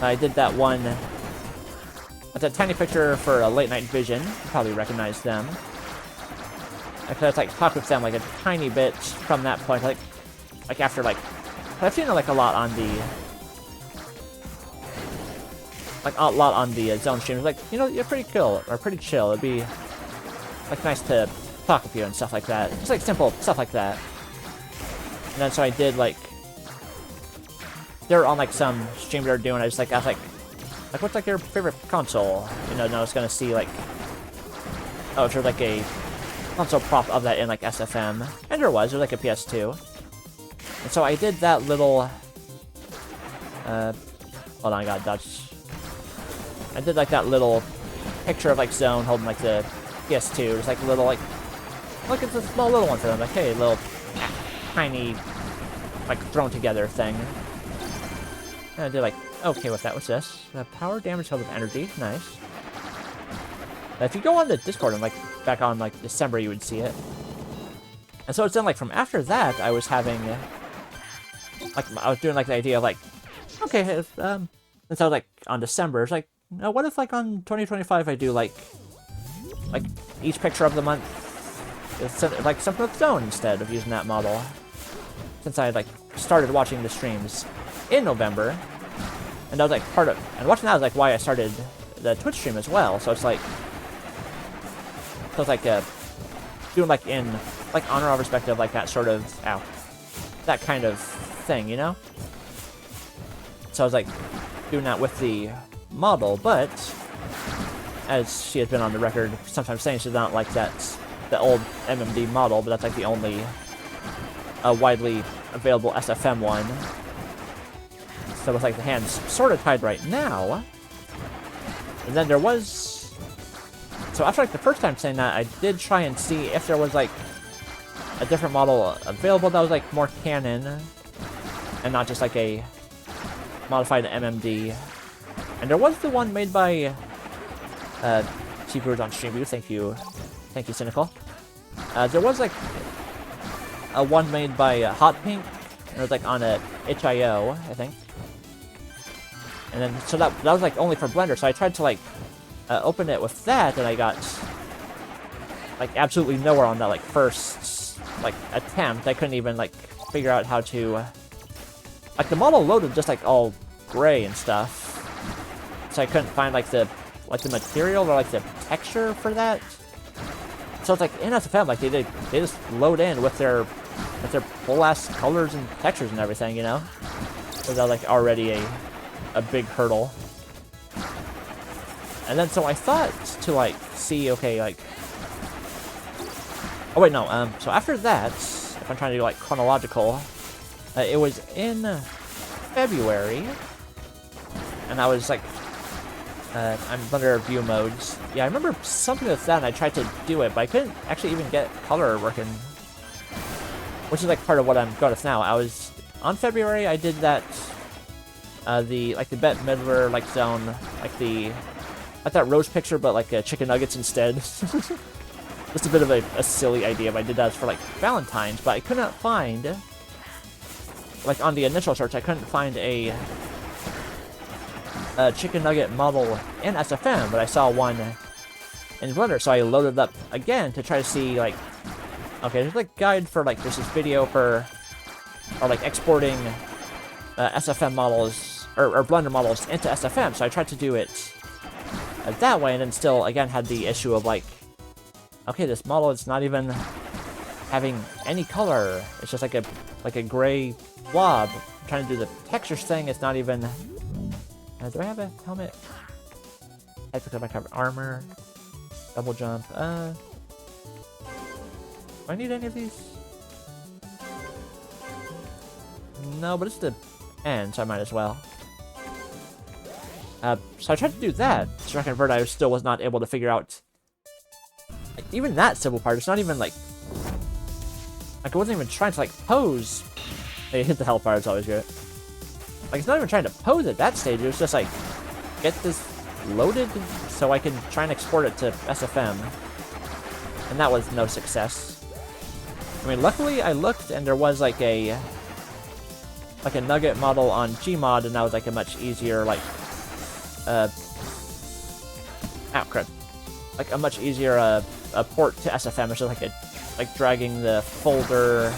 I did that one. That's a tiny picture for a Late Night Vision. You probably recognize them. Because I like talked with them like a tiny bit from that point. Like after like, I've seen it like a lot on the Zone stream. It's like, you know, you're pretty cool or pretty chill. It'd be like nice to talk with you and stuff like that. Just like simple stuff like that. And then so I did like, they were on like some stream they were doing. I was like, what's like your favorite console? You know, and I was gonna see like, oh, if there's like a console prop of that in like SFM, and there was like a PS2. And so I did that little, hold on, I got dodge. I did like that little picture of like Zone holding like the PS2. It's like a little like, look, it's a small little one for them. Like, hey, little tiny like thrown together thing. And I did like okay with that. What's this? Power damage held with energy. Nice. Now, if you go on the Discord and like back on like December, you would see it. And so it's then like from after that, I was having like I was doing like the idea of like, okay, if, since I was like on December, it's like, now what if like on 2025 I do like each picture of the month, it's like something with Zone instead of using that model. Since I had like started watching the streams in November, and that was like part of, and watching that was like why I started the Twitch stream as well. So it's like, doing like in like honor of respect of like that sort of that kind of thing, you know. so I was like doing that with the model, but as she has been on the record sometimes saying she does not like the old MMD model, but that's like the only widely available SFM one. So with like the hands sort of tied right now. And then there was... So after like the first time saying that, I did try and see if there was like a different model available that was like more canon and not just like a modified MMD. And there was the one made by T-Brewers on StreamView. Thank you, Cynical. There was like a one made by Hot Pink. It was like on a itch.io, I think. And then so that was like only for Blender. So I tried to like open it with that, and I got like absolutely nowhere on that like first like attempt. I couldn't even like figure out how to like the model loaded just like all gray and stuff. So I couldn't find like the material or like the texture for that. So it's like in SFM, like they just load in with their full ass colors and textures and everything, you know? Without like already a big hurdle. And then so I thought to like see, okay, like oh wait, no, so after that, if I'm trying to do like chronological, it was in February, and I was like, I'm under view modes. Yeah, I remember something with that, and I tried to do it, but I couldn't actually even get color working, which is like part of what I'm going with now. I was on February, I did that, the Bette Midler like zone, like that rose picture, but like chicken nuggets instead. Just a bit of a silly idea, but I did that for like Valentine's, but I could not find, like on the initial search, I couldn't find a chicken nugget model in SFM, but I saw one in Blender, so I loaded it up again to try to see like, okay, there's like guide for like, there's this video for, or like exporting SFM models, or Blender models into SFM, so I tried to do it that way, and then still, again, had the issue of like, okay, this model is not even having any color. It's just like a gray blob. I'm trying to do the textures thing. It's not even... do I have a helmet? I picked up my cover armor. Double jump. Do I need any of these? No, but it's the end, so I might as well. So I tried to do that. Strike Convert, I still was not able to figure out... Like, even that simple part, it's not even, like... Like, I wasn't even trying to, like, pose... Hey, hit the hellfire, it's always good. Like, it's not even trying to pose at that stage, it was just, like... Get this loaded so I can try and export it to SFM. And that was no success. I mean, luckily I looked and there was, like, a nugget model on Gmod, and that was, like, a much easier, like... crap. Like a much easier port to SFM. It's just like dragging the folder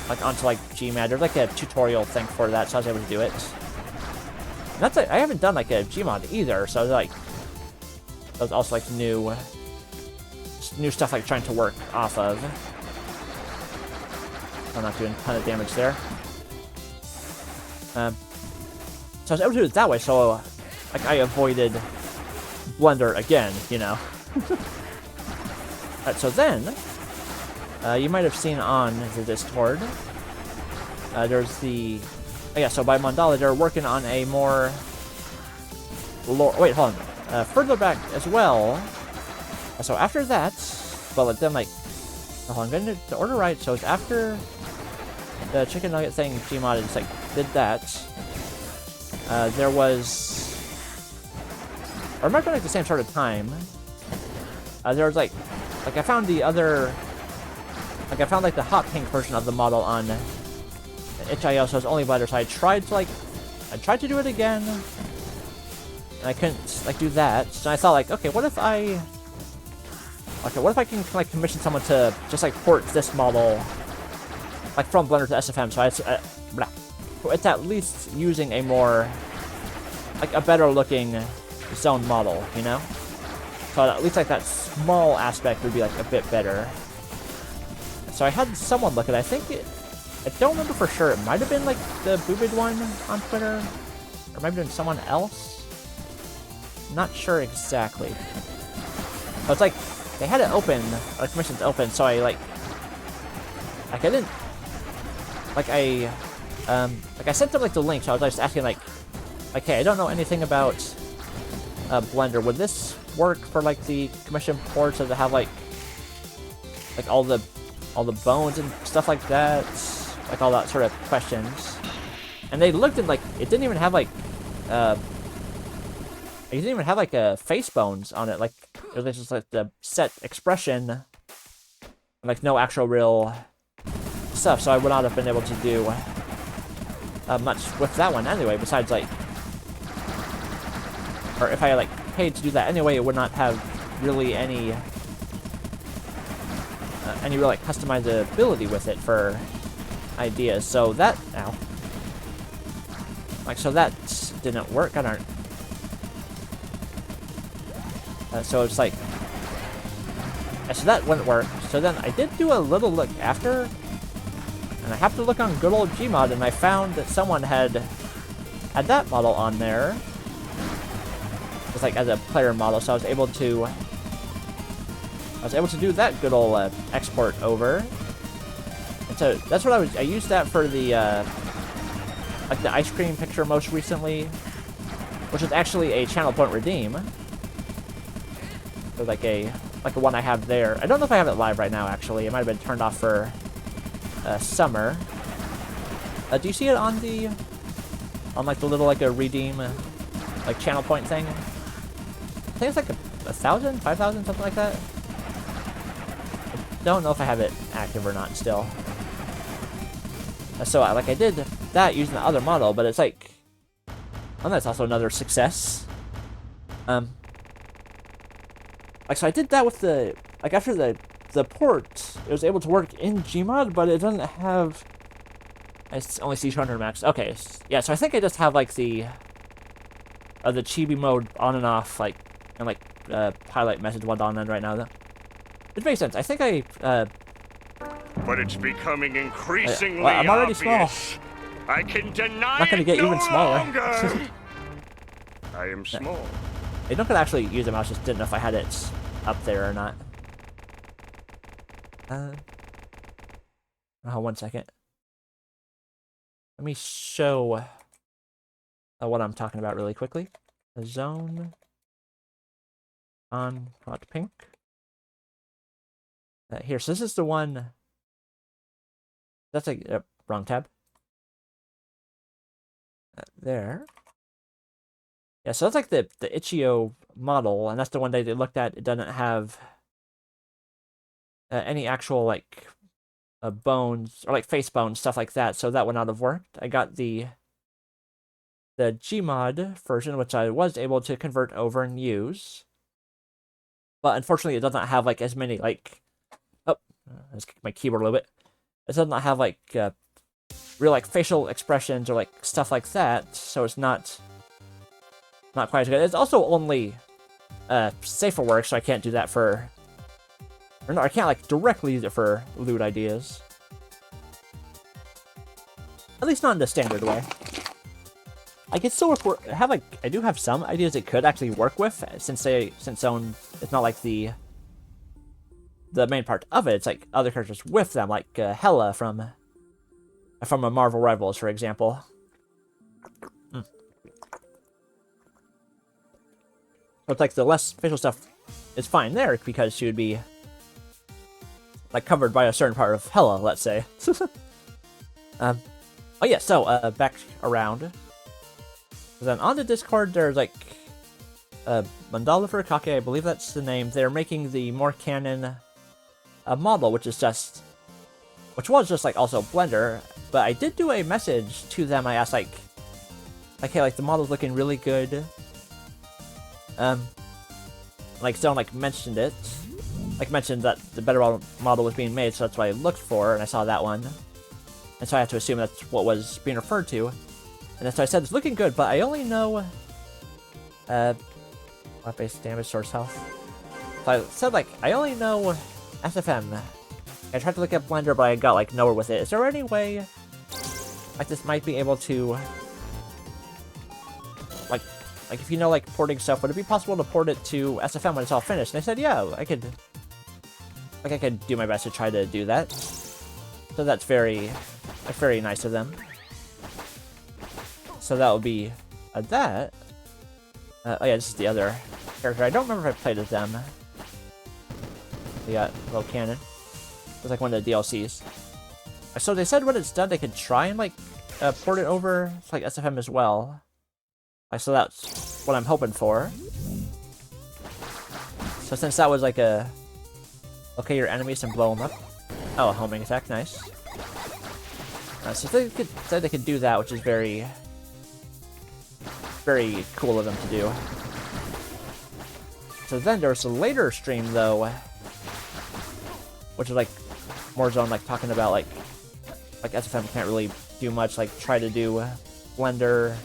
like onto like Gmod. There's like a tutorial thing for that, so I was able to do it. And that's I haven't done like a Gmod either, so I was like, that was also like new stuff like trying to work off of. I'm not doing a ton of damage there. So I was able to do it that way, so like I avoided Blender again, you know. Alright, so then, you might have seen on the Discord, there's the... Oh yeah, so by Mandala, they're working on a more... Wait, hold on. Further back as well. So after that, well, then like... Oh, I'm getting the order right, so it's after the chicken nugget thing, Gmod just like did that. There was... Or it might be like the same sort of time. There was like I found the other, like I found like the hot pink version of the model on itch.io, so it's only better. So I tried to do it again, and I couldn't like do that. So I thought like, okay, what if I can like commission someone to just like port this model like from Blender to SFM? So it's at least using a more like a better looking zone model, you know? So at least like that small aspect would be like a bit better. So I had someone look at it. I don't remember for sure. It might have been like the Boobid one on Twitter. Or maybe doing someone else? Not sure exactly. So it's like, they had it open, or commissions open, so I like I didn't, like I sent them like the link, so I was just asking like, hey, I don't know anything about Blender. Would this work for like the commission ports? Does it have like all the bones and stuff like that? Like all that sort of questions. And they looked at like, it didn't even have like, it didn't even have like face bones on it. Like, it was just like the set expression, like no actual real stuff. So I would not have been able to do much with that one anyway, besides like, or if I like paid to do that anyway, it would not have really any real like customizability with it for ideas. So that, ow. Like, so that didn't work. I don't. So it's like, so that wouldn't work. So then I did do a little look after, and I have to look on good old Gmod, and I found that someone had that model on there. It's like as a player model, so I was able to do that good old export over. And so that's what I used that for the like the ice cream picture most recently, which is actually a channel point redeem. So like the one I have there. I don't know if I have it live right now, actually. It might have been turned off for summer. Do you see it on like the little like a redeem like channel point thing? I think it's like 1,000, 5,000, something like that. I don't know if I have it active or not still. So like I did that using the other model, but it's like, oh, that's also another success. Like, so I did that with the, like, after the port, it was able to work in Gmod, but it doesn't have, I only see 200 max. Okay, yeah, so I think I just have, like, the chibi mode on and off, like, and, like, highlight message one on end right now, though. It makes sense. I think but it's becoming increasingly I'm already obvious. small. I can deny I'm not gonna it get no even smaller. longer. I am small. I don't could actually use them. I just didn't know if I had it up there or not. One second. Let me show what I'm talking about really quickly. The zone on hot pink. Here, so this is the one. That's a wrong tab. There. Yeah, so that's like the Itch.io model, and that's the one that they looked at. It doesn't have any actual like bones or like face bones, stuff like that. So that would not have worked. I got the Gmod version, which I was able to convert over and use, but unfortunately, it doesn't have like as many like. Oh, I just kicked my keyboard a little bit. It does not have like real like facial expressions or like stuff like that. So it's not quite as good. It's also only safe for work, so I can't do that for... Or no, I can't like directly use it for loot ideas. At least not in the standard way. I could still have like... I do have some ideas it could actually work with, since Zone... It's not like the main part of it. It's like other characters with them, like Hela from a Marvel Rivals, for example. But like the less facial stuff is fine there because she would be like covered by a certain part of Hela, let's say. Oh yeah, so back around. So then on the Discord, there's like Mandala for Kake, I believe that's the name. They're making the more canon model, which was just like also Blender. But I did do a message to them. I asked like, hey, like the model's looking really good. Like Stone like mentioned it, like mentioned that the better model was being made, so that's what I looked for, and I saw that one, and so I have to assume that's what was being referred to, and so I said it's looking good, but I only know what base damage, source health. So I said like I only know SFM. I tried to look at Blender, but I got like nowhere with it. Is there any way like this might be able to like if you know like porting stuff, would it be possible to port it to SFM when it's all finished? And they said, yeah, I could do my best to try to do that. So that's very nice of them. So that would be that. Oh yeah, this is the other character. I don't remember if I played as them. They got a little cannon. It was like one of the DLCs. So they said when it's done, they could try and like port it over to like SFM as well. So that's what I'm hoping for. So since that was like a okay, your enemies and blow them up. Oh, a homing attack, nice. So they said they could do that, which is very cool of them to do. So then there was a later stream though, which is like more zone like talking about like SFM can't really do much, like try to do Blender,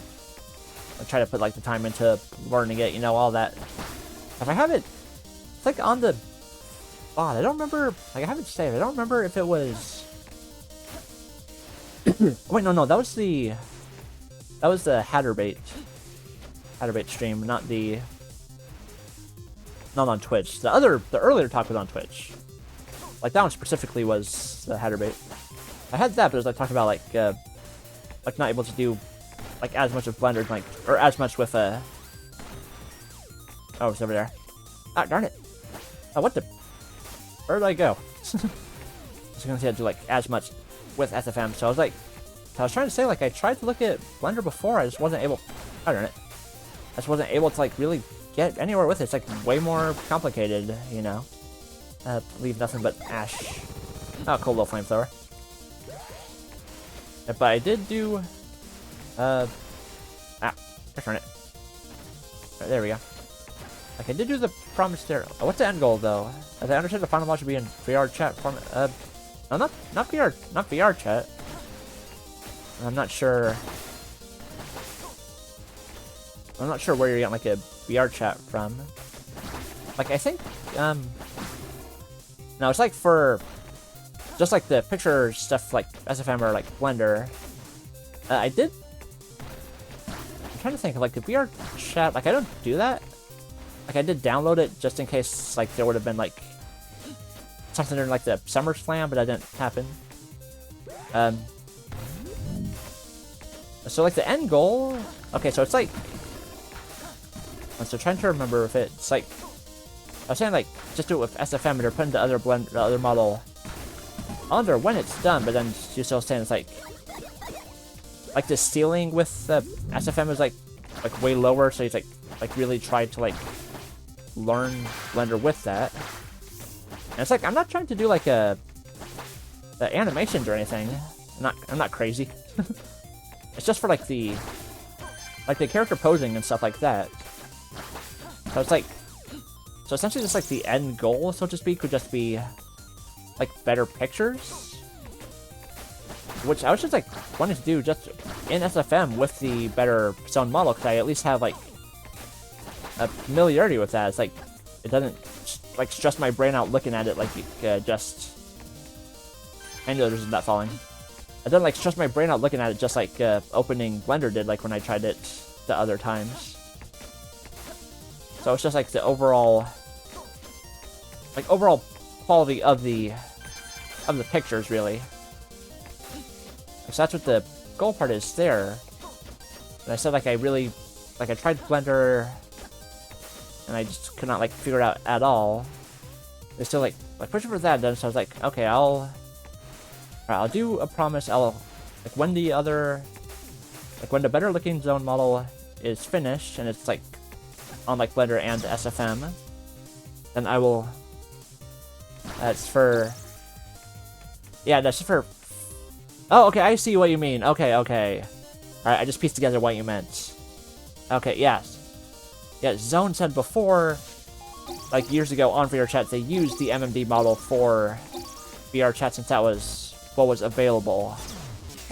and try to put like the time into learning it, you know, all that. If I have it, it's like on the bot. I don't remember. Like I have it saved. I don't remember if it was. Wait, no, that was the Hatterbait stream, not on Twitch. The earlier talk was on Twitch. Like that one specifically was the Hatterbait. I had that, but it was like talking about like not able to do like as much with Blender, like or as much with oh, it's over there. Ah, darn it! Oh, what the? Where did I go? I was gonna say I do like as much with SFM, so I was trying to say like I tried to look at Blender before, I just wasn't able. Oh, darn it! I just wasn't able to like really get anywhere with it. It's like way more complicated, you know. Leave nothing but ash. Oh, cool little flamethrower. But I did do, darn it. Right, there we go. Like, I did do the promise there. Oh, what's the end goal, though? As I understand, the final mod should be in VR chat format. No, not VR chat. I'm not sure where you're getting, like, a VR chat from. Like, I think, no, it's, like, for just, like, the picture stuff, like, SFM or, like, Blender. I'm trying to think of, like, the VR chat. Like, I don't do that. Like, I did download it just in case, like, there would have been, like, something during, like, the SummerSlam, but that didn't happen. So, like, the end goal... Okay, so it's, like... I'm still trying to remember if it's, like... I was saying, like, just do it with SFM or put in the other model on there when it's done, but then you're still saying it's, like... Like, the ceiling with the SFM is, like way lower, so he's, like really tried to, like... learn Blender with that. And it's like I'm not trying to do like the animations or anything. I'm not crazy. It's just for like the character posing and stuff like that. So it's like essentially just like the end goal, so to speak, would just be like better pictures. Which I was just like wanting to do just in SFM with the better zone model, because I at least have like a familiarity with that. It's like it doesn't like stress my brain out looking at it like just. I know there's not falling. It doesn't like stress my brain out looking at it just like opening Blender did, like when I tried it the other times. So it's just like the overall quality of the pictures, really. So that's what the goal part is there. And I said like I tried Blender. And I just could not like figure it out at all. They're still like pushing for that done, so I was like, okay, I'll do a promise. I'll like when the better looking zone model is finished and it's like on like Blender and SFM, then I will. That's for. Oh, okay, I see what you mean. Okay. Alright, I just pieced together what you meant. Okay, yes. Yeah, Zone said before, like years ago on VR chat, they used the MMD model for VR chat since that was what was available.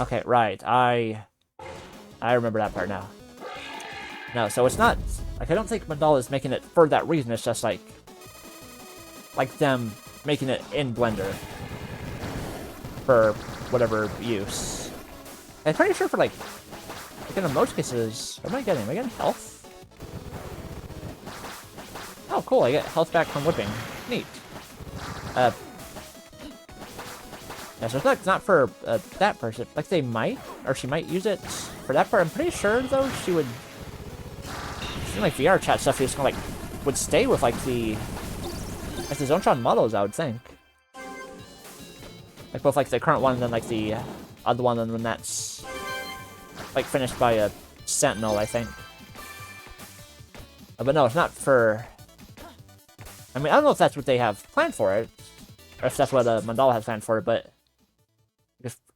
Okay, right. I remember that part now. No, so it's not like I don't think Mandala is making it for that reason. It's just like them making it in Blender for whatever use. I'm pretty sure for like in most cases, what am I getting? Am I getting health? Oh, cool, I get health back from whipping. Neat. Yeah, so it's not for that person. Like, they might, or she might use it for that part. I'm pretty sure, though, she would... like, VR chat stuff is kind of, like, would stay with, like, the Zontron models, I would think. Like, both, like, the current one and then, like, the other one, and when that's, like, finished by a Sentinel, I think. But no, it's not for... I mean, I don't know if that's what they have planned for it, or if that's what Mandala has planned for it, but...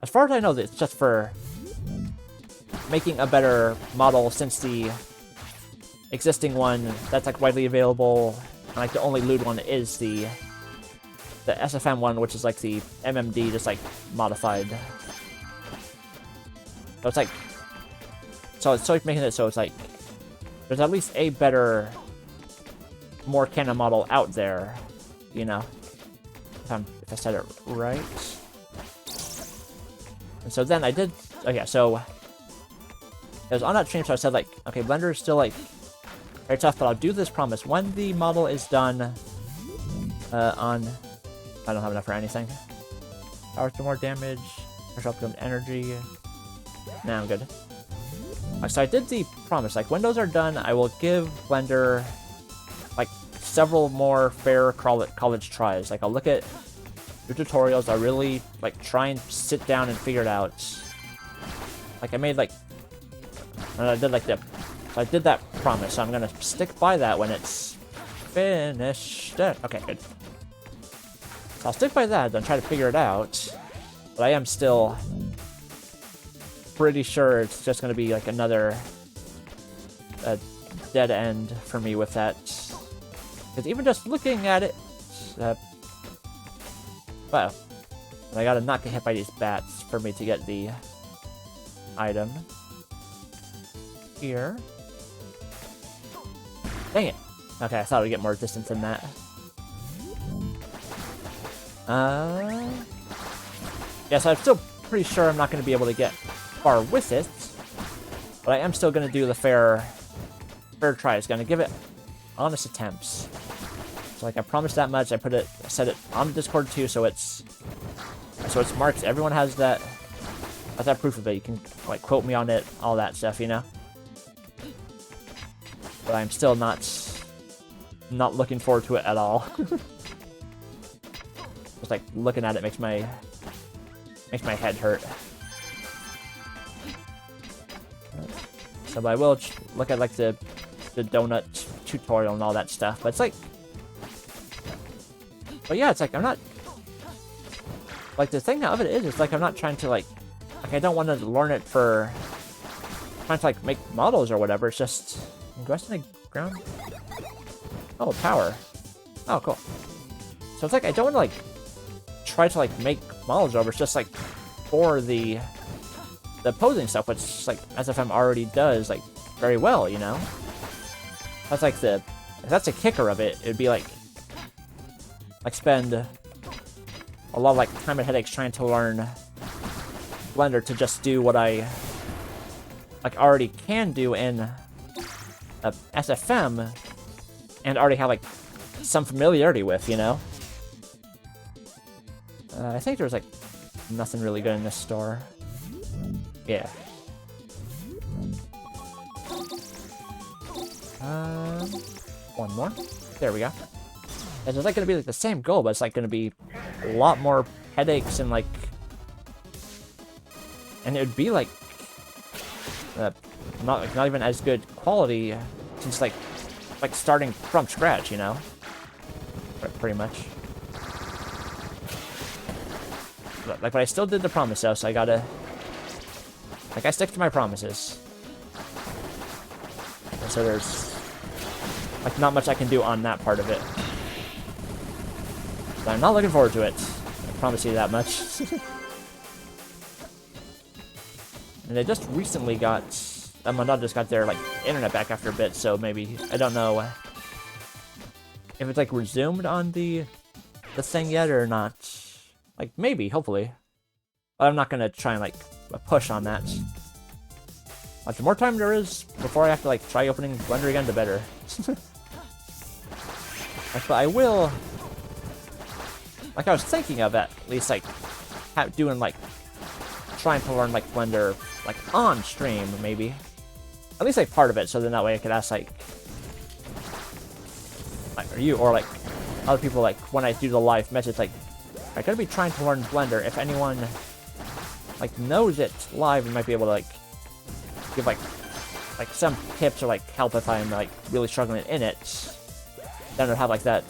as far as I know, it's just for making a better model, since the existing one that's, like, widely available, and, like, the only lewd one is the SFM one, which is, like, the MMD, just, like, modified. So it's, like... So it's making it so it's, like... there's at least a better, more canon model out there, you know? If I said it right. And so then I did... okay, so... it was on that stream, so I said, like, okay, Blender is still, like, very tough, but I'll do this promise. When the model is done on... I don't have enough for anything. Power to more damage. Push up to energy. Nah, I'm good. So I did the promise. Like, when those are done, I will give Blender, like, several more fair college tries. Like, I'll look at your tutorials. I'll really, like, try and sit down and figure it out. Like, I made, like... and I did, like, so I did that promise, so I'm gonna stick by that when it's finished. Okay, good. So I'll stick by that, then try to figure it out. But I am still pretty sure it's just gonna be, like, another dead end for me with that. Because even just looking at it... wow. I gotta not get hit by these bats for me to get the item. Here. Dang it. Okay, I thought we'd get more distance than that. Yeah, so I'm still pretty sure I'm not going to be able to get far with it. But I am still going to do the fair tries. Going to give it honest attempts. So, like, I promised that much. I set it on the Discord too, so it's marked. Everyone has that proof of it. You can, like, quote me on it, all that stuff, you know? But I'm still not looking forward to it at all. Just, like, looking at it makes my head hurt. So, but I will look at, like, the donut tutorial and all that stuff. But it's like... but yeah, it's like, I'm not... like, the thing of it is, it's like, I'm not trying to, like... I don't want to learn it for... trying to, like, make models or whatever. It's just... do I stand the ground? Oh, power. Oh, cool. So it's like, I don't want to, like, try to, like, make models over. It's just, like, for the posing stuff, which, like, SFM already does, like, very well, you know? That's, like, if that's a kicker of it, it'd be, like, spend a lot of, like, time and headaches trying to learn Blender to just do what I, like, already can do in SFM, and already have, like, some familiarity with, you know? I think there's, like, nothing really good in this store. Yeah. One more. There we go. And it's, like, gonna be, like, the same goal, but it's, like, gonna be a lot more headaches and, like... and it would be, like... not even as good quality, since, like starting from scratch, you know? Pretty much. But I still did the promise, though, so I gotta... like, I stick to my promises. And so there's... like, not much I can do on that part of it. But I'm not looking forward to it. I promise you that much. And they just recently got... Mandala just got their, like, internet back after a bit, so maybe... I don't know if it's, like, resumed on the thing yet or not. Like, maybe, hopefully. But I'm not gonna try and, like, push on that. Like, the more time there is before I have to, like, try opening Blender again, the better. But I will, like, I was thinking of at least, like, doing, like, trying to learn, like, Blender, like, on stream, maybe. At least, like, part of it, so then that way I could ask, like, or you, or, like, other people, like, when I do the live message, like, I'm gonna be trying to learn Blender. If anyone, like, knows it live, you might be able to, like, give, like, some tips or, like, help if I'm, like, really struggling in it. Then I'd have, like, that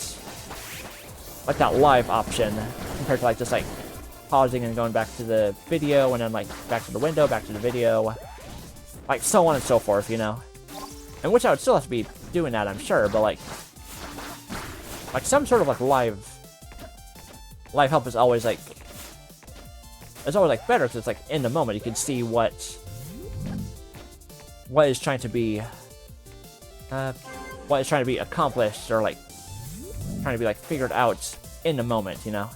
live option, compared to, like, just, like, pausing and going back to the video, and then, like, back to the window, back to the video, like, so on and so forth, you know? And which I would still have to be doing that, I'm sure, but, like, some sort of, like, live help is always, like, it's always, like, better, because it's, like, in the moment, you can see what is trying to be, accomplished, or, like, trying to be, like, figured out in the moment, you know?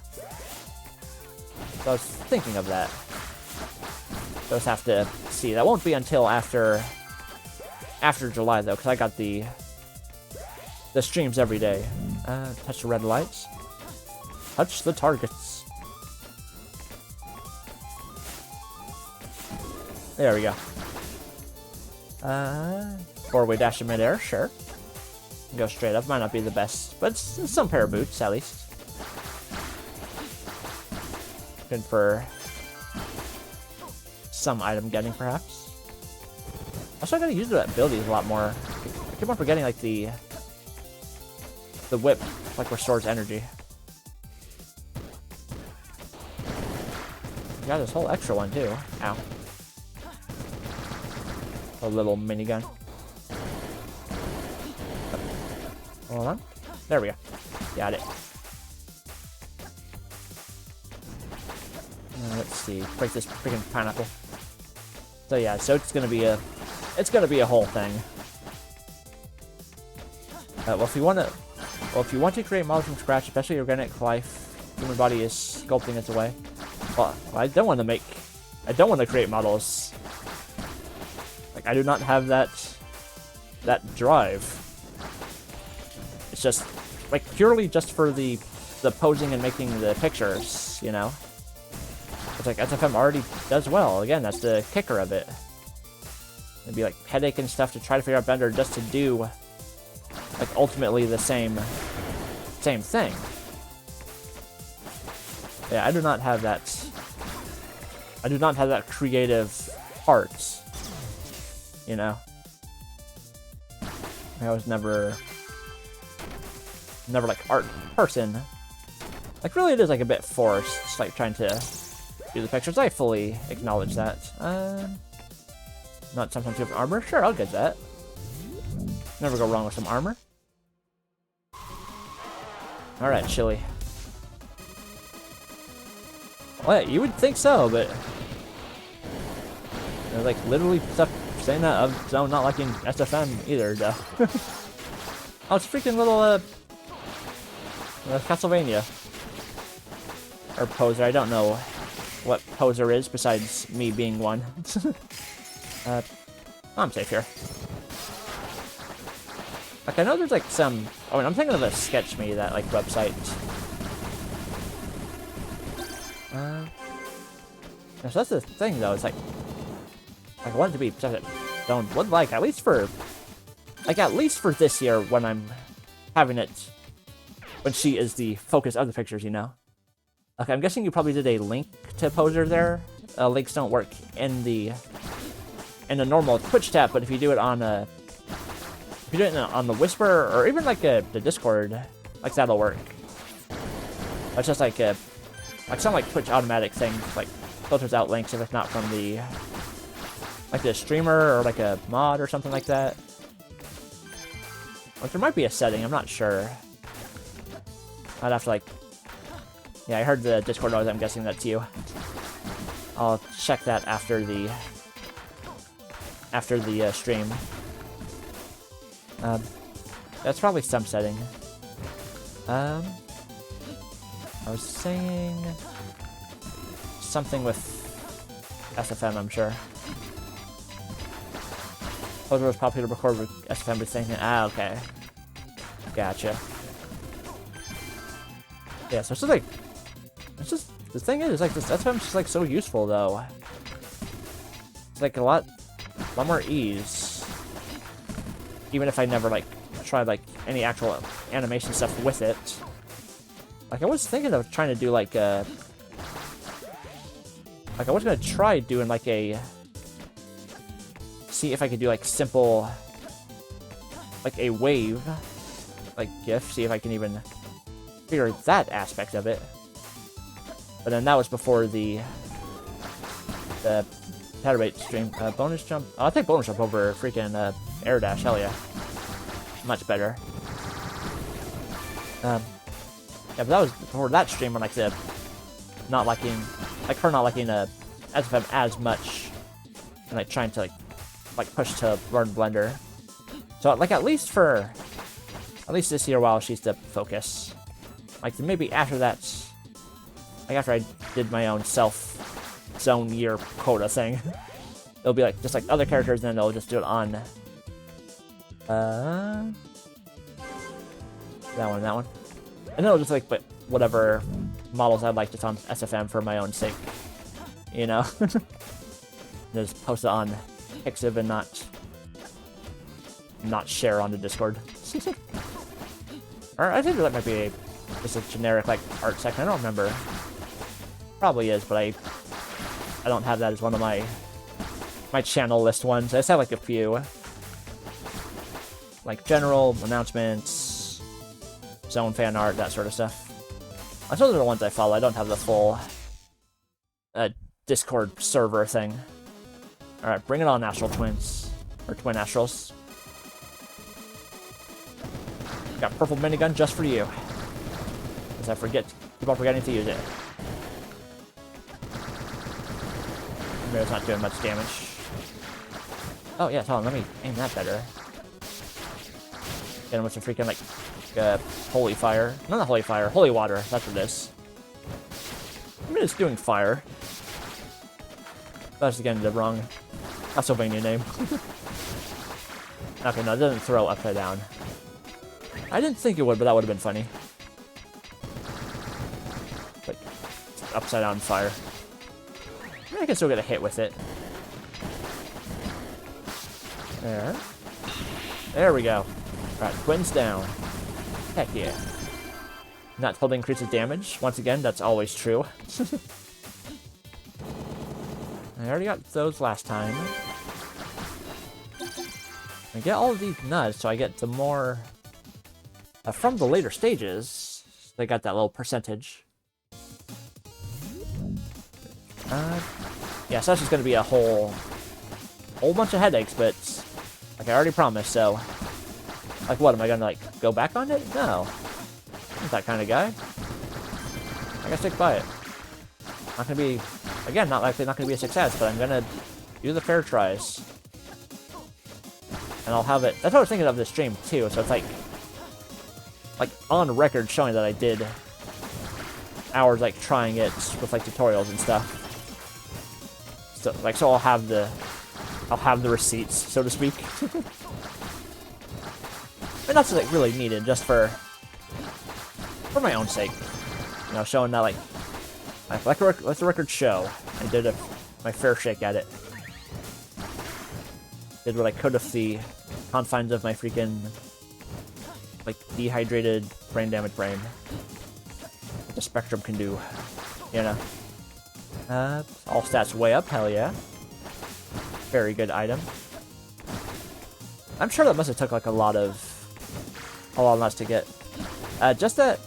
So I was thinking of that. Just have to see. That won't be until after July, though, because I got the streams every day. Touch the red lights. Touch the targets. There we go. Four-way dash in midair, sure. Go straight up, might not be the best, but it's some pair of boots, at least. Good for some item getting, perhaps. Also, I gotta use the abilities a lot more. I keep on forgetting, like, the whip, like, restores energy. Got this whole extra one, too. Ow. A little minigun. Hold on. There we go. Got it. Let's see. Break this freaking pineapple. So yeah, so it's gonna be a whole thing. Well, if you want to create models from scratch, especially organic life, human body is sculpting its way. Well, I don't want to create models. Like, I do not have that drive. It's just, like, purely just for the posing and making the pictures, you know? It's like SFM already does well. Again, that's the kicker of it. It'd be like headache and stuff to try to figure out Blender just to do, like, ultimately the same thing. Yeah, I do not have that. I do not have that creative heart. You know, I was never like art person. Like, really, it is like a bit forced. Just like trying to do the pictures. I fully acknowledge that. Not sometimes you have armor. Sure, I'll get that. Never go wrong with some armor. All right, Chili. Well, you would think so, but like literally stuff saying that of so not liking SFM either, though. Oh, it's freaking little Castlevania or Poser. I don't know what Poser is besides me being one. I'm safe here. Like, I know there's like some. I mean, I'm thinking of a Sketch Me, that like website. So that's the thing, though. It's like I want it to be don't would like at least for this year when I'm having it, when she is the focus of the pictures, you know. Okay, I'm guessing you probably did a link to Poser there. Links don't work in the normal Twitch tab, but if you do it on the Whisper or even like the Discord, like that'll work. It's just like some like Twitch automatic thing, like filters out links if it's not from the streamer or like a mod or something like that. Like, there might be a setting, I'm not sure. I'd have to like, yeah, I heard the Discord noise, I'm guessing that's you. I'll check that after the stream. That's probably some setting. I was saying something with SFM, I'm sure. Poser was popular to record with SFM, but saying, okay. Gotcha. Yeah, so it's just like, it's just, the thing is, like, this SFM's just like so useful though. It's like a lot more ease. Even if I never like tried like any actual animation stuff with it. Like I was thinking of trying to do like I was gonna try doing like see if I could do like simple, like a wave, like GIF, see if I can even figure that aspect of it. But then that was before the Patterate stream. Bonus jump. Oh, I'll take bonus jump over freaking air dash. Hell yeah. Much better. Yeah, but that was before that stream when like the not liking, like her not liking SFM as much, and like trying to like push to learn Blender. So like at least this year while she's the focus. Like maybe after that, like after I did my own zone year quota thing, it'll be like just like other characters, and then they'll just do it on that one. And then it'll just like put whatever models I'd like just on SFM for my own sake. You know? Just post it on Pixiv and not share on the Discord. Or I think that might be just a generic like art section. I don't remember. Probably is, but I don't have that as one of my channel list ones. I just have like a few. Like general announcements, zone fan art, that sort of stuff. Those are the ones I follow. I don't have the full Discord server thing. Alright, bring it on, Astral Twins. Or Twin Astrals. Got purple minigun just for you. Because I keep on forgetting to use it. Maybe it's not doing much damage. Oh yeah, hold on, let me aim that better. Get him with some freaking like holy fire. No, not holy fire, holy water. That's what it is. I mean, it's doing fire. That's again the wrong Castlevania name. Okay, no, it doesn't throw upside down. I didn't think it would, but that would have been funny. Like upside down fire. I can still get a hit with it. There we go. Alright, twins down. Heck yeah. Not totally increases damage. Once again, that's always true. I already got those last time. I get all of these nuts, so I get the more... from the later stages, they got that little percentage. Yeah, so that's just gonna be a whole bunch of headaches, but like I already promised, so like what, am I gonna like go back on it? No. I'm not that kind of guy. I gotta stick by it. Not gonna be, again, not gonna be a success, but I'm gonna do the fair tries. And I'll have it, that's what I was thinking of this stream too, so it's like on record showing that I did hours like trying it with like tutorials and stuff. So I'll have the receipts, so to speak. And that's like really needed just for my own sake. You know, showing that like let the record show I did my fair shake at it. Did what I could with the confines of my freaking like dehydrated brain damaged brain. What the Spectrum can do, you know. All stats way up, hell yeah. Very good item. I'm sure that must have took like a lot of nuts to get. Just that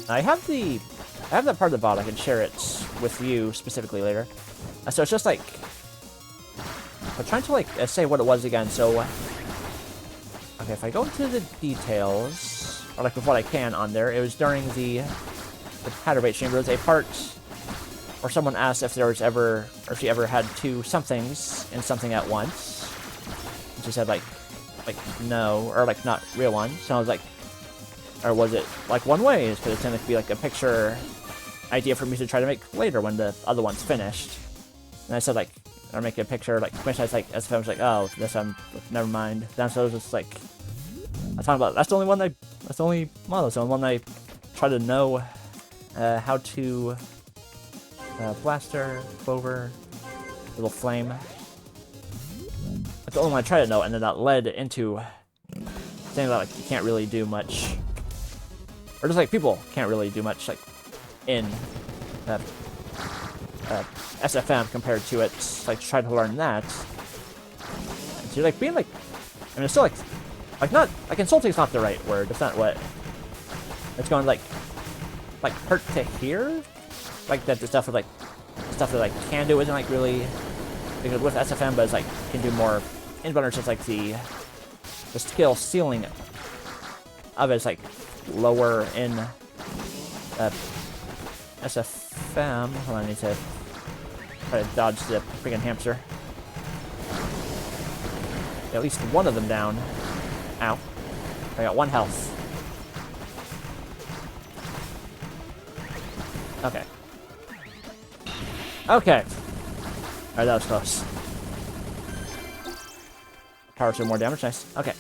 I have that part of the bot. I can share it with you specifically later. So it's just like I'm trying to like say what it was again. So okay, if I go into the details, or like with what I can on there, it was during the Patterbait stream. There was a part where someone asked if there was ever, or if she ever had two somethings in something at once. And she said like no, or like not real ones. So I was like, or was it like one way? Because it's going to be like a picture idea for me to try to make later when the other one's finished. And I said like, or make a picture like finished. I was like, as if I was like, oh, this one, never mind. Then so I was just like, I was talking about that's the only model. That's the only one I try to know how to blaster, clover, little flame. That's the only one I tried to know, and then that led into saying that like you can't really do much, or just like people can't really do much like in SFM compared to it. Like try to learn that. And so you're like being like, I mean, it's still like not like insulting is not the right word. It's not what it's going like hurt to hear. Like that the stuff with like can do isn't like really because with SFM, but it's like can do more in Blender. It's like the skill ceiling of it is like lower in SFM. Hold on, I need to try to dodge the freaking hamster. Get at least one of them down. Ow. I got 1 health. Okay. Okay. Alright, that was close. Powers do more damage, nice. Okay.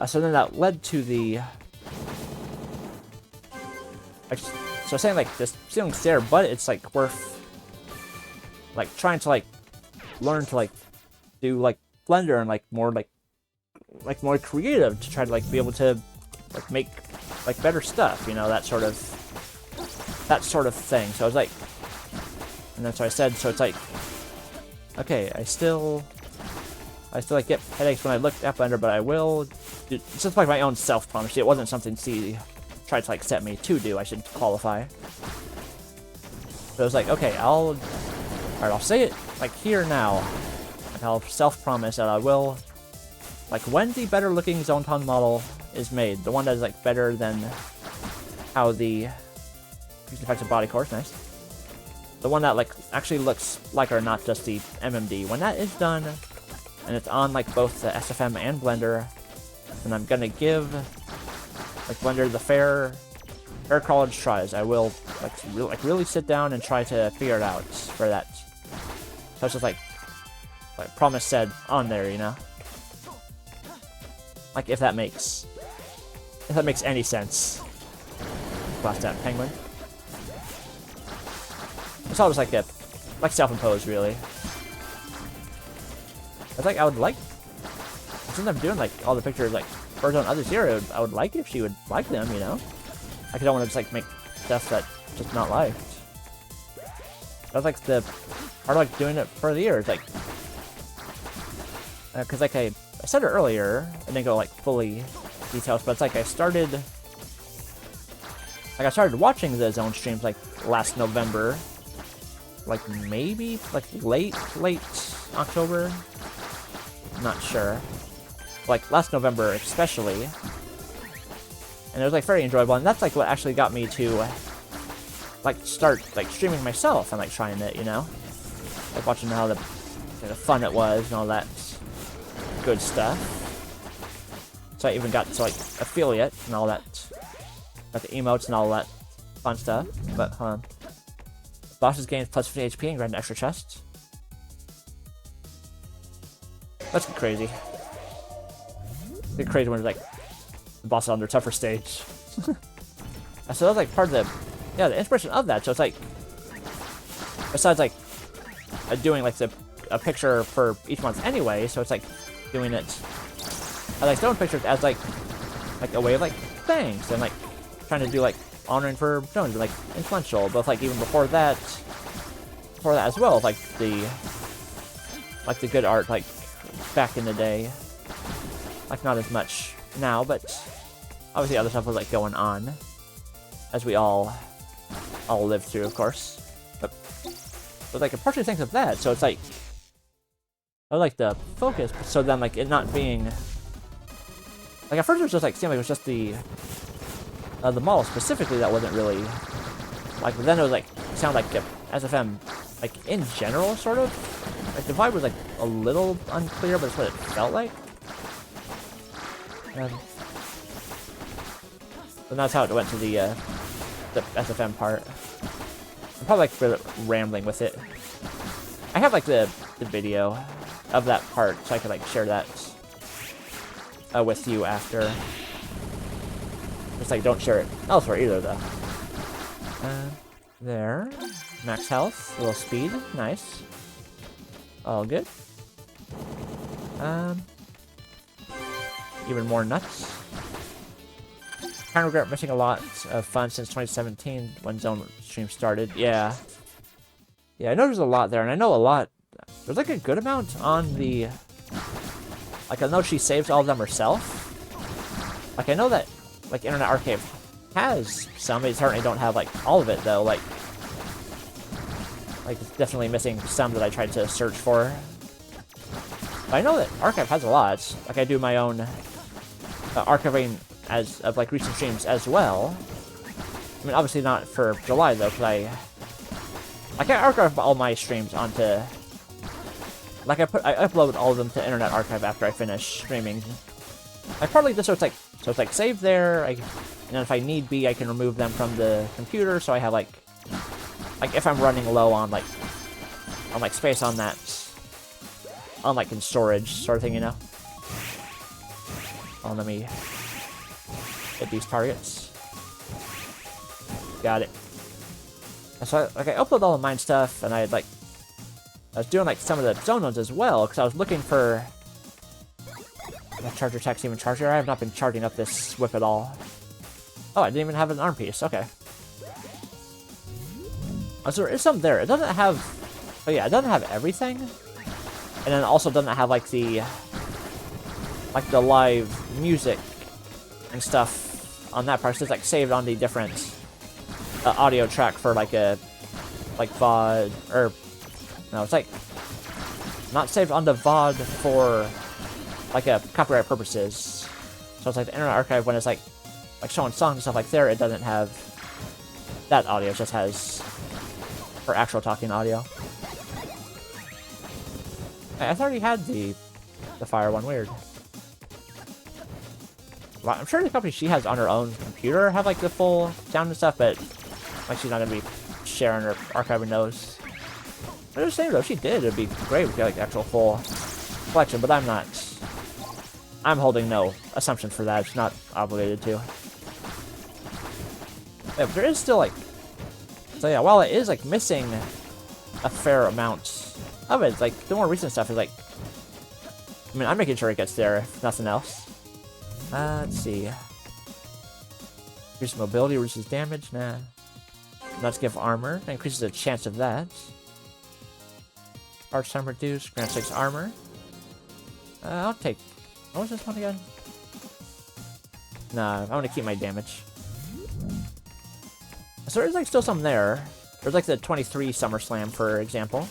So then that led to the... So saying like this ceiling's there, but it's like worth like trying to like learn to like do like Blender and like more creative to try to like be able to like make like better stuff, you know, that sort of thing. So I was like, and that's what I said. So it's like, okay, I still like get headaches when I look at Blender, but I will. It's just like my own self-promise. It wasn't something C tried to like set me to do. I should qualify. So I was like, okay, I'll say it like here now. Like I'll self-promise that I will, like when the better looking zone tongue model is made, the one that is like better than how the effective body core is nice. The one that like actually looks like or not just the MMD. When that is done, and it's on like both the SFM and Blender, and I'm gonna give like Blender the fair college tries. I will like really sit down and try to figure it out for that. So it's just like promise said on there, you know. Like if that makes any sense. Blast that penguin. It's all just like self-imposed, really. I would like, since I'm doing like all the pictures like Birds on Other Zero, I would like if she would like them, you know. I don't want to just like make stuff that just not liked. That's like the part of like doing it for the years, like, because like I said it earlier, I didn't go like fully details, but it's like I started watching the Zone streams like last November, like maybe like late October, I'm not sure, like last November especially, and it was like very enjoyable, and that's like what actually got me to like start like streaming myself and like trying it, you know, like watching how the fun it was and all that good stuff. So I even got to like affiliate and all that, got the emotes and all that fun stuff. But hold on, bosses gains plus 50 HP and grant an extra chest. That's crazy. It's crazy when it's like the boss is on their tougher stage. So that was like part of the inspiration of that. So it's like, besides like doing like a picture for each month anyway, so it's like doing it, I like throwing pictures as like a way of like thanks and like trying to do like honoring for Jones and like influential, but like even before that as well, like the good art like back in the day, like not as much now, but obviously other stuff was like going on as we all lived through, of course. But like a partially thanks of that, so it's like I like the focus, so then like it not being like at first it was just like seemed like it was just the model specifically that wasn't really like, but then it was like sound like SFM like in general sort of like the vibe was like a little unclear, but it's what it felt like. And that's how it went to the SFM part. I'm probably like really rambling with it. I have like the video of that part, so I could like share that with you after. Just like don't share it elsewhere either, though. There. Max health, a little speed, nice. All good. Even more nuts. Kind of regret missing a lot of fun since 2017 when Zone stream started. Yeah. Yeah, I know there's a lot there, and I know a lot. There's like a good amount on the. Like, I know she saves all of them herself. Like, I know that, like, Internet Archive has some. They certainly don't have, like, all of it, though. Like, it's definitely missing some that I tried to search for. But I know that Archive has a lot. Like, I do my own archiving as of, like, recent streams as well. I mean, obviously not for July, though, because I archive all my streams onto... Like, I upload all of them to Internet Archive after I finish streaming. I partly just so it's like saved there. And then if I need be, I can remove them from the computer. So I have like if I'm running low on like space on that, on like in storage sort of thing, you know. Oh, let me hit these targets. Got it. So I upload all of mine stuff, and I was doing like some of the zone ones as well, because I was looking for the charger tech's even charger. I have not been charging up this whip at all. Oh, I didn't even have an arm piece. Okay. Oh, so there is some there. It doesn't have. Oh yeah, it doesn't have everything, and then also doesn't have like the live music and stuff on that part. So it's like saved on the different audio track for like a VOD or. No, it's like not saved on the VOD for like a copyright purposes. So it's like the Internet Archive when it's like showing songs and stuff like there, it doesn't have that audio. It just has for actual talking audio. I thought he had the fire one. Weird. Well, I'm sure the company she has on her own computer have like the full sound and stuff, but like she's not gonna be sharing or archiving those. I'm just saying though, if she did, it'd be great with like actual full collection, but I'm not. I'm holding no assumption for that. It's not obligated to. Yeah, but there is still like. So yeah, while it is like missing a fair amount of it, like the more recent stuff is like. I mean, I'm making sure it gets there, if nothing else. Let's see. Increases mobility, reduces damage. Nah. Let's give armor. That increases the chance of that. Arch time reduced, grant 6 armor. I'll take... What was this one again? Nah, I want to keep my damage. So there's like still some there. There's like the 23 SummerSlam, for example.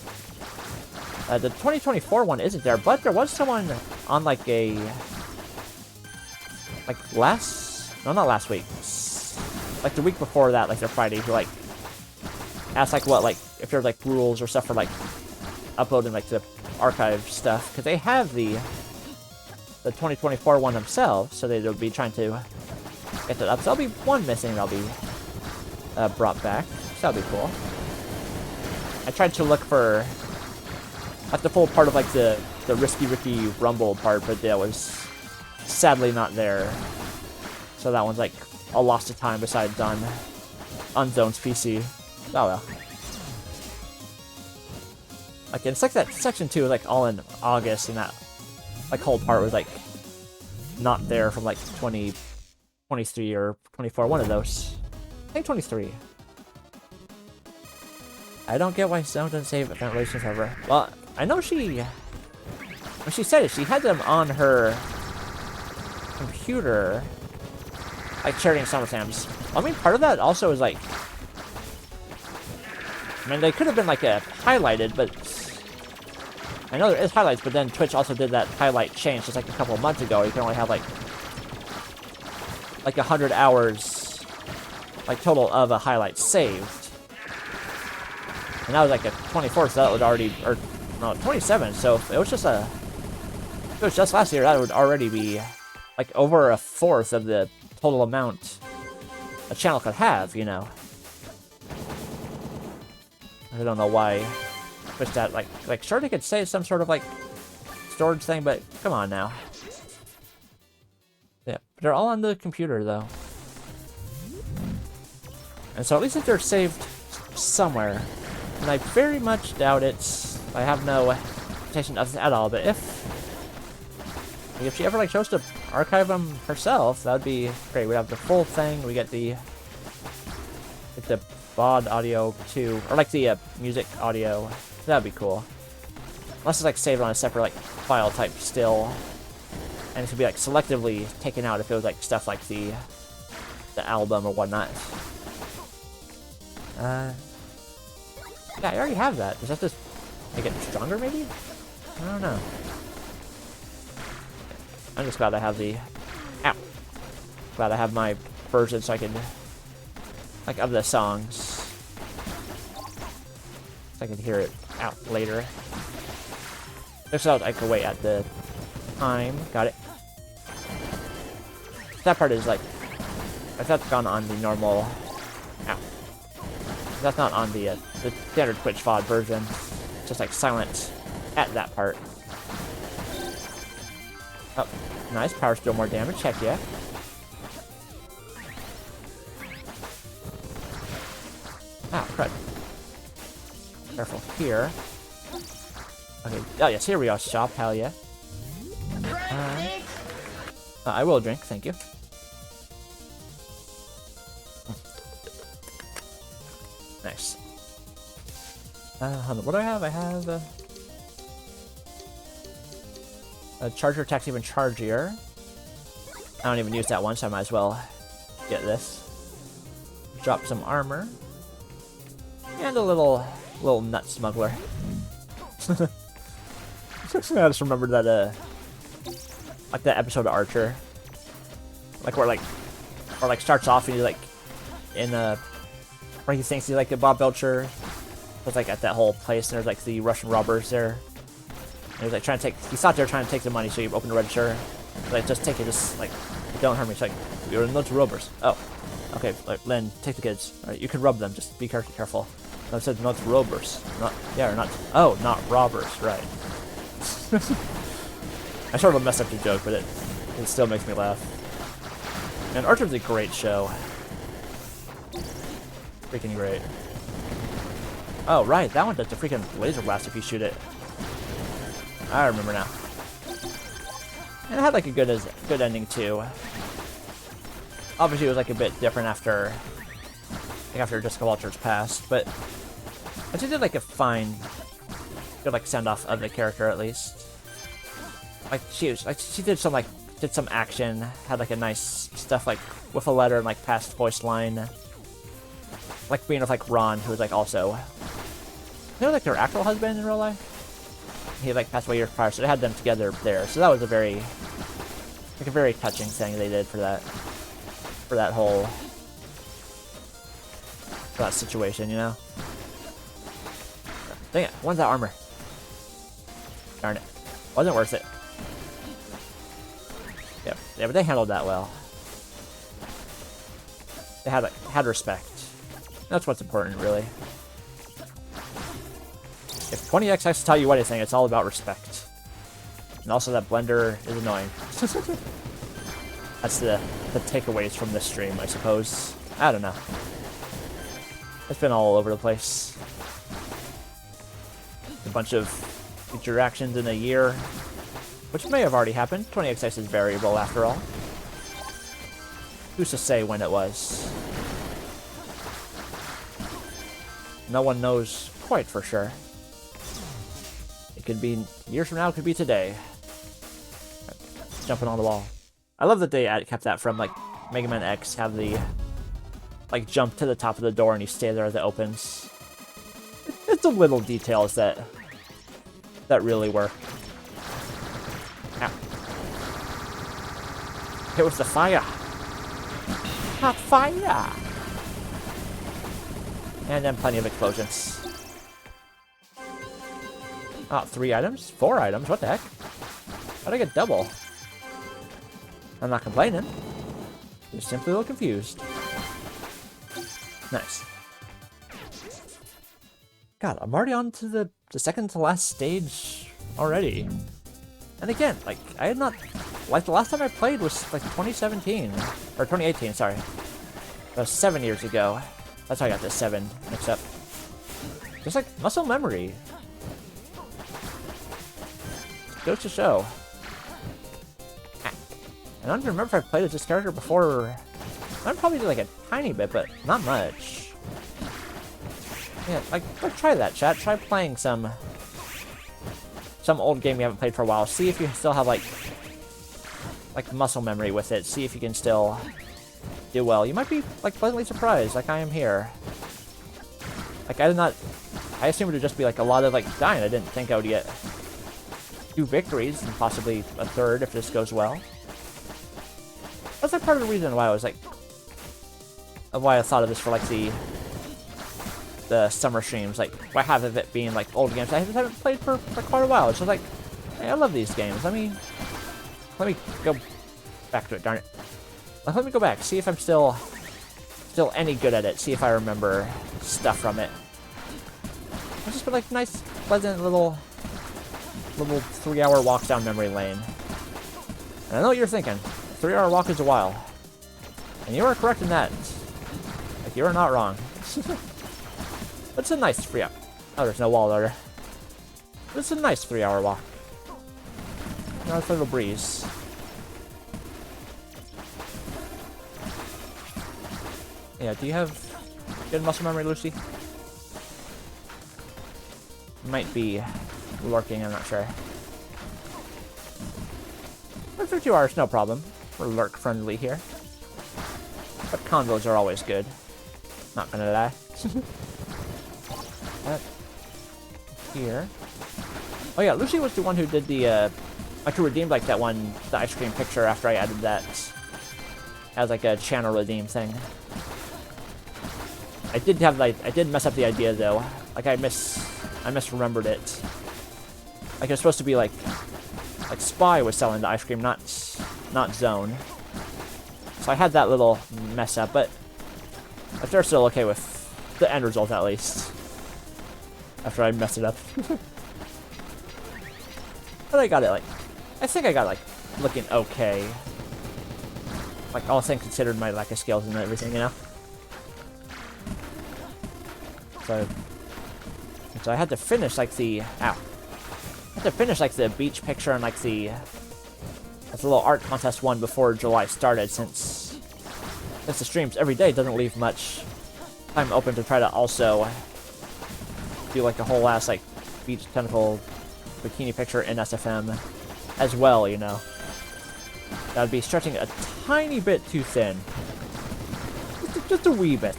The 2024 one isn't there, but there was someone on like a... Like last... No, not last week. Like the week before that, like the Friday, who like... Asked like what, like, if there's like rules or stuff for like... uploading like the archive stuff, because they have the 2024 one themselves, so they'll be trying to get that up. So there'll be one missing that'll be brought back. So that'll be cool. I tried to look for like the full part of like the Risky Ricky Rumble part, but that was sadly not there. So that one's like a lost to time besides on Zone's PC. Oh well. Like, it's like that section 2 was like all in August, and that like whole part was like not there from like 2023 or 24, one of those. I think 23. I don't get why Zone doesn't save event relations ever. Well, I know when she said it, she had them on her computer, like sharing SummerSlams. I mean, part of that also is like, I mean, they could have been like highlighted, but I know there is highlights, but then Twitch also did that highlight change just like a couple of months ago. You can only have like 100 hours like total of a highlight saved. And that was like a 24th, so that would already, or no, 27. So if it was just last year, that would already be like over a fourth of the total amount a channel could have, you know. I don't know why push that, like sure they could say it's some sort of like storage thing, but come on now. Yeah, they're all on the computer though. And so at least if they're saved somewhere, and I very much doubt it. I have no expectation of it at all, but if she ever like chose to archive them herself, that would be great. We'd have the full thing. We get the BOD audio too, or like the music audio. That'd be cool. Unless it's like saved on a separate like file type still, and it could be like selectively taken out if it was like stuff like the album or whatnot. Yeah, I already have that. Does that just make it stronger, maybe? I don't know. I'm just glad I have the... Ow! Glad I have my version so I can... Like, of the songs. So I can hear it out later. This out I could wait at the time. Got it. That part is like... If that's gone on the normal... Ow. That's not on the standard Twitch VOD version. It's just like silent at that part. Oh, nice. Power still more damage. Heck yeah. Ah, crud. Careful here. Okay. Oh, yes. Here we are. Shop. Hell yeah. I will drink. Thank you. Nice. What do I have? I have a charger attacks even chargier. I don't even use that one, so I might as well get this. Drop some armor. And a little nut smuggler. I just remembered that like that episode of Archer. Like where starts off and he's like in where he thinks he's like a Bob Belcher. Was like at that whole place, and there's like the Russian robbers there. And he was like trying to take. He thought they were trying to take the money, so he opened the register. Like, just take it, just like, don't hurt me. It's like, you're not robbers. Oh, okay. Like, Len, take the kids. All right, you can rub them. Just be careful. No, I said not robbers. Not not. Oh, not robbers. Right. I sort of messed up the joke, but it still makes me laugh. And Archer's a great show. Freaking great. Oh, right, that one does the freaking laser blast if you shoot it. I remember now. And it had like a good ending too. Obviously, it was like a bit different after Jessica Walters passed, but I think did like a good like send off of the character at least. Like she did some action, had like a nice stuff like with a letter and like past voice line. Like being with like Ron, who was like also, they were like their actual husband in real life. He like passed away years prior, so they had them together there. So that was a very touching thing they did for that whole situation, you know. Dang it! When's that armor? Darn it! Wasn't worth it. Yeah, but they handled that well. They had respect. That's what's important, really. If 20x has to tell you anything, it's all about respect. And also that blender is annoying. That's the takeaways from this stream, I suppose. I don't know. It's been all over the place. A bunch of future actions in a year, which may have already happened. 20x is variable, after all. Who's to say when it was? No one knows quite for sure. It could be years from now, it could be today. Jumping on the wall. I love that they kept that from like Mega Man X, have the like jump to the top of the door and you stay there as it opens. It's the little details that really work. Ow. It was the fire. Hot fire! And then plenty of explosions. Oh, 3 items? 4 items? What the heck? How'd I get double? I'm not complaining. Just simply a little confused. Nice. God, I'm already on to the second to last stage already. And again, like, I had not... Like, the last time I played was, like, 2017. Or 2018, sorry. That was 7 years ago. That's how I got this 7 mixed up. Just like muscle memory. Goes to show. I don't even remember if I played as this character before. I probably did like a tiny bit, but not much. Yeah, like try that, chat. Try playing some old game you haven't played for a while. See if you still have like muscle memory with it. See if you can still do well. You might be like pleasantly surprised, like I am here. Like I assumed it would just be like a lot of like dying. I didn't think I would get 2 victories and possibly a 3rd if this goes well. That's like part of the reason why I was like, why I thought of this for like the summer streams. Like why half of it being like old games I haven't played for quite a while. It's just like, hey, I love these games. Let me go back to it. Darn it. Let me go back. See if I'm still any good at it. See if I remember stuff from it. It's just been like nice, pleasant little 3-hour walk down memory lane. And I know what you're thinking. 3-hour walk is a while. And you are correct in that. Like, you are not wrong. But it's a nice 3-hour... Oh, there's no wall there. But it's a nice 3-hour walk. Nice little breeze. Yeah, do you have good muscle memory, Lucy? Might be lurking, I'm not sure. But 52 hours, no problem. We're lurk friendly here. But convos are always good. Not gonna lie. Here. Oh yeah, Lucy was the one who did the, like, who redeemed, like, that one, the ice cream picture after I added that as, like, a channel redeem thing. I did have, like, I did mess up the idea, though. Like, I misremembered it. Like, it was supposed to be, like Spy was selling the ice cream, not Zone. So I had that little mess up, but they're still okay with the end result, at least. After I messed it up. But I got it, like, I think I got, like, looking okay. Like, all things considered, my lack of skills and everything, you know? So I had to finish, like, the... Ow. I had to finish, like, the beach picture and, like, the little art contest one before July started, since the streams every day doesn't leave much time open to try to also do, like, a whole ass, like, beach tentacle bikini picture in SFM as well, you know? That would be stretching a tiny bit too thin. Just a wee bit,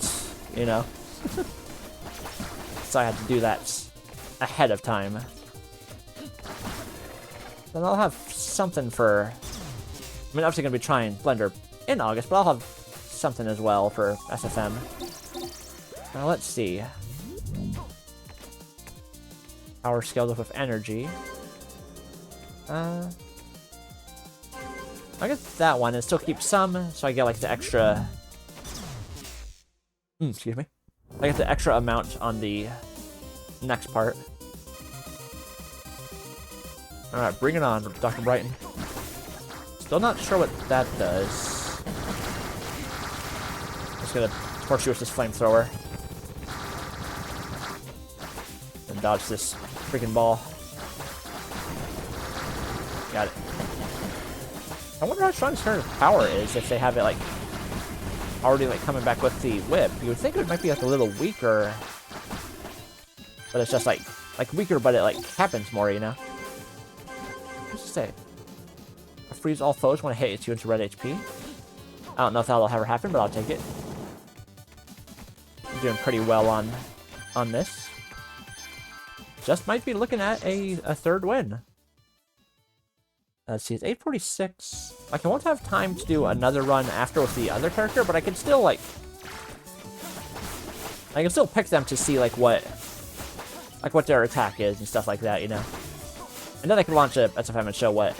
you know? So I had to do that ahead of time. Then I'll have something for... I mean, obviously going to be trying Blender in August, but I'll have something as well for SFM. Now let's see. Power scaled up with energy. I guess that one, and still keep some, so I get like the extra... excuse me. I get the extra amount on the next part. Alright, bring it on, Dr. Brighton. Still not sure what that does. Just gonna torch you with this flamethrower. And dodge this freaking ball. Got it. I wonder how strong this turn of power is if they have it, like, already, like, coming back with the whip. You would think it might be, like, a little weaker. But it's just, like weaker, but it, like, happens more, you know? What's it say? I freeze all foes when I hit you into red HP. I don't know if that'll ever happen, but I'll take it. I'm doing pretty well on this. Just might be looking at a third win. Let's see, it's 8:46. Like, I won't have time to do another run after with the other character, but I can still, like... I can still pick them to see, like, what their attack is and stuff like that, you know? And then I can launch a SFM and show what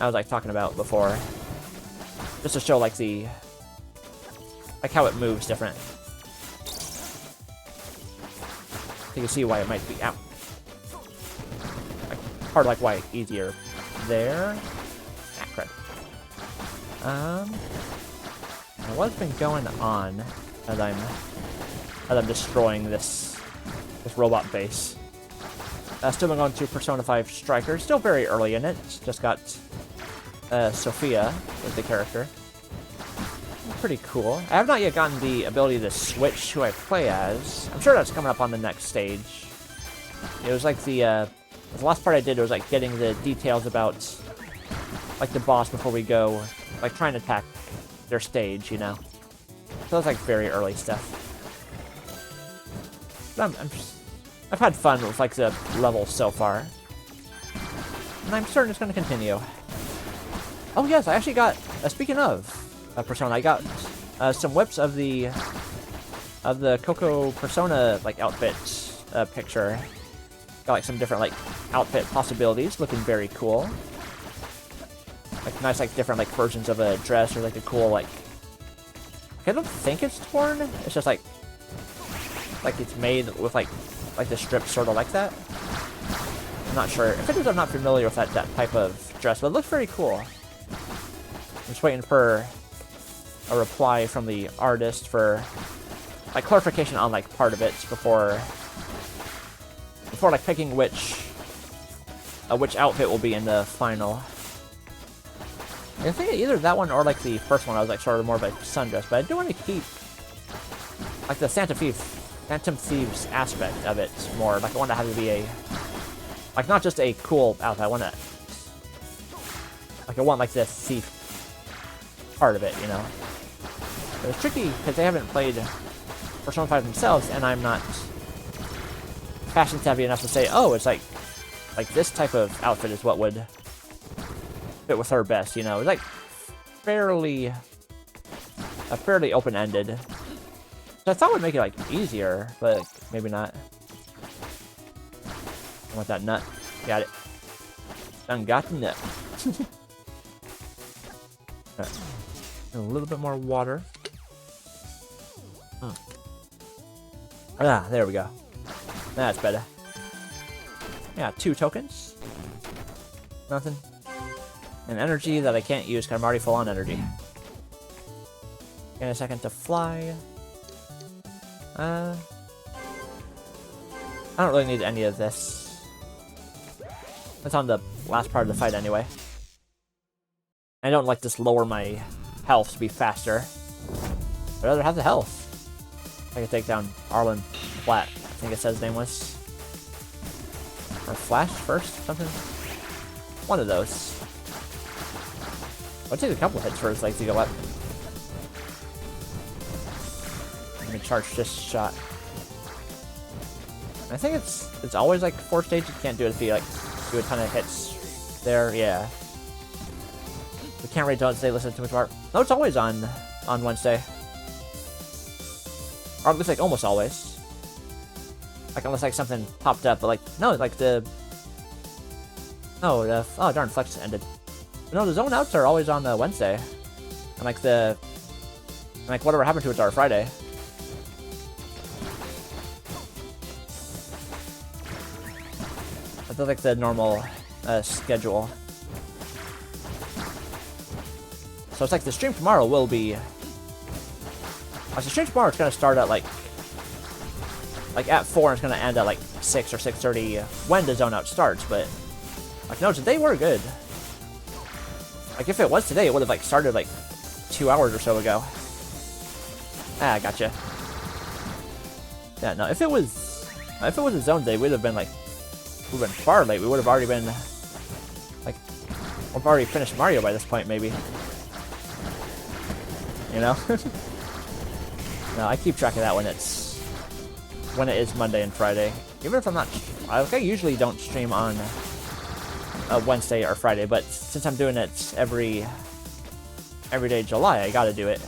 I was, like, talking about before. Just to show, like, the... like, how it moves different. You can see why it might be... Ow. Part of, like, why it's easier there. Ah, crap. What's been going on? as I'm destroying this robot base. Still been going to Persona 5 Striker. Still very early in it. Just got Sophia as the character. Pretty cool. I have not yet gotten the ability to switch who I play as. I'm sure that's coming up on the next stage. It was like the last part I did was like getting the details about like the boss before we go, like trying to attack their stage, you know. So it's like very early stuff. But I've had fun with like the levels so far, and I'm certain it's going to continue. Oh yes, I actually got. Speaking of Persona, I got some whips of the Coco Persona like outfit picture. Got like some different like outfit possibilities, looking very cool. Like nice like different like versions of a dress or like a cool like. I don't think it's torn. It's just like it's made with like the strips sort of like that. I'm not sure. If it is, I'm not familiar with that type of dress, but it looks very cool. I'm just waiting for a reply from the artist for like clarification on like part of it before like picking which outfit will be in the final. I think either that one or like the first one I was like sort of more of a sundress, but I do want to keep like the Phantom Thieves aspect of it more. Like I want to have it be like not just a cool outfit. I want like the thief part of it, you know. But it's tricky because they haven't played Persona 5 themselves, and I'm not fashion savvy enough to say, oh, it's like this type of outfit is what would fit with her best, you know. It's like fairly open-ended. So I thought it would make it like easier, but maybe not. I want that nut. Got it. Done got the nut. Right. A little bit more water. Ah, there we go. That's better. Yeah, 2 tokens. Nothing. And energy that I can't use because I'm already full on energy. In a second to fly. I don't really need any of this. That's on the last part of the fight anyway. I don't like this lower my health to be faster. I'd rather have the health. I could take down Arlen Flat, I think it says his name was. Or Flash first, something? One of those. I'll take a couple hits first, like to go up. Let me charge this shot. I think it's always like 4 stages. You can't do it if you like do a ton of hits there. Yeah. We can't wait until listen to much more. No, it's always on Wednesday. Or at least like almost always. Like unless like something popped up, but like no, like oh darn, Flex ended. But no, the zone outs are always on Wednesday, and like whatever happened to it's our Friday. That's like the normal schedule. So it's like the stream tomorrow will be. Like the stream tomorrow is gonna start at like at 4 and it's gonna end at like 6 or 6:30 when the zone out starts. But like no, today we're good. Like if it was today, it would have like started like 2 hours or so ago. Ah, gotcha. Yeah, no, if it was a zone day, we'd have been like far late. We would have already been like we've already finished Mario by this point, maybe. You know? No, I keep track of that when it is Monday and Friday. Even if I'm not, I usually don't stream on Wednesday or Friday, but since I'm doing it every day July, I gotta do it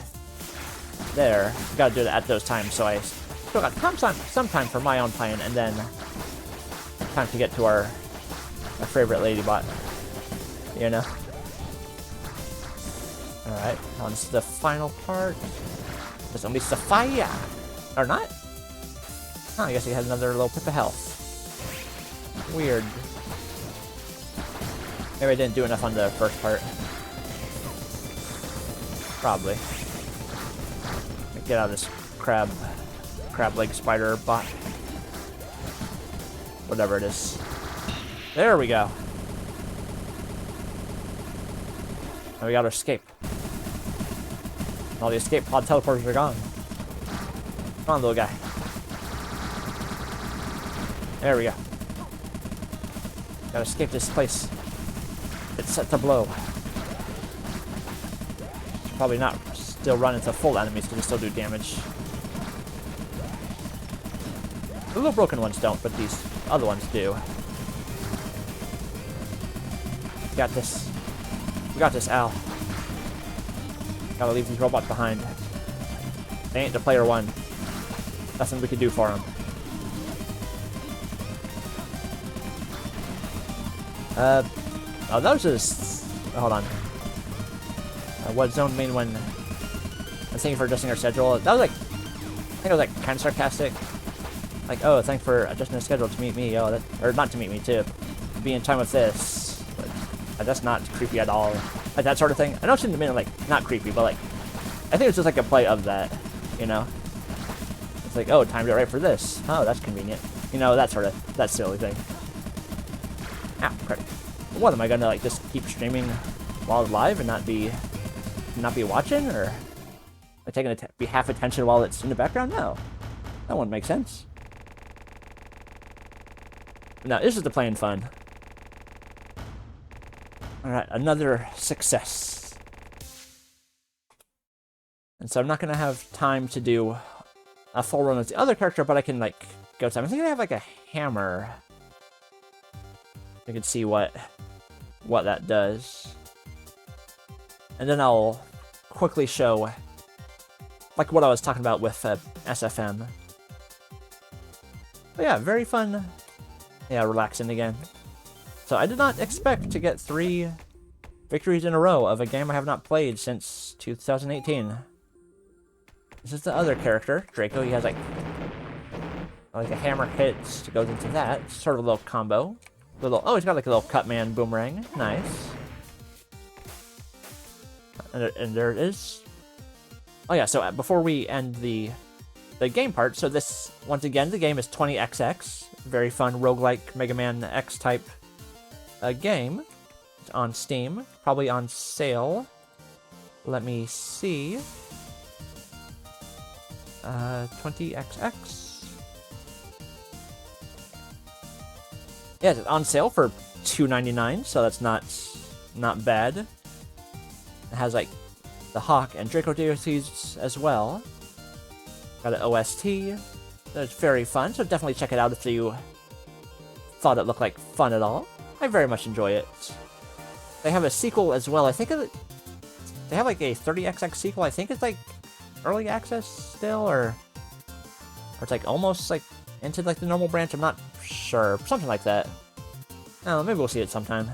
there. Gotta do it at those times, so I still got some time for my own playing, and then time to get to our favorite ladybot. You know? Alright, on to the final part. There's only Sophia! Or not? Oh, I guess he had another little pip of health. Weird. Maybe I didn't do enough on the first part. Probably. Get out of this crab leg spider bot. Whatever it is. There we go. Now we got our escape. All the escape pod teleporters are gone. Come on, little guy. There we go. Gotta escape this place. It's set to blow. Probably not still run into full enemies because they still do damage. The little broken ones don't, but these other ones do. Got this. We got this, Al. Gotta leave these robots behind. They ain't the player one. Nothing we can do for them. Oh, that was just... hold on. What zone main when... I'm thank you for adjusting our schedule. That was like... I think it was like kind of sarcastic. Like, oh, thanks for adjusting the schedule to meet me. Oh, that, or not to meet me, to be in time with this. But that's not creepy at all. Like that sort of thing. I know it shouldn't have been like, not creepy, but like... I think it's just like a play of that, you know? It's like, oh, timed it right for this. Oh, that's convenient. You know, that sort of... that silly thing. Ow, crap. What, am I gonna like just keep streaming while it's live and not be watching, or like taking be half attention while it's in the background? No, that wouldn't make sense. No, this is the playing fun. All right, another success. And so I'm not gonna have time to do a full run with the other character, but I can like go to. I think I have like a hammer. You can see what that does. And then I'll quickly show like what I was talking about with SFM. But yeah, very fun. Yeah, relaxing again. So I did not expect to get 3 victories in a row of a game I have not played since 2018. This is the other character, Draco. He has like a hammer hits, goes into that. It's sort of a little combo. Oh, he's got like a little Cutman boomerang. Nice. And there it is. Oh yeah, so before we end the game part, so this, once again, the game is 20XX. Very fun roguelike Mega Man X type game. It's on Steam. Probably on sale. Let me see. 20XX. Yeah, it's on sale for $2.99, so that's not bad. It has like the Hawk and Draco DLCs as well. Got an OST. So it's very fun, so definitely check it out if you thought it looked like fun at all. I very much enjoy it. They have a sequel as well. I think they have like a 30XX sequel. I think it's like early access still, or it's like almost like into like the normal branch. I'm not sure. Something like that. Oh, maybe we'll see it sometime.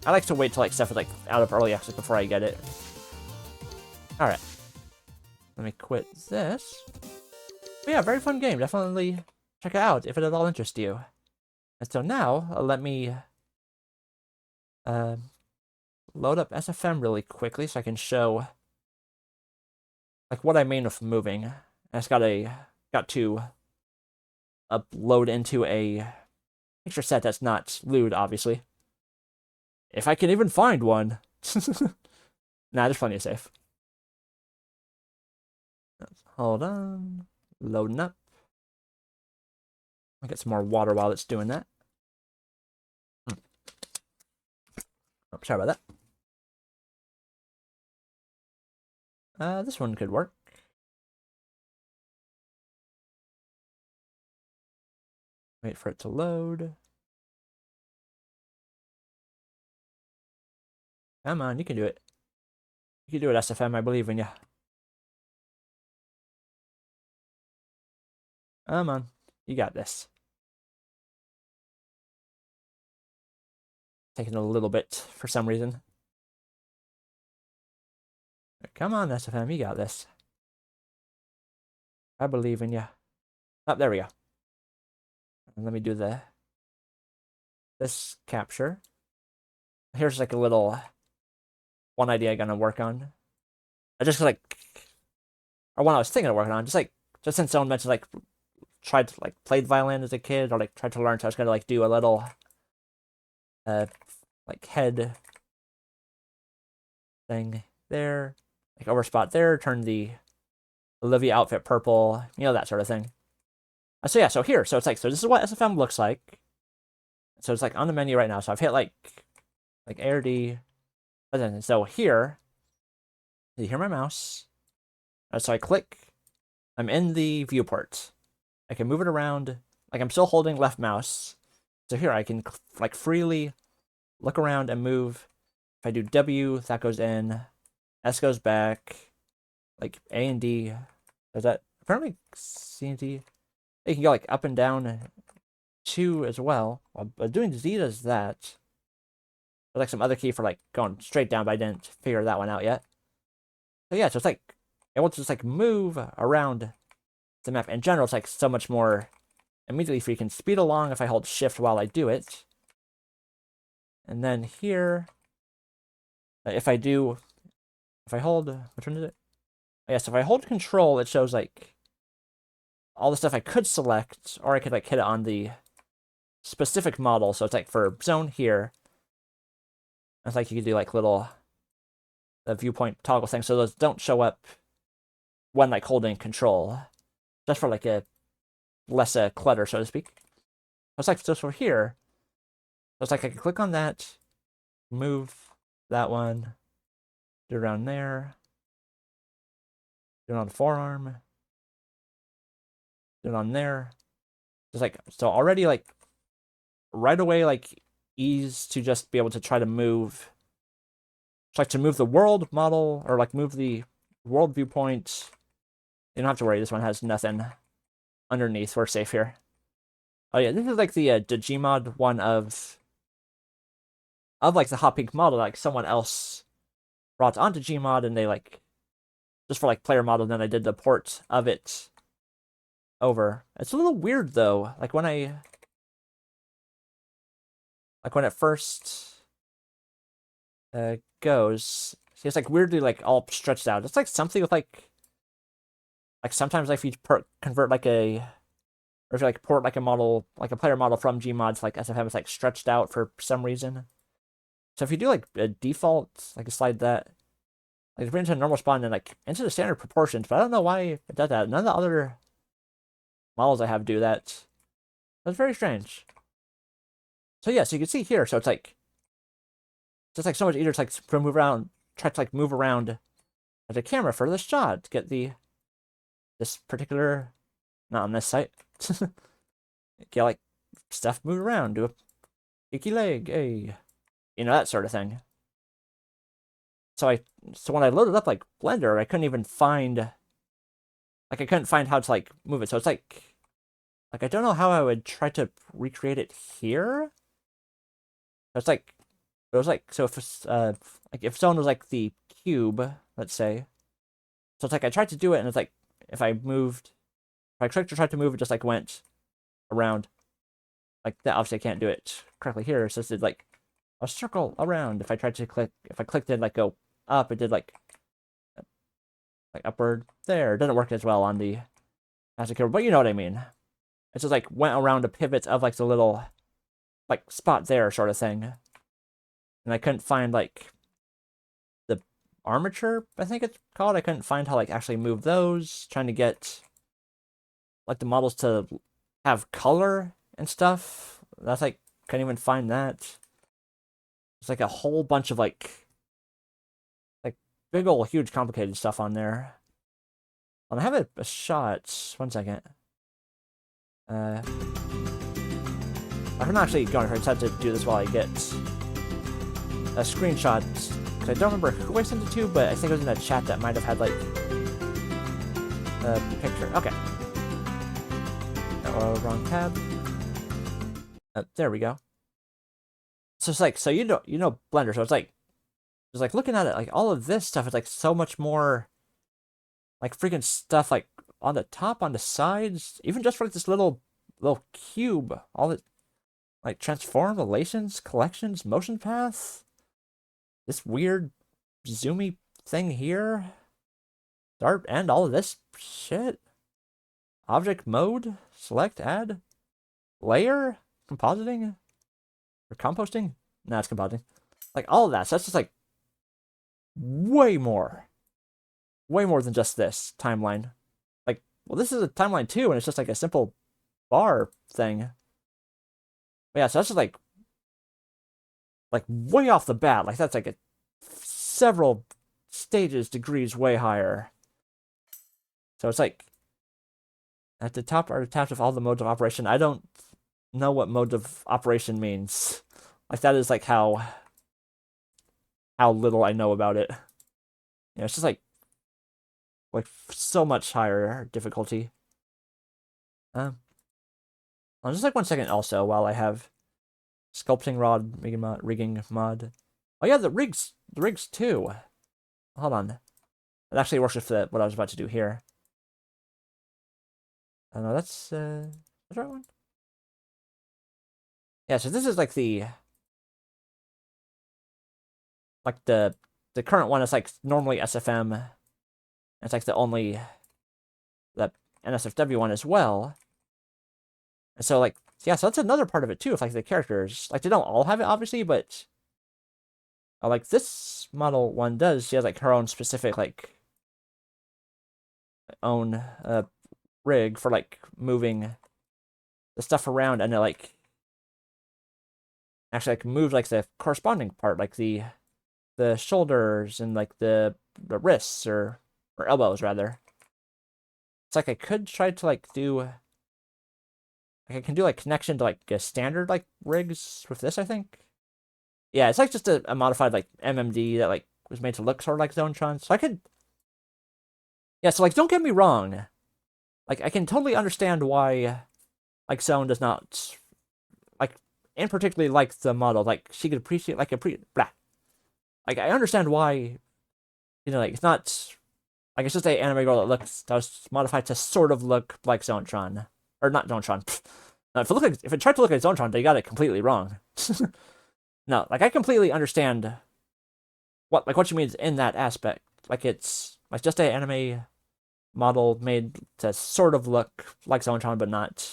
I like to wait till like stuff is like out of early access before I get it. Alright. Let me quit this. But yeah, very fun game. Definitely check it out if it at all interests you. And so now, let me load up SFM really quickly so I can show like what I mean with moving. I just got to upload into a picture set that's not lewd, obviously. If I can even find one. Nah, there's plenty of safe. Hold on. Loading up. I'll get some more water while it's doing that. Oh, sorry about that. This one could work. Wait for it to load. Come on, you can do it. You can do it, SFM. I believe in you. Come on. You got this. Taking a little bit for some reason. Come on, SFM. You got this. I believe in you. Oh, there we go. And let me do this capture. Here's like a little one idea I'm gonna work on. I just like or one I was thinking of working on, just since someone mentioned like tried to like played violin as a kid or like tried to learn, so I was gonna like do a little like head thing there, like over spot there, turn the Olivia outfit purple, you know, that sort of thing. So yeah, so here, so it's like, so this is what SFM looks like. So it's like on the menu right now. So I've hit like A or D, but then so here, you hear my mouse. So I click, I'm in the viewport. I can move it around, like I'm still holding left mouse. So here I can like freely look around and move. If I do W, that goes in. S goes back. Like A and D. Does that apparently C and D? You can go like up and down 2 as well. But doing Z does that. There's like some other key for like going straight down, but I didn't figure that one out yet. So yeah, so it's like able to just like move around the map. In general, it's like so much more immediately free. You can speed along if I hold shift while I do it. And then here, if I hold, which one is it? Yes, if I hold control, it shows like all the stuff I could select, or I could like hit it on the specific model. So it's like for zone here, it's like you could do like little viewpoint toggle things, so those don't show up when like holding control, just for like a less clutter, so to speak. It's like just for here, so it's like I can click on that, move that one, do it around there, do it on the forearm, do it on there. Just like, so already like right away, like ease to just be able to try to move, like to move the world model or like move the world viewpoint. You don't have to worry, this one has nothing underneath. We're safe here. Oh yeah, this is like the Gmod one of like the hot pink model, like someone else brought onto Gmod, and they like just for like player model, and then I did the port of it over. It's a little weird though, like when it first goes, it's like weirdly like all stretched out. It's like something with like sometimes like if you convert like a, or if you like port like a model, like a player model from Gmod to like SFM, it's like stretched out for some reason. So if you do like a default, like slide that, like bring it to a normal spot and then like into the standard proportions, but I don't know why it does that. None of the other models I have do that. That's very strange. So yeah, so you can see here, so it's like just like so much easier to like move around, try to like move around the camera for this shot to get this particular, not on this site. Get like stuff move around, do a icky leg, hey, you know, that sort of thing. So when I loaded up like Blender, I couldn't even find, like I couldn't find how to like move it. So it's like I don't know how I would try to recreate it here. It's like it was like, so if like if someone was like the cube, let's say, so it's like I tried to do it and it's like if I clicked to try to move, it just like went around like that. Obviously I can't do it correctly here, so it did like a circle around. If I tried to if I clicked it like go up, it did like upward there. It doesn't work as well on the Magic Keyboard, but you know what I mean. It's just like went around a pivot of like the little like spot there sort of thing. And I couldn't find like the armature, I think it's called. I couldn't find how like actually move those, trying to get like the models to have color and stuff. That's like, couldn't even find that. It's like a whole bunch of like big old huge complicated stuff on there. I have a shot. 1 second. I'm not actually going to attempt to do this while I get a screenshot, because I don't remember who I sent it to, but I think it was in a chat that might have had like a picture. Okay. Oh, wrong tab. There we go. So it's like, so you know Blender, so it's like just like looking at it, like all of this stuff is like so much more like freaking stuff like on the top, on the sides, even just for like this little cube, all the like transform, relations, collections, motion paths, this weird zoomy thing here. Start, end, all of this shit. Object mode, select, add, layer, compositing, or composting? Nah, it's compositing. Like all of that. So that's just like way more than just this timeline. Like, well, this is a timeline too, and it's just like a simple bar thing. But yeah, so that's just like way off the bat. Like that's like a several degrees way higher. So it's like at the top are tabs of all the modes of operation. I don't know what mode of operation means. Like that is like how little I know about it. You know, it's just like so much higher difficulty. Just like 1 second also while I have sculpting rod rigging mod. Oh yeah, the rigs too. Hold on, it actually works with what I was about to do here. I don't know. That's the right one. Yeah, so this is like the current one is like normally SFM. It's like the only that NSFW one as well. And so like yeah, so that's another part of it too. If like the characters like they don't all have it obviously, but like this model one does. She has like her own specific like own rig for like moving the stuff around, and it like actually like move like the corresponding part, like the shoulders and like the wrists or elbows rather. It's like I could try to like do like I can do like connection to like a standard like rigs with this, I think. Yeah, it's like just a modified like MMD that like was made to look sort of like Zonetron. So I could yeah, so like don't get me wrong. Like I can totally understand why like Zone does not like and particularly like the model. Like she could appreciate like blah. Like I understand why like it's not like it's just a anime girl that was modified to sort of look like Zonetron. Or not Zonetron. No, if it tried to look like Zonetron, they got it completely wrong. No, like I completely understand what you mean in that aspect. Like it's like just a anime model made to sort of look like Zonetron, but not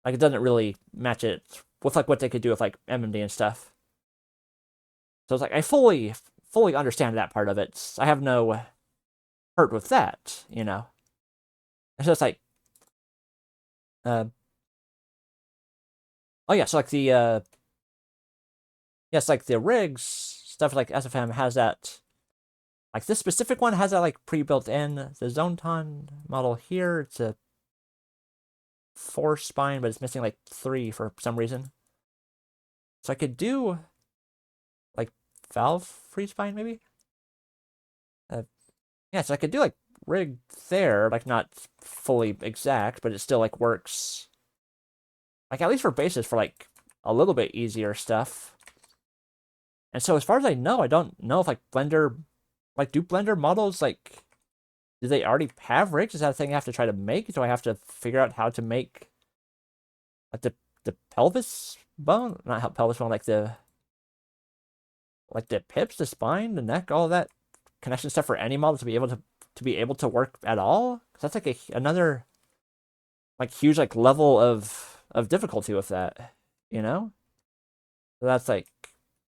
like it doesn't really match it with like what they could do with like MMD and stuff. So it's like I fully understand that part of it. I have no hurt with that, you know. It's just like oh yeah, so like the yes, like the rigs stuff like SFM has that. Like this specific one has that like pre-built in. The Zonton model here, it's a 4 spine, but it's missing like 3 for some reason. So I could do like valve free spine maybe. Yeah, so I could do like rig there, like not fully exact, but it still like works. Like at least for bases for like a little bit easier stuff. And so as far as I know, I don't know if like Blender, like do Blender models like, do they already have rigs? Is that a thing I have to try to make? Do I have to figure out how to make like the pelvis bone? Not how pelvis bone, like the pips, the spine, the neck, all that connection stuff for any model to be able to work at all? Cause that's like another like huge like level of difficulty with that, you know? So that's like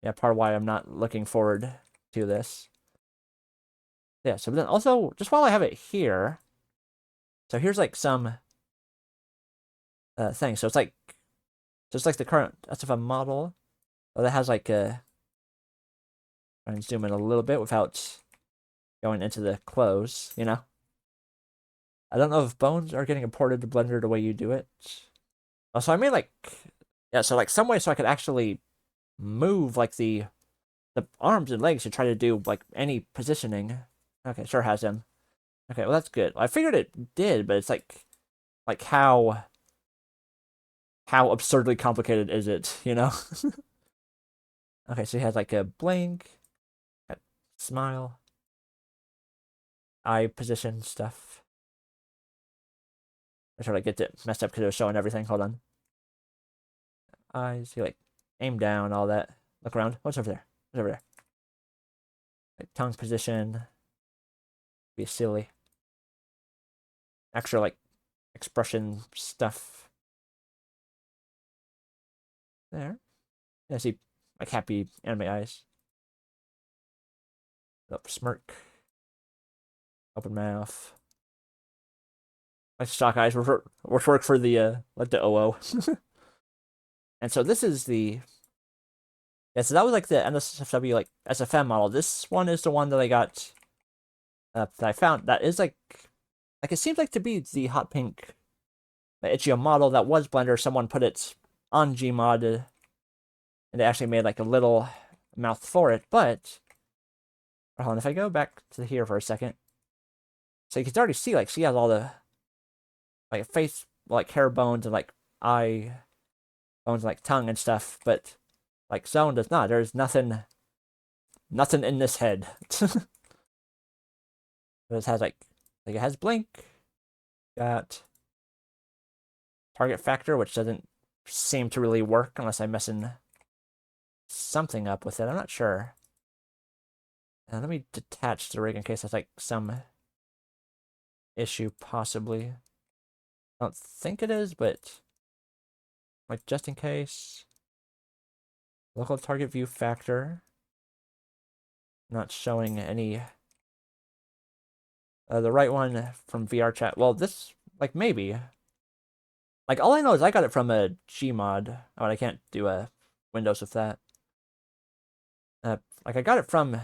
yeah, part of why I'm not looking forward to this. Yeah, so then also just while I have it here, so here's like some things. So it's like just like the current SFM model that has like a try and zoom in a little bit without going into the close, you know? I don't know if bones are getting imported to Blender the way you do it. Oh, so I made like yeah, so like some way so I could actually move like the arms and legs to try to do like any positioning. Okay, sure has them. Okay, well that's good. I figured it did, but it's like how absurdly complicated is it, you know? Okay, so he has like a blink, smile, eye position stuff. I tried to get it messed up because it was showing everything. Hold on. Eyes, you like aim down, all that. Look around. What's over there? What's over there? Like tongue position. Be silly. Extra, like, expression stuff. There. I see, like, happy anime eyes. Up, smirk. Open mouth. Like shock eyes, which work for the like the OO. And so this is the so that was like the NSFW like SFM model. This one is the one that I got that I found that is like it seems like to be the hot pink Ichio model that was Blender. Someone put it on Gmod and they actually made like a little mouth for it. But hold on, if I go back to here for a second, so you can already see like she has all the like face, like hair bones and like eye bones, like tongue and stuff, but like Zone does not. There's nothing in this head. It has like it has blink, got target factor, which doesn't seem to really work unless I'm messing something up with it. I'm not sure. Let me detach the rig in case that's like some issue possibly. I don't think it is, but like just in case. Local target view factor. Not showing any. The right one from VR chat. Well, this like maybe. Like all I know is I got it from a Gmod. Oh, I can't do a Windows with that. Like I got it from.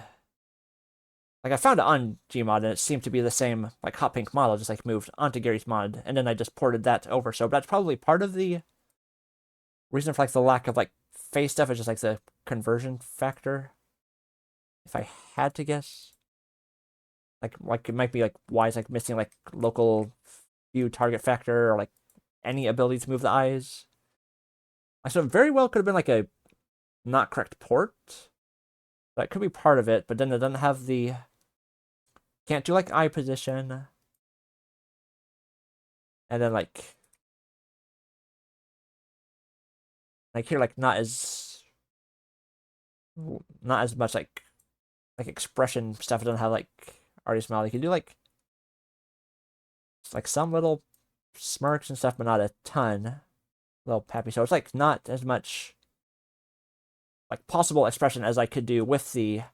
Like I found it on Gmod and it seemed to be the same like hot pink model, just like moved onto Gary's mod, and then I just ported that over. So that's probably part of the reason for like the lack of like face stuff is just like the conversion factor. If I had to guess, like it might be like why it's like missing like local view target factor or like any ability to move the eyes. So it very well could have been like a not correct port. That could be part of it, but then it doesn't have the. Can't do like eye position. And then like here like not as much like expression stuff. It doesn't have like artist smile. You can do like some little smirks and stuff, but not a ton. Little peppy. So it's like not as much like possible expression as I could do with the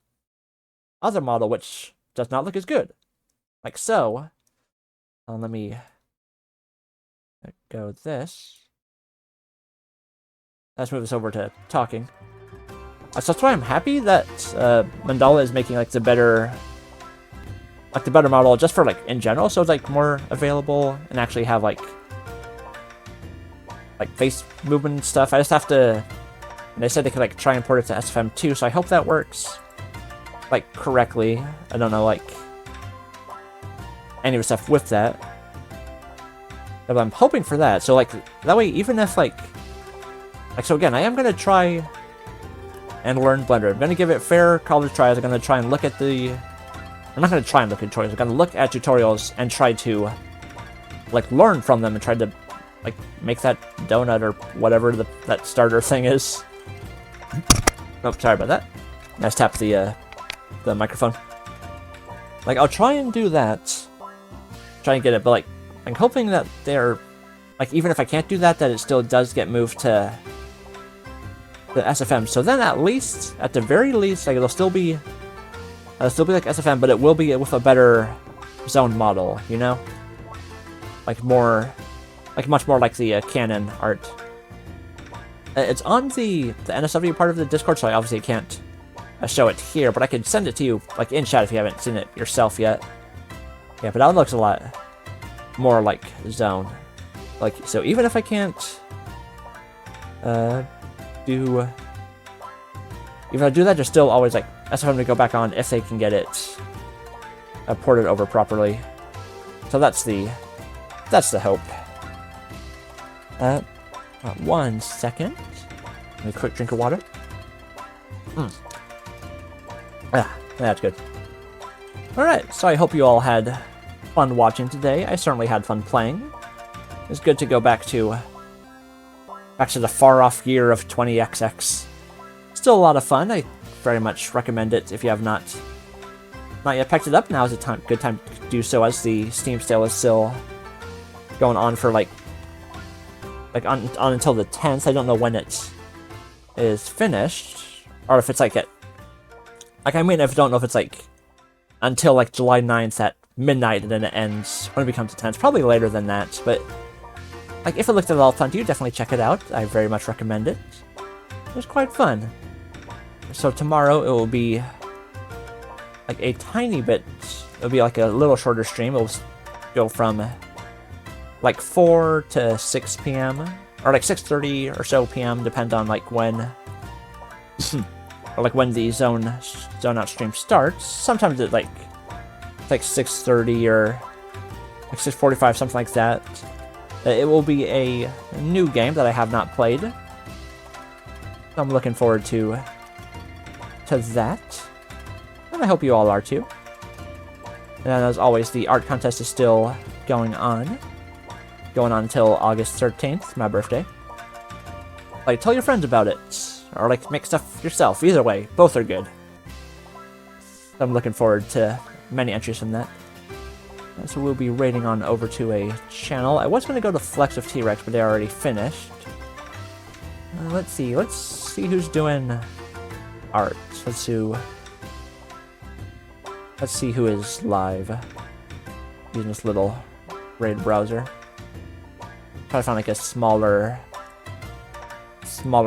other model, which does not look as good. Like so. Let me go this. Let's move this over to talking. So that's why I'm happy that Mandala is making like the better model just for like in general, so it's like more available and actually have like face movement and stuff. I just have to. And they said they could like try and port it to SFM too, so I hope that works like correctly. I don't know like any of the stuff with that, but I'm hoping for that. So like that way, even if like so again, I am gonna try and learn Blender. I'm gonna give it fair college tries. I'm gonna try and look at the. I'm not gonna try and look at tutorials. I'm gonna look at tutorials and try to like learn from them and try to like make that donut or whatever that starter thing is. Oh, sorry about that. Nice tap the microphone. Like I'll try and do that. Try and get it, but like I'm hoping that they're like even if I can't do that, that it still does get moved to the SFM. So then at the very least, like it'll still be like SFM, but it will be with a better Zone model, you know? Like much more like the canon art. It's on the NSW part of the Discord, so I obviously can't show it here, but I could send it to you like in chat if you haven't seen it yourself yet. Yeah, but that one looks a lot more like Zone. Like, so even if I can't do that, there's still always like SFM to go back on if they can get it ported over properly. So that's the hope. 1 second. Let me quick drink of water. That's good. Alright, so I hope you all had fun watching today. I certainly had fun playing. It's good to go back to the far-off year of 20XX. Still a lot of fun. I very much recommend it if you have not not yet picked it up, now is a good time to do so, as the Steam sale is still going on for like on until the 10th. I don't know when it is finished, or if it's like I don't know if it's like until like July 9th at midnight and then it ends when it becomes the 10th. Probably later than that, but like if it looked at all fun to you, definitely check it out. I very much recommend it. It was quite fun. So tomorrow it will be like a tiny bit, it'll be like a little shorter stream. It'll go from like 4 to 6 p.m. or like 6:30 or so p.m. depends on like when or like when the zone out stream starts. Sometimes it's like 6:30 or like 6:45, something like that. It will be a new game that I have not played. I'm looking forward to that. And I hope you all are too. And as always, the art contest is still going on. Going on until August 13th, my birthday. Like, tell your friends about it. Or like, make stuff yourself. Either way, both are good. I'm looking forward to many entries from that. So we'll be raiding on over to a channel. I was going to go to Flex of T-Rex, but they already finished. Let's see who's doing art. Let's see who is live using this little raid browser. Try to find like a smaller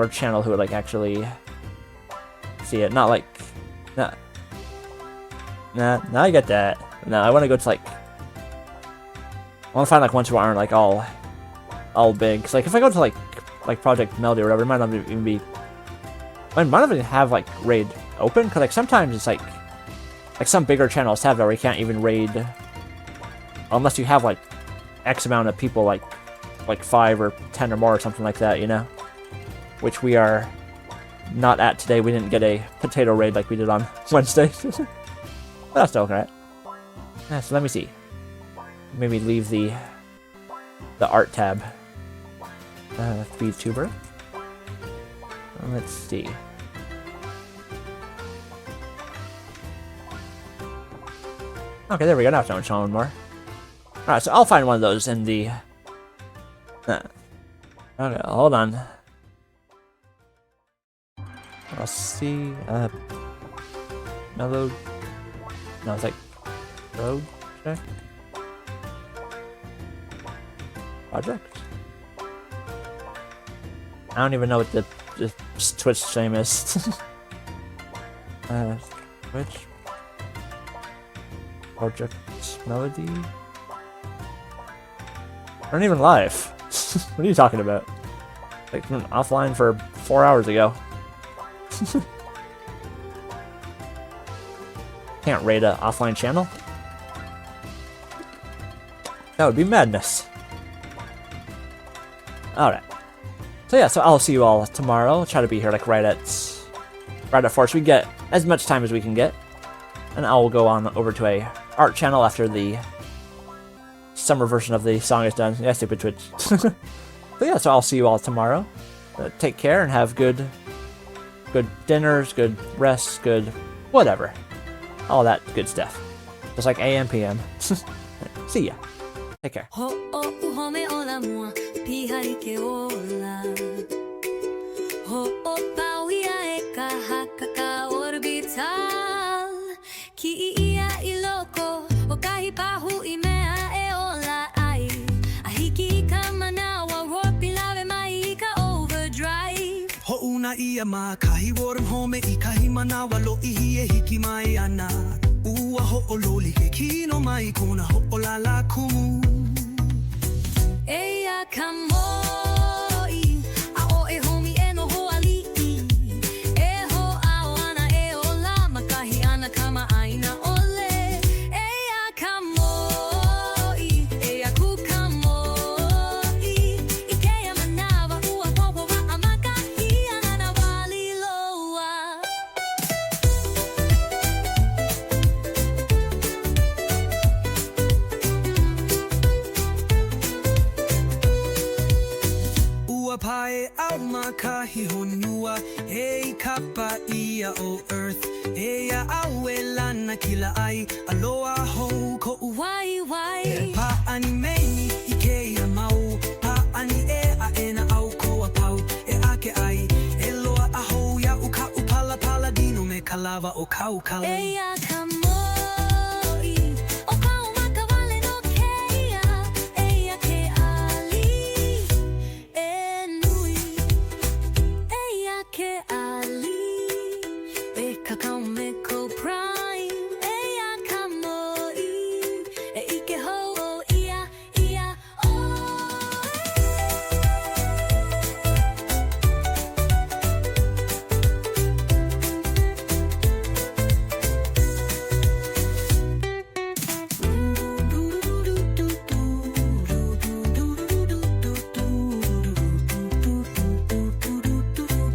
channel who would like actually see it. Not like nah, I get that. No, I want to go to like, I want to find like ones who aren't like all big. Cause like if I go to like Project Melody or whatever, it might not even be. I might not even have like raid open, cause like sometimes it's like some bigger channels have that where you can't even raid unless you have like X amount of people, like 5 or 10 or more or something like that, you know? Which we are not at today. We didn't get a potato raid like we did on Wednesday. But that's still okay. Yeah, so let me see. Maybe leave the art tab. VTuber. Let's see. Okay, there we go. Now it's not showing more. Alright, so I'll find one of those in the... Okay, hold on. I'll see... Mellow... No, it's like... Project? I don't even know what the Twitch name is. Twitch... Project Melody? Aren't even live. What are you talking about? Like, been offline for 4 hours ago. Can't raid a offline channel. That would be madness. Alright. So yeah, so I'll see you all tomorrow. I'll try to be here like right at 4, so we get as much time as we can get. And I will go on over to a art channel after the summer version of the song is done. Yeah, stupid Twitch. But yeah, so I'll see you all tomorrow. Take care and have good dinners, good rests, good whatever. All that good stuff. Just like AM, PM. See ya. Take care. Ia ma kahi warm home I kahi manawa lo ihi e hiki mai ana ua ho'ololi ke kino mai kona ho'olala kumu Eia kamoi a o e homi e no hoali'i e ho awana e ola makahi ana kama aina ole Eia kamoi eia ku kamoi I keia manawa ua popo wa makahi ana wali loa Ua pae au makahi honua e kapa ia o earth Eia au e lana kila ai aloha ho ko wai wai Pa'ani meni I ke ia mau Pa'ani a ena au ko a pau E ake ai E loa a ho ia uka upala pala dino me ka lava o kaukala Eia ka